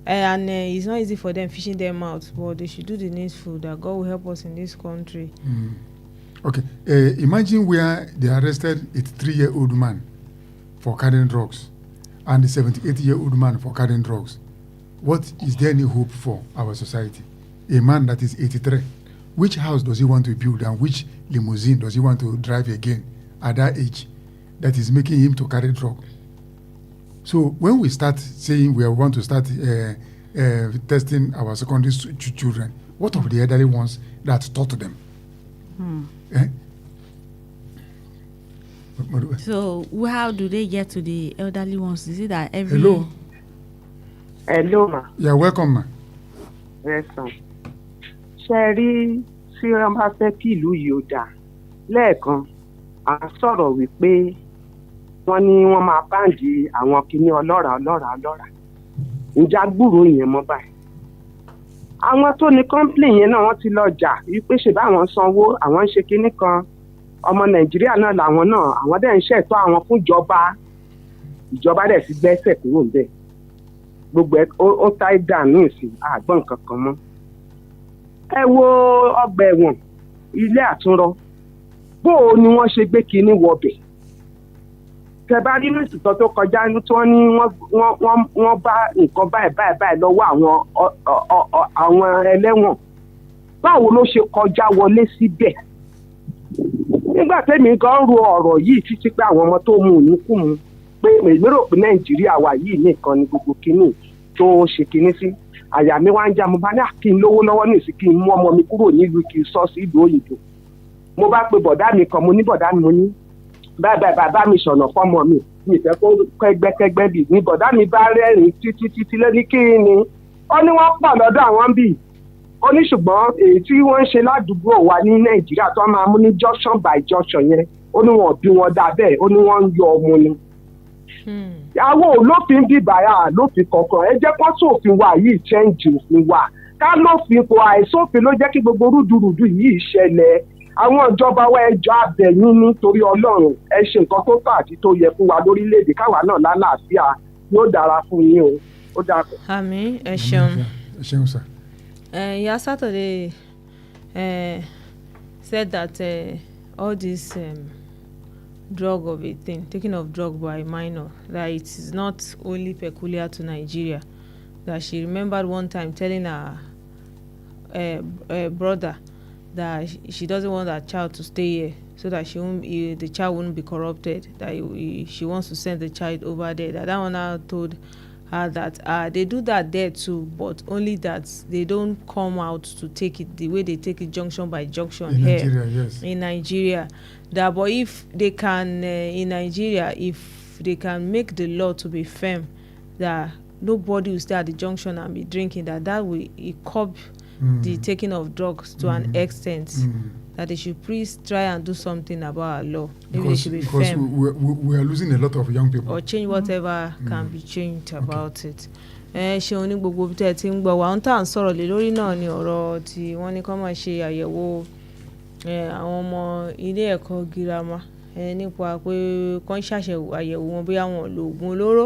and it's not easy for them fishing them out, but they should do the needful that God will help us in this country. Okay, imagine where they arrested a 3-year-old man for carrying drugs and the 78-year-old man for carrying drugs. What is there any hope for our society? A man that is 83, which house does he want to build and which limousine does he want to drive again at that age that is making him to carry drugs? So when we start saying we want to start testing our secondary children, what of the elderly ones that taught them? So how do they get to the elderly ones? Is it that every... Hello, ma. Yeah, welcome, ma. Yes, sir. Ṣẹ́rí tí wọ́n bá fẹ́ kí ìlú yìí ó dáa lẹ́ẹ̀kan à ń sọ̀rọ̀ wípé wọ́n ní wọ́n máa báǹdì àwọn kinní ọlọ́ràá. Ǹjẹ́ agbúrò yẹn mọ́ báyìí? Àwọn tó ní kọ́ńpìlì yẹn náà wọ́n ti lọ jà wípé ṣe báwọn sanwó àwọn ń ṣe kinní kan ọmọ Nàìjíríà náà làwọn náà àwọn dẹ̀ ń ṣẹ̀tọ́ àwọn fún ìjọba dẹ̀ sì gbẹ́sẹ̀ kúrò ń bẹ̀. Gbogbo ẹ̀ ó táì dànù sí àgbọ̀n kankan mọ́. Ẹ wo ọgbà ẹ̀wọ̀n ilé àtúnrọ bó o ni wọ́n ṣe gbé kinní wọbẹ̀. Tẹ bá rí lóṣìṣọ́ tó kọjá ní tí wọ́n ní wọ́n bá nǹkan báyìí lọ́wọ́ àwọn ẹlẹ́wọ̀n. Báwo ló ṣe kọjá wọlé síbẹ̀? Nígbà tẹ́mi gan ro ọ̀rọ̀ yìí títí pé àwọn ọmọ tó mú ìníkùmù pé èmi rò pé Nàìjíríà wà yìí nìkan ni gbogbo kinní tó ṣe kinní sí. Àyà mi wá ń já mo bá ní kí n lówó lọ́wọ́ ní ìsìn kí n mú ọmọ mi kúrò nílùú kí n sọ sí ìlú òyìnbó. Mo bá pe bọ̀dá mi kan mo ní bọ̀dá mi mo ní báyìí bàbá mi ṣọ̀nà fọ́mọ mi ìfẹ́ kó kẹ́gbẹ́kẹ́gbẹ́ bì ní bọ̀dá mi bá rẹ́rìn títí lé ní kí ni ó ní wọ́n pọ̀ lọ́dọ̀ àwọn bì ó ní ṣùgbọ́n èyí tí wọ́n ń ṣe ládùúgbò wa ní Nàìjíríà tó máa mú ní junction by junction yẹn ó ní wọn bí wọn dá bẹ́ẹ̀ ó ní wọ́n ń yọ ọmọ ni. àwọn olófin bíbáyà lófin kankan ẹ jẹ́ kó sófin wa yìí change òfin wa ká lófin kò àìsófin ló jẹ́ kí gbogbo rúdurùdu yìí ṣẹlẹ̀ àwọn ìjọba wa ẹjọ́ abẹ̀yìn nítorí ọlọ́run ẹ ṣe nǹkan tó tọ́ àti tó yẹ fún wa lórílẹ̀‐èdè káwa náà lálàáfíà yóò dára fún yín o ó dáa. àmín ẹ ṣeun. ẹ ṣeun sir. Ìyá Saturday said that all this drug of a thing, taking of drug by a minor, that it is not only peculiar to Nigeria. That she remembered one time telling her brother that she doesn't want her child to stay here so that the child won't be corrupted. That she wants to send the child over there. That one now told her that they do that there too, but only that they don't come out to take it the way they take it junction by junction in here Nigeria, yes. in Nigeria. That but if they can in Nigeria, if they can make the law to be firm, that nobody will stay at the junction and be drinking, that will curb the taking of drugs to an extent. That they should please try and do something about our law. Maybe they should be because firm. we are losing a lot of young people. Or change whatever can be changed about it. Ṣeun ní gbogbo bí tẹ́ ẹ ti ń gbọ́ wa ohun tá à ń sọ̀rọ̀ lé lórí náà ni ọ̀rọ̀ tí wọ́n ní kó máa ṣe àyẹ̀wò àwọn ọmọ ilé ẹ̀kọ́ girama nípa pé kán ṣàṣẹ̀wò àyẹ̀wò wọn bóyá wọn ò lo oògùn olóró.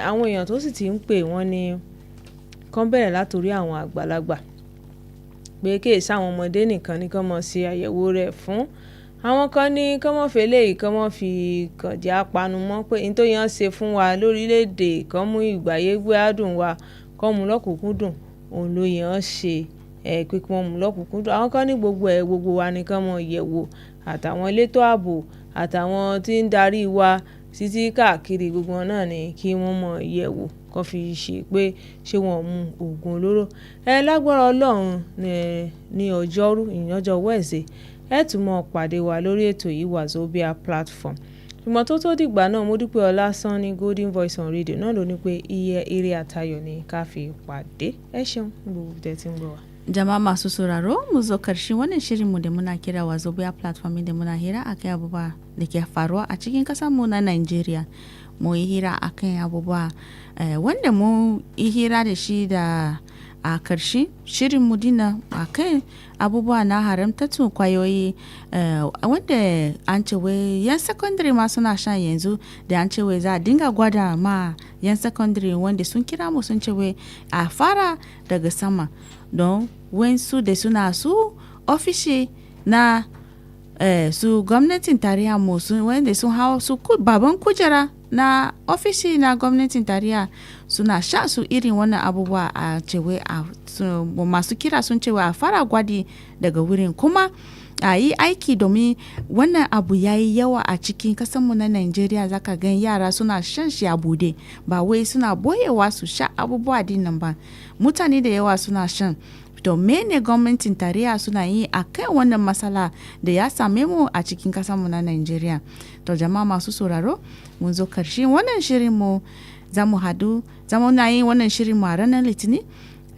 Àwọn èèyàn tó sì ti ń pè wọ́n ní kán bẹ̀rẹ̀ látòrí àwọn àgbàlagbà pé kéèsì àwọn ọmọdé nìkan ní kán máa ṣe àyẹ̀wò rẹ̀ fún. Àwọn kan ní kán mọ́ fi eléyìí kán mọ́ fi kànjá panu mọ́ pé ní tó yàn ṣe fún wa lórílẹ̀‐èdè kán mú ìgbáyé gbádùn wa kán mú lọ́kùnkúndùn òun ló yàn ṣe pé kí wọ́n mú lọ́kùnkúndùn. Àwọn kan ní gbogbo wa ní kán mọ́ yẹ̀wò àtàwọn elétò ààbò àtàwọn tí ń darí wa títí káàkiri gbogbo wọn náà ni kí wọ́n mọ̀ yẹ̀wò kán fi ṣe pé ṣé wọ́n mú oògùn olóró. Lágbára Ọlọ́run ní ọjọ́rú ìyànjọ́ Wednesday ẹ tún mọ́ pàdé wa lórí ètò yìí WAZOBIA platform. Ṣùgbọ́n tó dìgbà náà Modupeola Sanni Golden Voice on Radio náà ló ní pé ire àtayọ̀ ni ká fi pàdé. Ẹ ṣeun gbogbo tẹ́ ń gbọ́ wa. Jama'a masu sauraro mu zo karshen wannan shirinmu da muna kira WAZOBIA platform da muna hira akan abubuwa da ke faruwa a cikin mu na Nigeria. Mu yi hira akan abubuwa wanda mu yi hira da shi da a karshe shirinmu dina akan abubuwa na haramtattun kwayoyi wanda an ce wai yan secondary ma suna shan yanzu da an ce wai za a dinga gwada ma yan secondary wanda sun kira mu sun ce wai a fara daga sama don wensu da suna su ofishi na su gwamnatin tarayya mu wanda sun hawa su baban kujera na ofishi na gwamnatin tarayya suna sha su irin wannan abubuwa a cewa masu kira sun cewa a fara gwadi daga wurin kuma a yi aiki domin wannan abu ya yi yawa a cikin kasanmu na Najeriya zaka gan yara suna shan shi a bude ba wai suna boyewa su sha abubuwa dinnan ba mutane da yawa suna shan to mene gwamnatin tarayya suna yi a kan wannan matsala da ya same mu a cikin kasanmu na Najeriya. To jama'a masu sauraro mun zo karshe wannan shirin mu za mu na yin wannan shirin mu a ranar Litinin,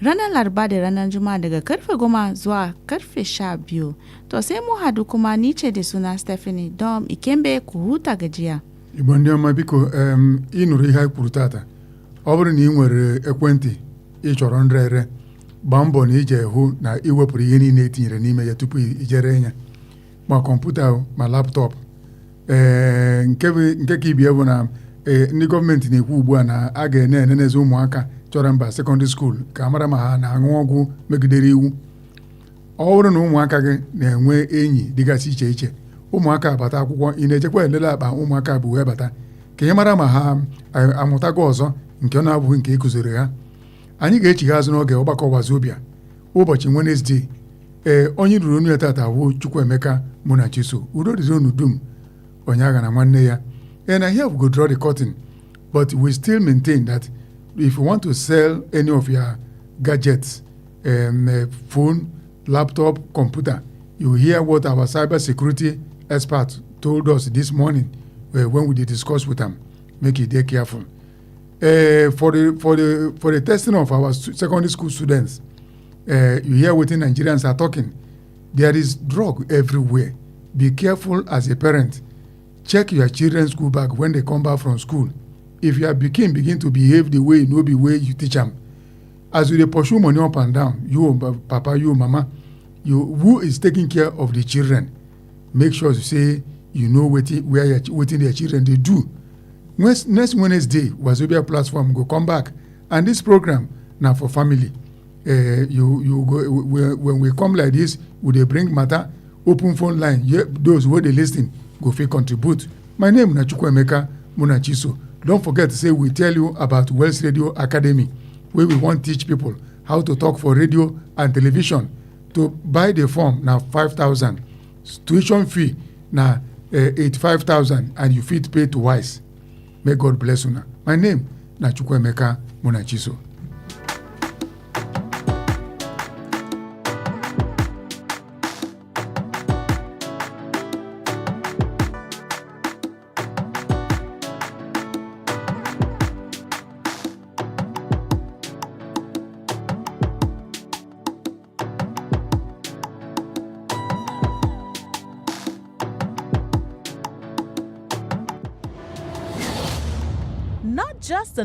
ranar Laraba da ranar Juma'a daga karfe 10 zuwa karfe 12. To sai mu hadu kuma ni ce da suna Stephanie Dom Ikyembe ku huta gajiya. Igbo ndị ọma biko ịnụrụ ihe anyị kwuru tata ọ bụrụ na ị nwere ekwentị ị chọrọ nrere gbaa mbọ na ije hụ na iwepụrụ ihe niile etinyere n'ime ya tupu ijere ya ma kọmputa ma laptọpụ nke ka ibie bụ na ndị gọọmenti na-ekwu ugbu a na a ga-enenezi ụmụaka chọrọ mba sekọndịrị skuul ka a mara ma ha na-aṅụ ọgwụ megidere iwu. Ọ bụrụ na ụmụaka gị na-enwe enyi dịgasị iche iche ụmụaka bata akwụkwọ ị na-ejekwa elele akpa ụmụaka bụ wee bata ka ị mara ma ha amụtago ọzọ nke ọ na-abụghị nke ị kụziri ha. Anyị ga-echigha azụ n'oge ọgbakọ WAZOBIA ụbọchị Wednesday onye ruru onu ya tata bụ Chukwuemeka Munachiso udo dịrị unu dum onye agha na nwanne ya. And here we go draw the curtain, but we still maintain that if you want to sell any of your gadgets, phone, laptop, computer, you hear what our cyber security expert told us this morning when we did discuss with them. Make it careful. For the testing of our secondary school students, you hear what Nigerians are talking. There is drug everywhere. be careful as a parent. Check your children's school bag when they come back from school. If your pikin begin to behave the way no be way you teach am, as you dey pursue money up and down, you papa, you mama, who is taking care of the children? Make sure you say you know wetin their children dey do. Next Wednesday, WAZOBIA platform go come back, and this program na for family. You go when we come like this, we dey bring matter, open phone line. Those wey dey lis ten go fit contribute. My name na Chukwuemeka Munachiso. Don't forget to say we tell you about Wells Radio Academy, where we want teach people how to talk for radio and television. To buy the form na 5,000. Tuition fee na 85,000, and you fit pay twice. May God bless you. My name na Chukwuemeka Munachiso. Not just